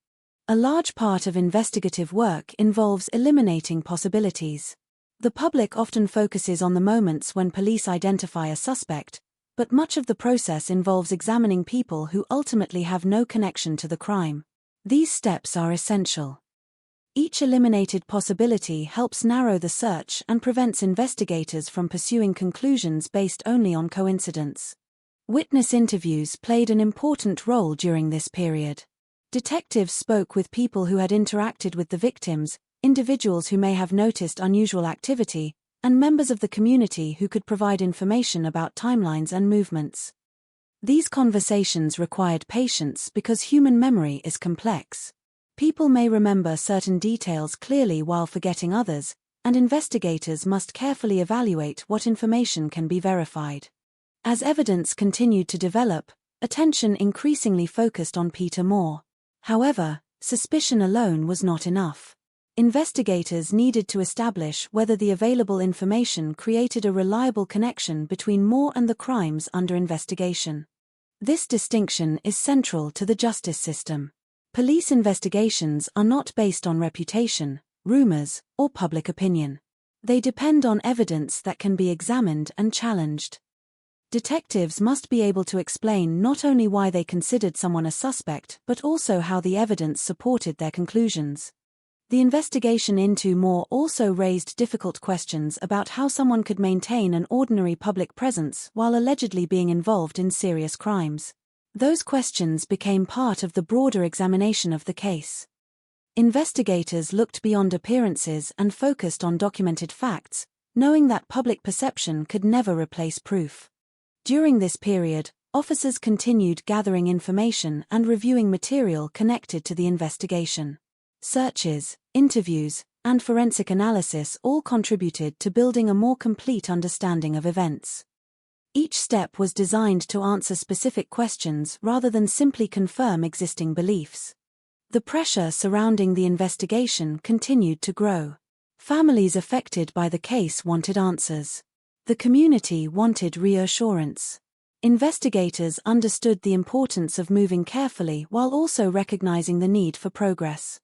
A large part of investigative work involves eliminating possibilities. The public often focuses on the moments when police identify a suspect, but much of the process involves examining people who ultimately have no connection to the crime. These steps are essential. Each eliminated possibility helps narrow the search and prevents investigators from pursuing conclusions based only on coincidence. Witness interviews played an important role during this period. Detectives spoke with people who had interacted with the victims, individuals who may have noticed unusual activity, and members of the community who could provide information about timelines and movements. These conversations required patience because human memory is complex. People may remember certain details clearly while forgetting others, and investigators must carefully evaluate what information can be verified. As evidence continued to develop, attention increasingly focused on Peter Moore. However, suspicion alone was not enough. Investigators needed to establish whether the available information created a reliable connection between Moore and the crimes under investigation. This distinction is central to the justice system. Police investigations are not based on reputation, rumors, or public opinion. They depend on evidence that can be examined and challenged. Detectives must be able to explain not only why they considered someone a suspect but also how the evidence supported their conclusions. The investigation into Moore also raised difficult questions about how someone could maintain an ordinary public presence while allegedly being involved in serious crimes. Those questions became part of the broader examination of the case. Investigators looked beyond appearances and focused on documented facts, knowing that public perception could never replace proof. During this period, officers continued gathering information and reviewing material connected to the investigation. Searches, interviews, and forensic analysis all contributed to building a more complete understanding of events. Each step was designed to answer specific questions rather than simply confirm existing beliefs. The pressure surrounding the investigation continued to grow. Families affected by the case wanted answers. The community wanted reassurance. Investigators understood the importance of moving carefully while also recognizing the need for progress.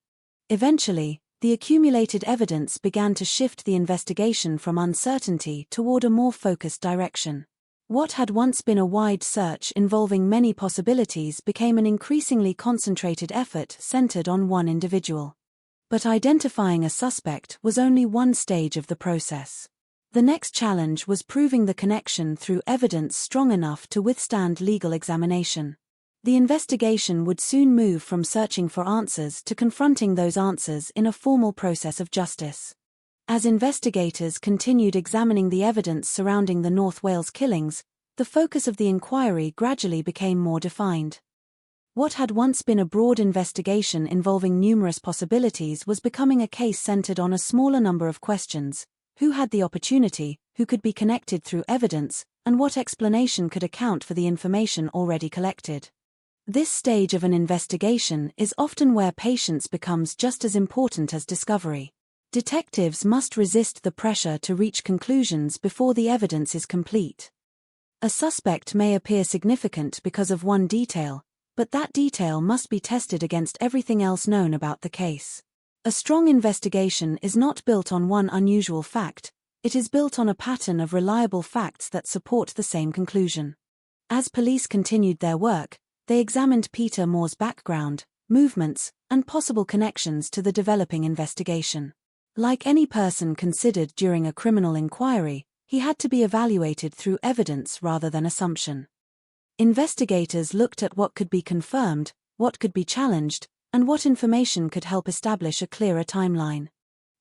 Eventually, the accumulated evidence began to shift the investigation from uncertainty toward a more focused direction. What had once been a wide search involving many possibilities became an increasingly concentrated effort centered on one individual. But identifying a suspect was only one stage of the process. The next challenge was proving the connection through evidence strong enough to withstand legal examination. The investigation would soon move from searching for answers to confronting those answers in a formal process of justice. As investigators continued examining the evidence surrounding the North Wales killings, the focus of the inquiry gradually became more defined. What had once been a broad investigation involving numerous possibilities was becoming a case centered on a smaller number of questions: who had the opportunity, who could be connected through evidence, and what explanation could account for the information already collected. This stage of an investigation is often where patience becomes just as important as discovery. Detectives must resist the pressure to reach conclusions before the evidence is complete. A suspect may appear significant because of one detail, but that detail must be tested against everything else known about the case. A strong investigation is not built on one unusual fact, it is built on a pattern of reliable facts that support the same conclusion. As police continued their work, they examined Peter Moore's background, movements, and possible connections to the developing investigation. Like any person considered during a criminal inquiry, he had to be evaluated through evidence rather than assumption. Investigators looked at what could be confirmed, what could be challenged, and what information could help establish a clearer timeline.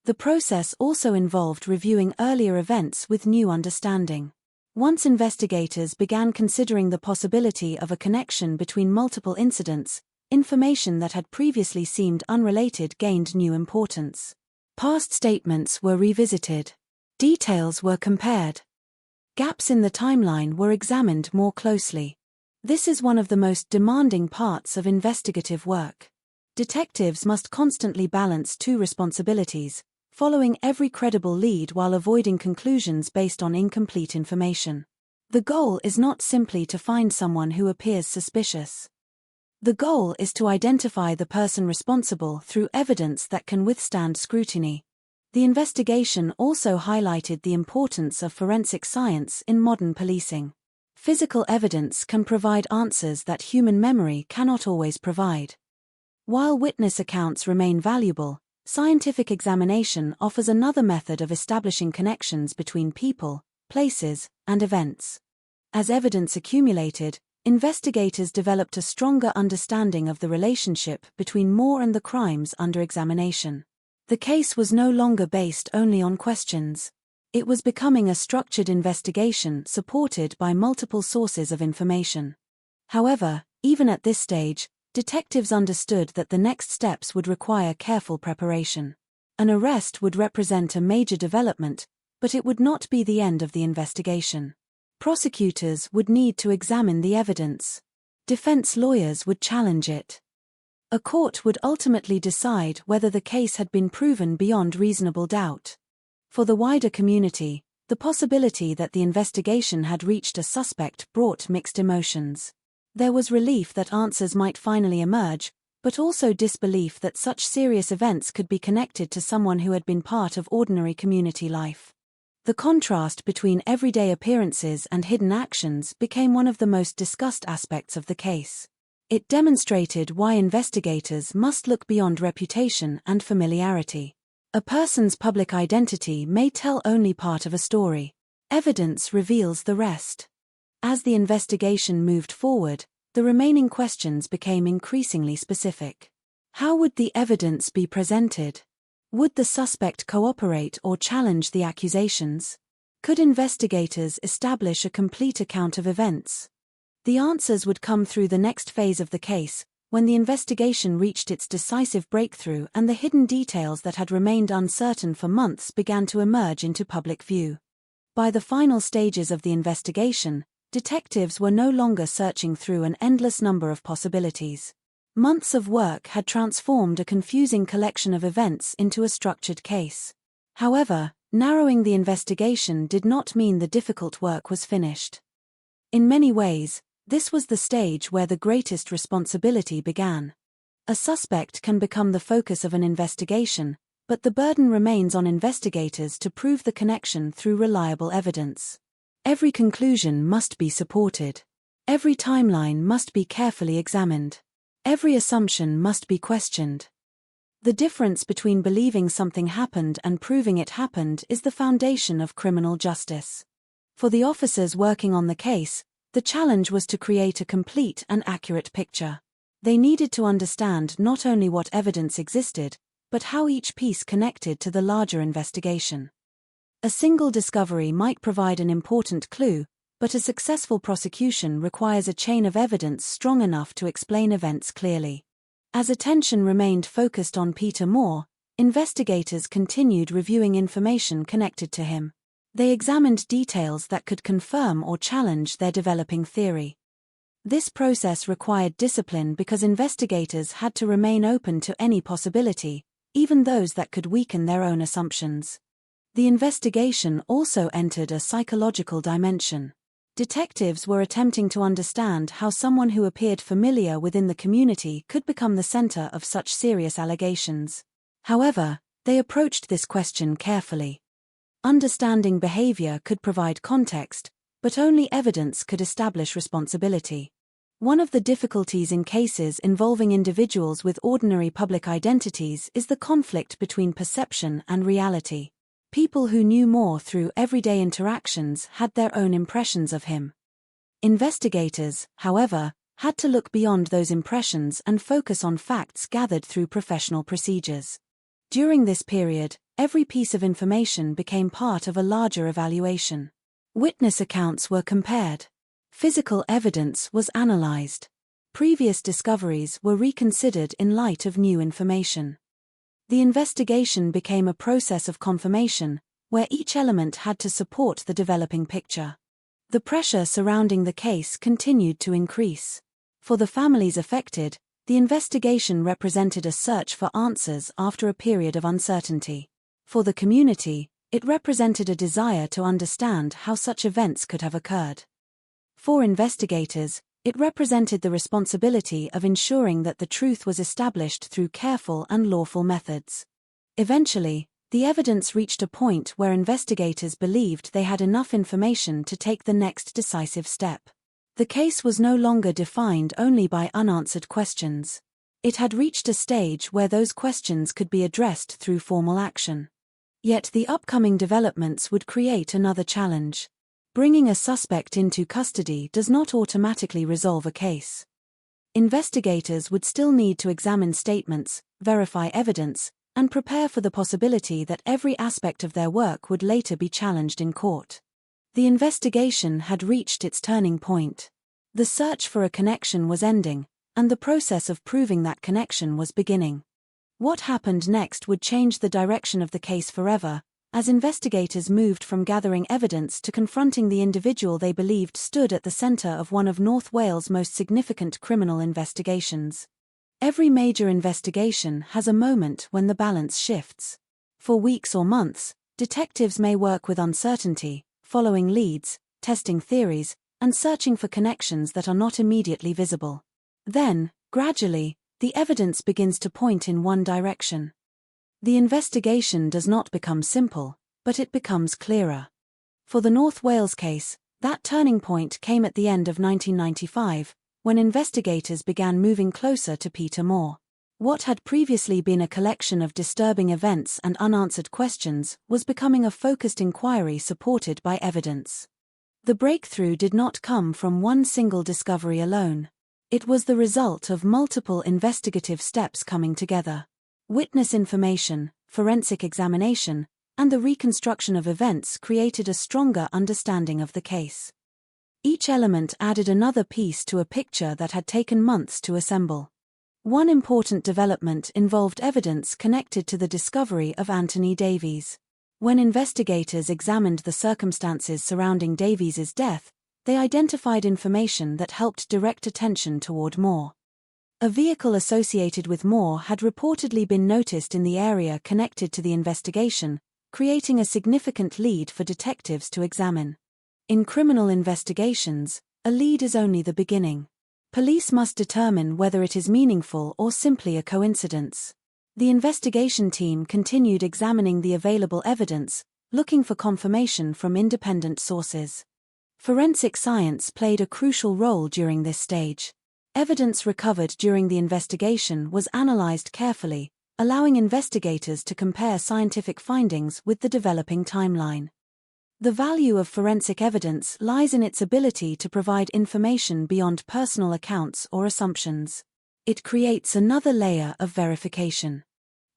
The process also involved reviewing earlier events with new understanding. Once investigators began considering the possibility of a connection between multiple incidents, information that had previously seemed unrelated gained new importance. Past statements were revisited. Details were compared. Gaps in the timeline were examined more closely. This is one of the most demanding parts of investigative work. Detectives must constantly balance two responsibilities: following every credible lead while avoiding conclusions based on incomplete information. The goal is not simply to find someone who appears suspicious. The goal is to identify the person responsible through evidence that can withstand scrutiny. The investigation also highlighted the importance of forensic science in modern policing. Physical evidence can provide answers that human memory cannot always provide. While witness accounts remain valuable, scientific examination offers another method of establishing connections between people, places, and events. As evidence accumulated, investigators developed a stronger understanding of the relationship between Moore and the crimes under examination. The case was no longer based only on questions. It was becoming a structured investigation supported by multiple sources of information. However, even at this stage, detectives understood that the next steps would require careful preparation. An arrest would represent a major development, but it would not be the end of the investigation. Prosecutors would need to examine the evidence. Defense lawyers would challenge it. A court would ultimately decide whether the case had been proven beyond reasonable doubt. For the wider community, the possibility that the investigation had reached a suspect brought mixed emotions. There was relief that answers might finally emerge, but also disbelief that such serious events could be connected to someone who had been part of ordinary community life. The contrast between everyday appearances and hidden actions became one of the most discussed aspects of the case. It demonstrated why investigators must look beyond reputation and familiarity. A person's public identity may tell only part of a story. Evidence reveals the rest. As the investigation moved forward, the remaining questions became increasingly specific. How would the evidence be presented? Would the suspect cooperate or challenge the accusations? Could investigators establish a complete account of events? The answers would come through the next phase of the case, when the investigation reached its decisive breakthrough and the hidden details that had remained uncertain for months began to emerge into public view. By the final stages of the investigation, detectives were no longer searching through an endless number of possibilities. Months of work had transformed a confusing collection of events into a structured case. However, narrowing the investigation did not mean the difficult work was finished. In many ways, this was the stage where the greatest responsibility began. A suspect can become the focus of an investigation, but the burden remains on investigators to prove the connection through reliable evidence. Every conclusion must be supported. Every timeline must be carefully examined. Every assumption must be questioned. The difference between believing something happened and proving it happened is the foundation of criminal justice. For the officers working on the case, the challenge was to create a complete and accurate picture. They needed to understand not only what evidence existed, but how each piece connected to the larger investigation. A single discovery might provide an important clue, but a successful prosecution requires a chain of evidence strong enough to explain events clearly. As attention remained focused on Peter Moore, investigators continued reviewing information connected to him. They examined details that could confirm or challenge their developing theory. This process required discipline because investigators had to remain open to any possibility, even those that could weaken their own assumptions. The investigation also entered a psychological dimension. Detectives were attempting to understand how someone who appeared familiar within the community could become the center of such serious allegations. However, they approached this question carefully. Understanding behavior could provide context, but only evidence could establish responsibility. One of the difficulties in cases involving individuals with ordinary public identities is the conflict between perception and reality. People who knew Moore through everyday interactions had their own impressions of him. Investigators, however, had to look beyond those impressions and focus on facts gathered through professional procedures. During this period, every piece of information became part of a larger evaluation. Witness accounts were compared. Physical evidence was analyzed. Previous discoveries were reconsidered in light of new information. The investigation became a process of confirmation, where each element had to support the developing picture. The pressure surrounding the case continued to increase. For the families affected, the investigation represented a search for answers after a period of uncertainty. For the community, it represented a desire to understand how such events could have occurred. For investigators, It represented the responsibility of ensuring that the truth was established through careful and lawful methods. Eventually, the evidence reached a point where investigators believed they had enough information to take the next decisive step. The case was no longer defined only by unanswered questions. It had reached a stage where those questions could be addressed through formal action. Yet the upcoming developments would create another challenge. Bringing a suspect into custody does not automatically resolve a case. Investigators would still need to examine statements, verify evidence, and prepare for the possibility that every aspect of their work would later be challenged in court. The investigation had reached its turning point. The search for a connection was ending, and the process of proving that connection was beginning. What happened next would change the direction of the case forever, as investigators moved from gathering evidence to confronting the individual they believed stood at the center of one of North Wales' most significant criminal investigations. Every major investigation has a moment when the balance shifts. For weeks or months, detectives may work with uncertainty, following leads, testing theories, and searching for connections that are not immediately visible. Then, gradually, the evidence begins to point in one direction. The investigation does not become simple, but it becomes clearer. For the North Wales case, that turning point came at the end of 1995, when investigators began moving closer to Peter Moore. What had previously been a collection of disturbing events and unanswered questions was becoming a focused inquiry supported by evidence. The breakthrough did not come from one single discovery alone. It was the result of multiple investigative steps coming together. Witness information, forensic examination, and the reconstruction of events created a stronger understanding of the case. Each element added another piece to a picture that had taken months to assemble. One important development involved evidence connected to the discovery of Anthony Davies. When investigators examined the circumstances surrounding Davies's death, they identified information that helped direct attention toward Moore. A vehicle associated with Moore had reportedly been noticed in the area connected to the investigation, creating a significant lead for detectives to examine. In criminal investigations, a lead is only the beginning. Police must determine whether it is meaningful or simply a coincidence. The investigation team continued examining the available evidence, looking for confirmation from independent sources. Forensic science played a crucial role during this stage. Evidence recovered during the investigation was analyzed carefully, allowing investigators to compare scientific findings with the developing timeline. The value of forensic evidence lies in its ability to provide information beyond personal accounts or assumptions. It creates another layer of verification.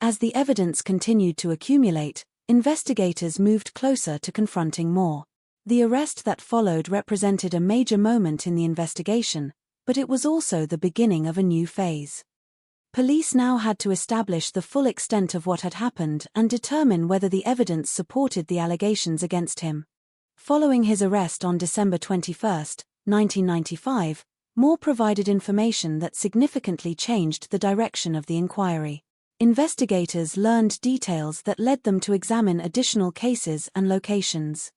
As the evidence continued to accumulate, investigators moved closer to confronting Moore. The arrest that followed represented a major moment in the investigation, but it was also the beginning of a new phase. Police now had to establish the full extent of what had happened and determine whether the evidence supported the allegations against him. Following his arrest on December 21, 1995, Moore provided information that significantly changed the direction of the inquiry. Investigators learned details that led them to examine additional cases and locations.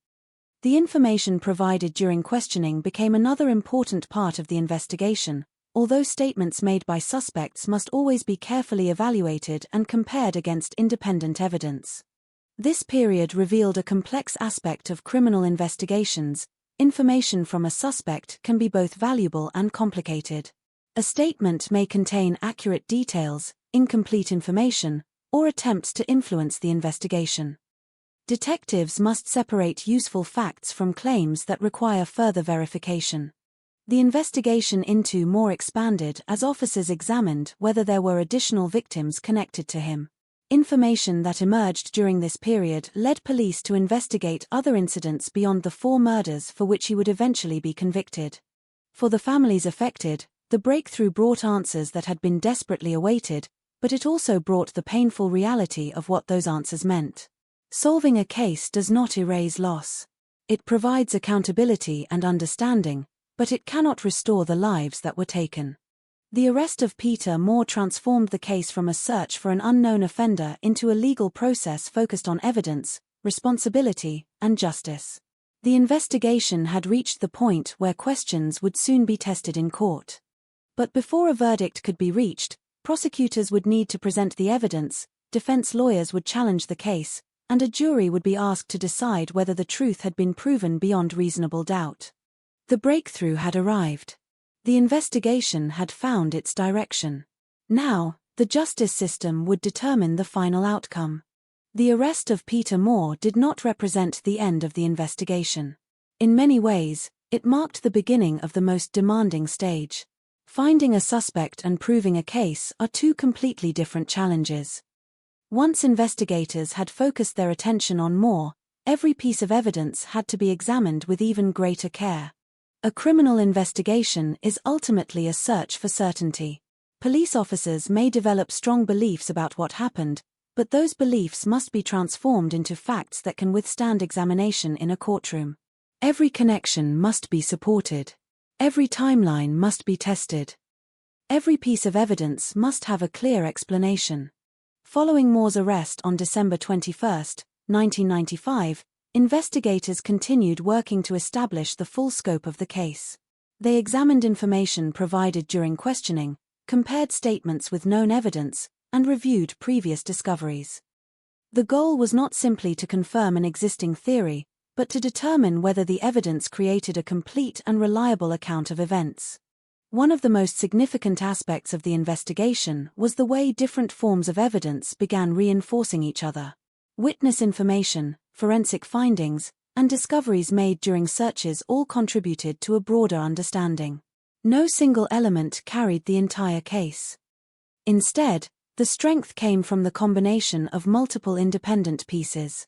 The information provided during questioning became another important part of the investigation, although statements made by suspects must always be carefully evaluated and compared against independent evidence. This period revealed a complex aspect of criminal investigations. Information from a suspect can be both valuable and complicated. A statement may contain accurate details, incomplete information, or attempts to influence the investigation. Detectives must separate useful facts from claims that require further verification. The investigation into Moore expanded as officers examined whether there were additional victims connected to him. Information that emerged during this period led police to investigate other incidents beyond the 4 murders for which he would eventually be convicted. For the families affected, the breakthrough brought answers that had been desperately awaited, but it also brought the painful reality of what those answers meant. Solving a case does not erase loss. It provides accountability and understanding, but it cannot restore the lives that were taken. The arrest of Peter Moore transformed the case from a search for an unknown offender into a legal process focused on evidence, responsibility, and justice. The investigation had reached the point where questions would soon be tested in court. But before a verdict could be reached, prosecutors would need to present the evidence, defense lawyers would challenge the case, and a jury would be asked to decide whether the truth had been proven beyond reasonable doubt. The breakthrough had arrived. The investigation had found its direction. Now, the justice system would determine the final outcome. The arrest of Peter Moore did not represent the end of the investigation. In many ways, it marked the beginning of the most demanding stage. Finding a suspect and proving a case are two completely different challenges. Once investigators had focused their attention on Moore, every piece of evidence had to be examined with even greater care. A criminal investigation is ultimately a search for certainty. Police officers may develop strong beliefs about what happened, but those beliefs must be transformed into facts that can withstand examination in a courtroom. Every connection must be supported. Every timeline must be tested. Every piece of evidence must have a clear explanation. Following Moore's arrest on December 21, 1995, investigators continued working to establish the full scope of the case. They examined information provided during questioning, compared statements with known evidence, and reviewed previous discoveries. The goal was not simply to confirm an existing theory, but to determine whether the evidence created a complete and reliable account of events. One of the most significant aspects of the investigation was the way different forms of evidence began reinforcing each other. Witness information, forensic findings, and discoveries made during searches all contributed to a broader understanding. No single element carried the entire case. Instead, the strength came from the combination of multiple independent pieces.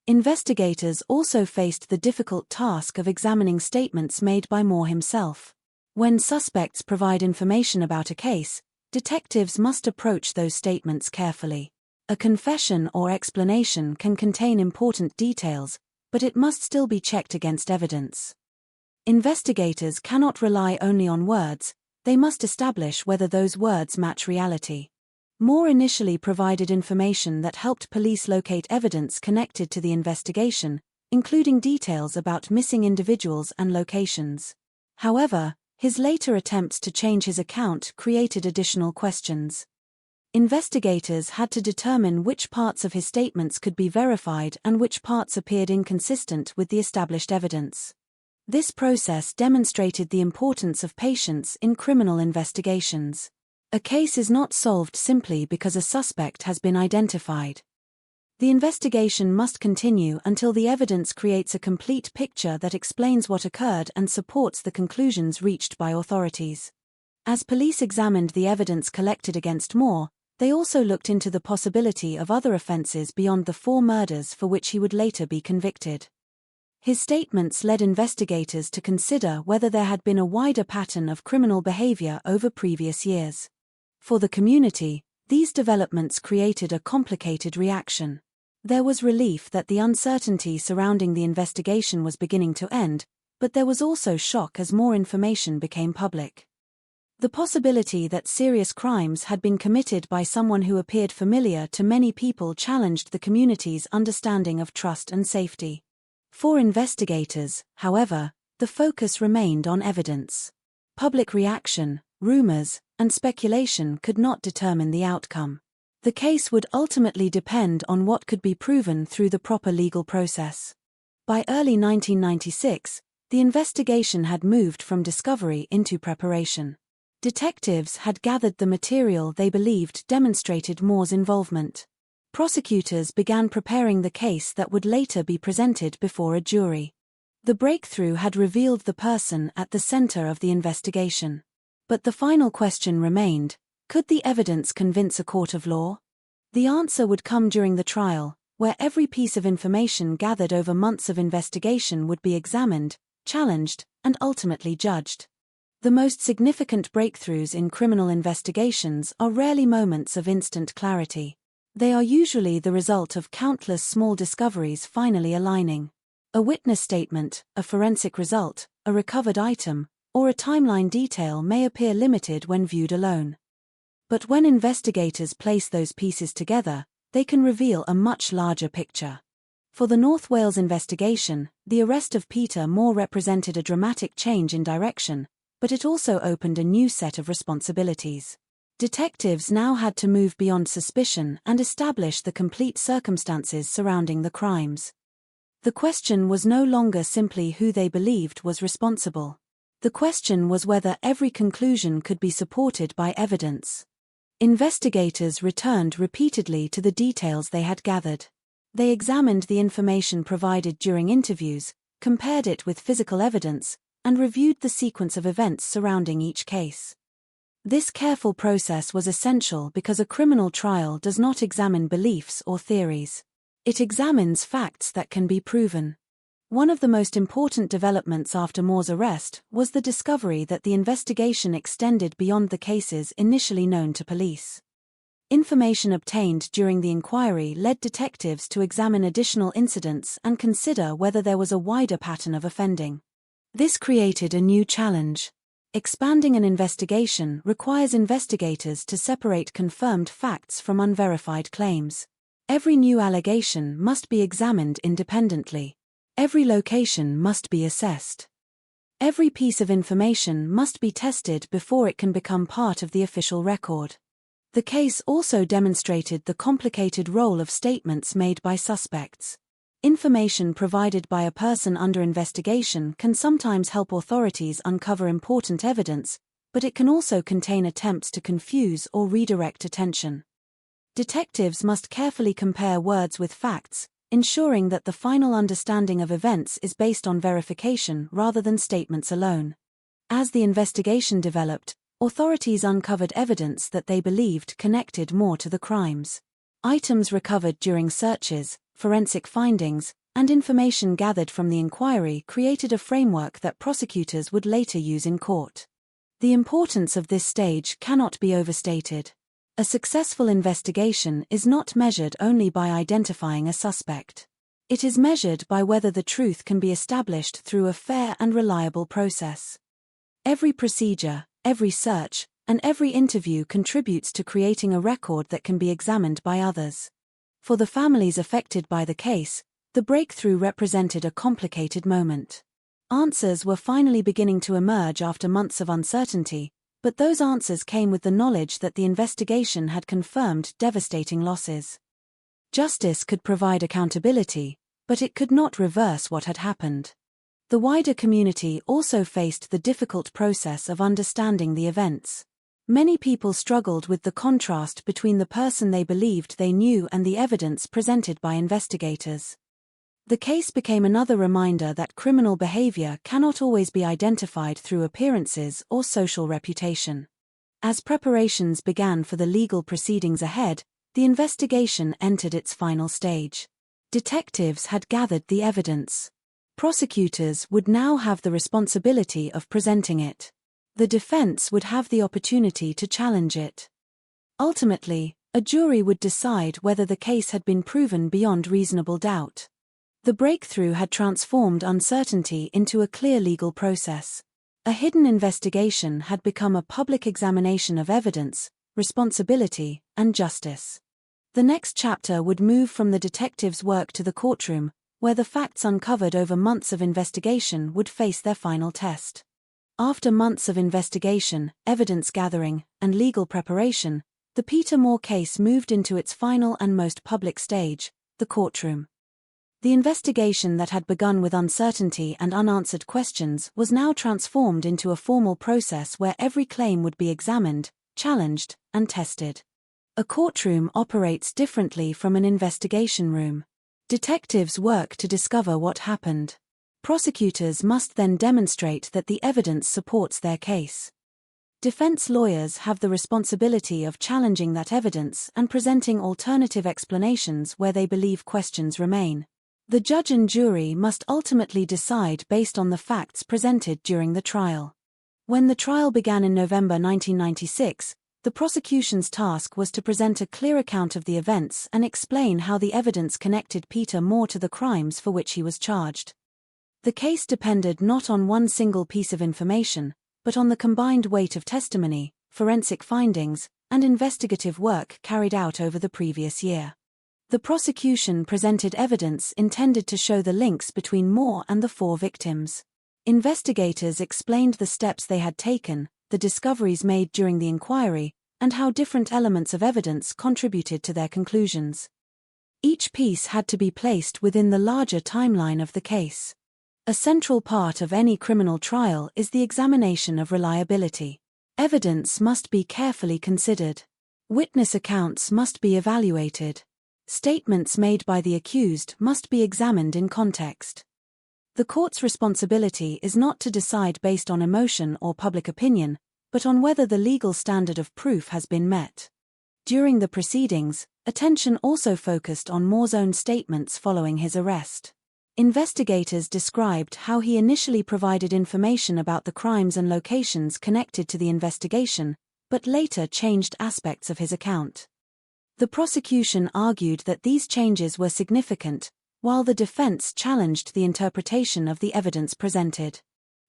Investigators also faced the difficult task of examining statements made by Moore himself. When suspects provide information about a case, detectives must approach those statements carefully. A confession or explanation can contain important details, but it must still be checked against evidence. Investigators cannot rely only on words, they must establish whether those words match reality. Moore initially provided information that helped police locate evidence connected to the investigation, including details about missing individuals and locations. However, his later attempts to change his account created additional questions. Investigators had to determine which parts of his statements could be verified and which parts appeared inconsistent with the established evidence. This process demonstrated the importance of patience in criminal investigations. A case is not solved simply because a suspect has been identified. The investigation must continue until the evidence creates a complete picture that explains what occurred and supports the conclusions reached by authorities. As police examined the evidence collected against Moore, they also looked into the possibility of other offenses beyond the 4 murders for which he would later be convicted. His statements led investigators to consider whether there had been a wider pattern of criminal behavior over previous years. For the community, these developments created a complicated reaction. There was relief that the uncertainty surrounding the investigation was beginning to end, but there was also shock as more information became public. The possibility that serious crimes had been committed by someone who appeared familiar to many people challenged the community's understanding of trust and safety. For investigators, however, the focus remained on evidence. Public reaction, rumors, and speculation could not determine the outcome. The case would ultimately depend on what could be proven through the proper legal process. By early 1996, the investigation had moved from discovery into preparation. Detectives had gathered the material they believed demonstrated Moore's involvement. Prosecutors began preparing the case that would later be presented before a jury. The breakthrough had revealed the person at the center of the investigation. But the final question remained: could the evidence convince a court of law? The answer would come during the trial, where every piece of information gathered over months of investigation would be examined, challenged, and ultimately judged. The most significant breakthroughs in criminal investigations are rarely moments of instant clarity. They are usually the result of countless small discoveries finally aligning. A witness statement, a forensic result, a recovered item, or a timeline detail may appear limited when viewed alone. But when investigators place those pieces together, they can reveal a much larger picture. For the North Wales investigation, the arrest of Peter Moore represented a dramatic change in direction, but it also opened a new set of responsibilities. Detectives now had to move beyond suspicion and establish the complete circumstances surrounding the crimes. The question was no longer simply who they believed was responsible. The question was whether every conclusion could be supported by evidence. Investigators returned repeatedly to the details they had gathered. They examined the information provided during interviews, compared it with physical evidence, and reviewed the sequence of events surrounding each case. This careful process was essential because a criminal trial does not examine beliefs or theories. It examines facts that can be proven. One of the most important developments after Moore's arrest was the discovery that the investigation extended beyond the cases initially known to police. Information obtained during the inquiry led detectives to examine additional incidents and consider whether there was a wider pattern of offending. This created a new challenge. Expanding an investigation requires investigators to separate confirmed facts from unverified claims. Every new allegation must be examined independently. Every location must be assessed. Every piece of information must be tested before it can become part of the official record. The case also demonstrated the complicated role of statements made by suspects. Information provided by a person under investigation can sometimes help authorities uncover important evidence, but it can also contain attempts to confuse or redirect attention. Detectives must carefully compare words with facts, ensuring that the final understanding of events is based on verification rather than statements alone. As the investigation developed, authorities uncovered evidence that they believed connected Moore to the crimes. Items recovered during searches, forensic findings, and information gathered from the inquiry created a framework that prosecutors would later use in court. The importance of this stage cannot be overstated. A successful investigation is not measured only by identifying a suspect. It is measured by whether the truth can be established through a fair and reliable process. Every procedure, every search, and every interview contributes to creating a record that can be examined by others. For the families affected by the case, the breakthrough represented a complicated moment. Answers were finally beginning to emerge after months of uncertainty, but those answers came with the knowledge that the investigation had confirmed devastating losses. Justice could provide accountability, but it could not reverse what had happened. The wider community also faced the difficult process of understanding the events. Many people struggled with the contrast between the person they believed they knew and the evidence presented by investigators. The case became another reminder that criminal behavior cannot always be identified through appearances or social reputation. As preparations began for the legal proceedings ahead, the investigation entered its final stage. Detectives had gathered the evidence. Prosecutors would now have the responsibility of presenting it. The defense would have the opportunity to challenge it. Ultimately, a jury would decide whether the case had been proven beyond reasonable doubt. The breakthrough had transformed uncertainty into a clear legal process. A hidden investigation had become a public examination of evidence, responsibility, and justice. The next chapter would move from the detectives' work to the courtroom, where the facts uncovered over months of investigation would face their final test. After months of investigation, evidence gathering, and legal preparation, the Peter Moore case moved into its final and most public stage, the courtroom. The investigation that had begun with uncertainty and unanswered questions was now transformed into a formal process where every claim would be examined, challenged, and tested. A courtroom operates differently from an investigation room. Detectives work to discover what happened. Prosecutors must then demonstrate that the evidence supports their case. Defense lawyers have the responsibility of challenging that evidence and presenting alternative explanations where they believe questions remain. The judge and jury must ultimately decide based on the facts presented during the trial. When the trial began in November 1996, the prosecution's task was to present a clear account of the events and explain how the evidence connected Peter Moore to the crimes for which he was charged. The case depended not on one single piece of information, but on the combined weight of testimony, forensic findings, and investigative work carried out over the previous year. The prosecution presented evidence intended to show the links between Moore and the 4 victims. Investigators explained the steps they had taken, the discoveries made during the inquiry, and how different elements of evidence contributed to their conclusions. Each piece had to be placed within the larger timeline of the case. A central part of any criminal trial is the examination of reliability. Evidence must be carefully considered. Witness accounts must be evaluated. Statements made by the accused must be examined in context. The court's responsibility is not to decide based on emotion or public opinion, but on whether the legal standard of proof has been met. During the proceedings, attention also focused on Moore's own statements following his arrest. Investigators described how he initially provided information about the crimes and locations connected to the investigation, but later changed aspects of his account. The prosecution argued that these changes were significant, while the defense challenged the interpretation of the evidence presented.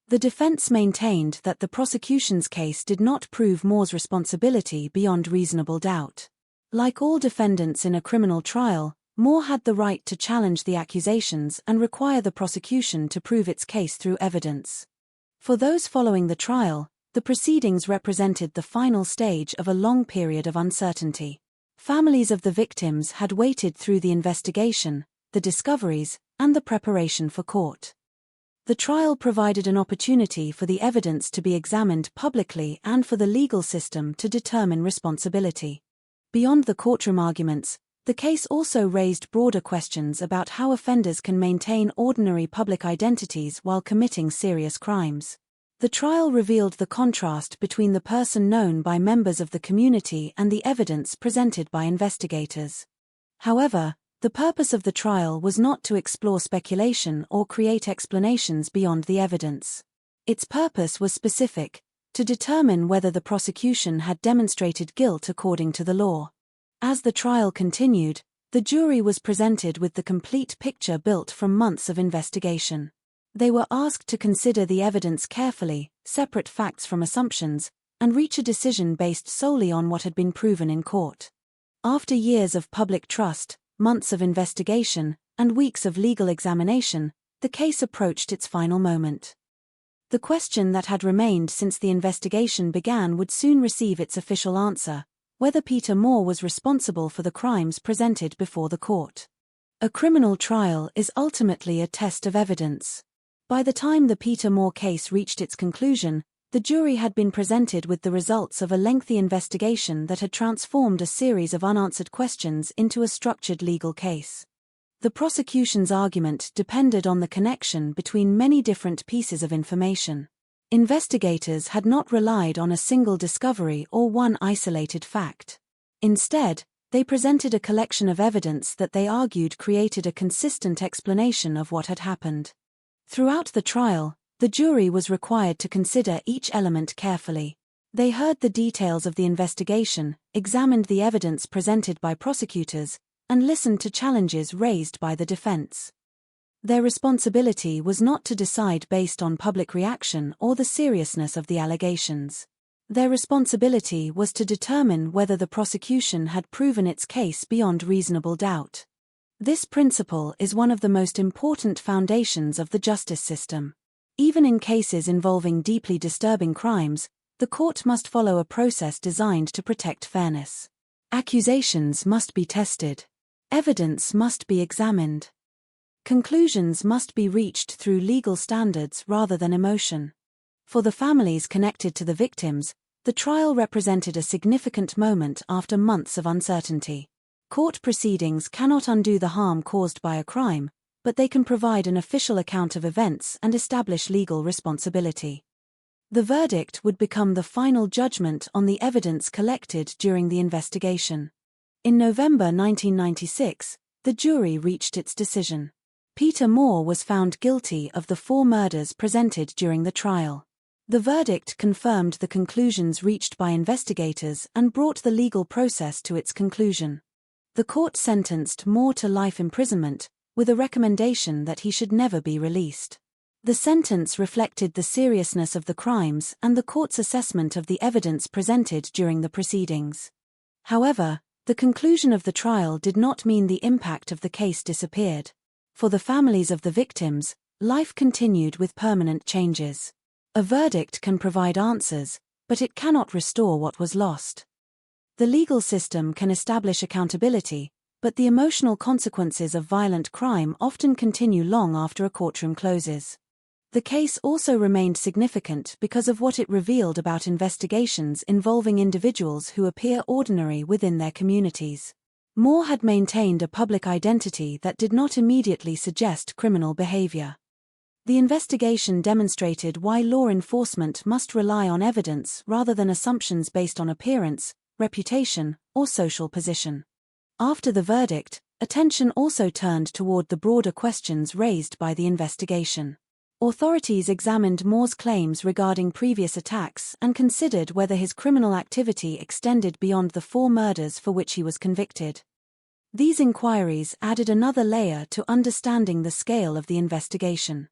The defense maintained that the prosecution's case did not prove Moore's responsibility beyond reasonable doubt. Like all defendants in a criminal trial, Moore had the right to challenge the accusations and require the prosecution to prove its case through evidence. For those following the trial, the proceedings represented the final stage of a long period of uncertainty. Families of the victims had waited through the investigation, the discoveries, and the preparation for court. The trial provided an opportunity for the evidence to be examined publicly and for the legal system to determine responsibility. Beyond the courtroom arguments, the case also raised broader questions about how offenders can maintain ordinary public identities while committing serious crimes. The trial revealed the contrast between the person known by members of the community and the evidence presented by investigators. However, the purpose of the trial was not to explore speculation or create explanations beyond the evidence. Its purpose was specific: to determine whether the prosecution had demonstrated guilt according to the law. As the trial continued, the jury was presented with the complete picture built from months of investigation. They were asked to consider the evidence carefully, separate facts from assumptions, and reach a decision based solely on what had been proven in court. After years of public trust, months of investigation, and weeks of legal examination, the case approached its final moment. The question that had remained since the investigation began would soon receive its official answer: whether Peter Moore was responsible for the crimes presented before the court. A criminal trial is ultimately a test of evidence. By the time the Peter Moore case reached its conclusion, the jury had been presented with the results of a lengthy investigation that had transformed a series of unanswered questions into a structured legal case. The prosecution's argument depended on the connection between many different pieces of information. Investigators had not relied on a single discovery or one isolated fact. Instead, they presented a collection of evidence that they argued created a consistent explanation of what had happened. Throughout the trial, the jury was required to consider each element carefully. They heard the details of the investigation, examined the evidence presented by prosecutors, and listened to challenges raised by the defense. Their responsibility was not to decide based on public reaction or the seriousness of the allegations. Their responsibility was to determine whether the prosecution had proven its case beyond reasonable doubt. This principle is one of the most important foundations of the justice system. Even in cases involving deeply disturbing crimes, the court must follow a process designed to protect fairness. Accusations must be tested. Evidence must be examined. Conclusions must be reached through legal standards rather than emotion. For the families connected to the victims, the trial represented a significant moment after months of uncertainty. Court proceedings cannot undo the harm caused by a crime, but they can provide an official account of events and establish legal responsibility. The verdict would become the final judgment on the evidence collected during the investigation. In November 1996, the jury reached its decision. Peter Moore was found guilty of the 4 murders presented during the trial. The verdict confirmed the conclusions reached by investigators and brought the legal process to its conclusion. The court sentenced Moore to life imprisonment, with a recommendation that he should never be released. The sentence reflected the seriousness of the crimes and the court's assessment of the evidence presented during the proceedings. However, The conclusion of the trial did not mean the impact of the case disappeared. For the families of the victims, life continued with permanent changes. A verdict can provide answers, but it cannot restore what was lost. The legal system can establish accountability, but the emotional consequences of violent crime often continue long after a courtroom closes. The case also remained significant because of what it revealed about investigations involving individuals who appear ordinary within their communities. Moore had maintained a public identity that did not immediately suggest criminal behavior. The investigation demonstrated why law enforcement must rely on evidence rather than assumptions based on appearance, reputation, or social position. After the verdict, attention also turned toward the broader questions raised by the investigation. Authorities examined Moore's claims regarding previous attacks and considered whether his criminal activity extended beyond the 4 murders for which he was convicted. These inquiries added another layer to understanding the scale of the investigation.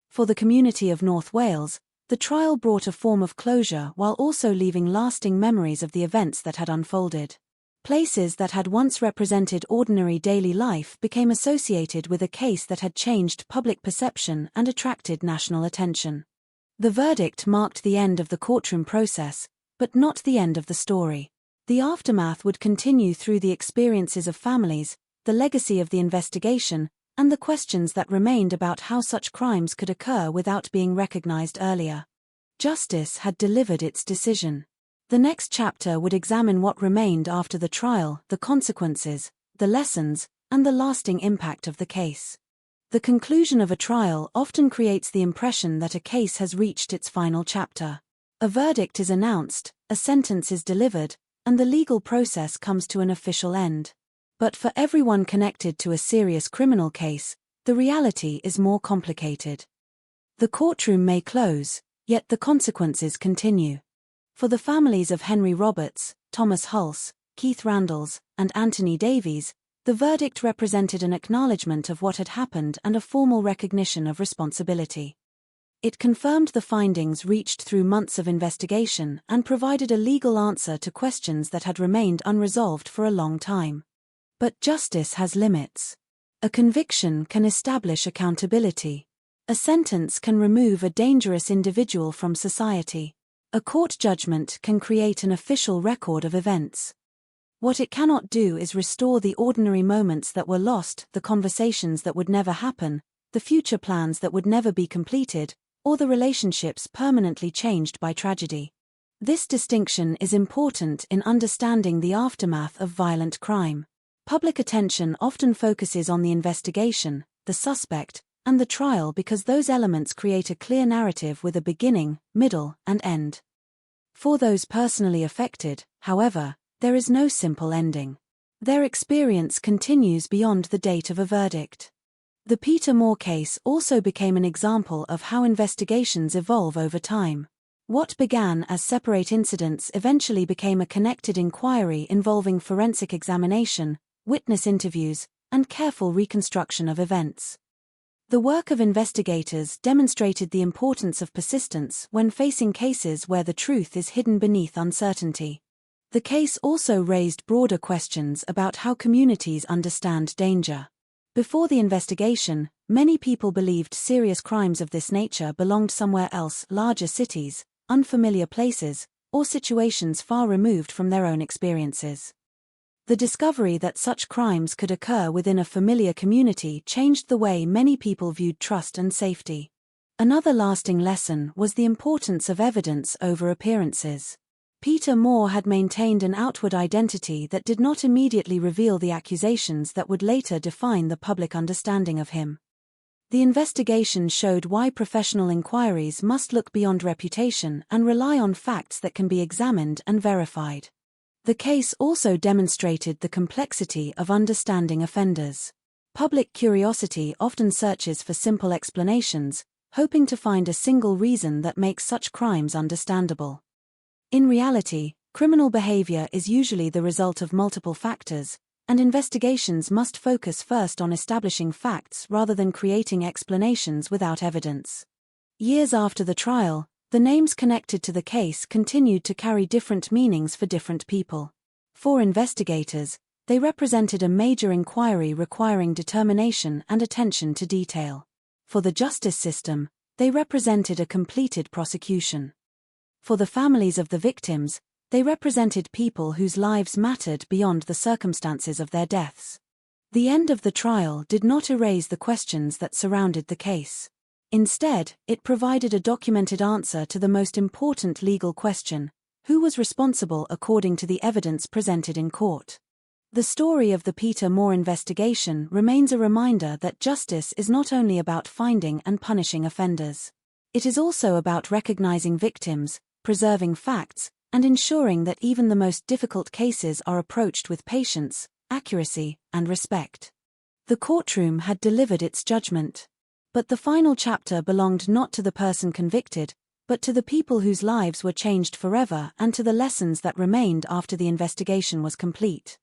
For the community of North Wales, the trial brought a form of closure while also leaving lasting memories of the events that had unfolded. Places that had once represented ordinary daily life became associated with a case that had changed public perception and attracted national attention. The verdict marked the end of the courtroom process, but not the end of the story. The aftermath would continue through the experiences of families, the legacy of the investigation, and the questions that remained about how such crimes could occur without being recognized earlier. Justice had delivered its decision. The next chapter would examine what remained after the trial, the consequences, the lessons, and the lasting impact of the case. The conclusion of a trial often creates the impression that a case has reached its final chapter. A verdict is announced, a sentence is delivered, and the legal process comes to an official end. But for everyone connected to a serious criminal case, the reality is more complicated. The courtroom may close, yet the consequences continue. For the families of Henry Roberts, Thomas Hulse, Keith Randalls, and Anthony Davies, the verdict represented an acknowledgement of what had happened and a formal recognition of responsibility. It confirmed the findings reached through months of investigation and provided a legal answer to questions that had remained unresolved for a long time. But justice has limits. A conviction can establish accountability. A sentence can remove a dangerous individual from society. A court judgment can create an official record of events. What it cannot do is restore the ordinary moments that were lost, the conversations that would never happen, the future plans that would never be completed, or the relationships permanently changed by tragedy. This distinction is important in understanding the aftermath of violent crime. Public attention often focuses on the investigation, the suspect, and the trial because those elements create a clear narrative with a beginning, middle, and end. For those personally affected, however, there is no simple ending. Their experience continues beyond the date of a verdict. The Peter Moore case also became an example of how investigations evolve over time. What began as separate incidents eventually became a connected inquiry involving forensic examination, witness interviews, and careful reconstruction of events. The work of investigators demonstrated the importance of persistence when facing cases where the truth is hidden beneath uncertainty. The case also raised broader questions about how communities understand danger. Before the investigation, many people believed serious crimes of this nature belonged somewhere else, larger cities, unfamiliar places, or situations far removed from their own experiences. The discovery that such crimes could occur within a familiar community changed the way many people viewed trust and safety. Another lasting lesson was the importance of evidence over appearances. Peter Moore had maintained an outward identity that did not immediately reveal the accusations that would later define the public understanding of him. The investigation showed why professional inquiries must look beyond reputation and rely on facts that can be examined and verified. The case also demonstrated the complexity of understanding offenders. Public curiosity often searches for simple explanations, hoping to find a single reason that makes such crimes understandable. In reality, criminal behavior is usually the result of multiple factors, and investigations must focus first on establishing facts rather than creating explanations without evidence. Years after the trial, the names connected to the case continued to carry different meanings for different people. For investigators, they represented a major inquiry requiring determination and attention to detail. For the justice system, they represented a completed prosecution. For the families of the victims, they represented people whose lives mattered beyond the circumstances of their deaths. The end of the trial did not erase the questions that surrounded the case. Instead, it provided a documented answer to the most important legal question: who was responsible according to the evidence presented in court? The story of the Peter Moore investigation remains a reminder that justice is not only about finding and punishing offenders. It is also about recognizing victims, preserving facts, and ensuring that even the most difficult cases are approached with patience, accuracy, and respect. The courtroom had delivered its judgment. But the final chapter belonged not to the person convicted, but to the people whose lives were changed forever and to the lessons that remained after the investigation was complete.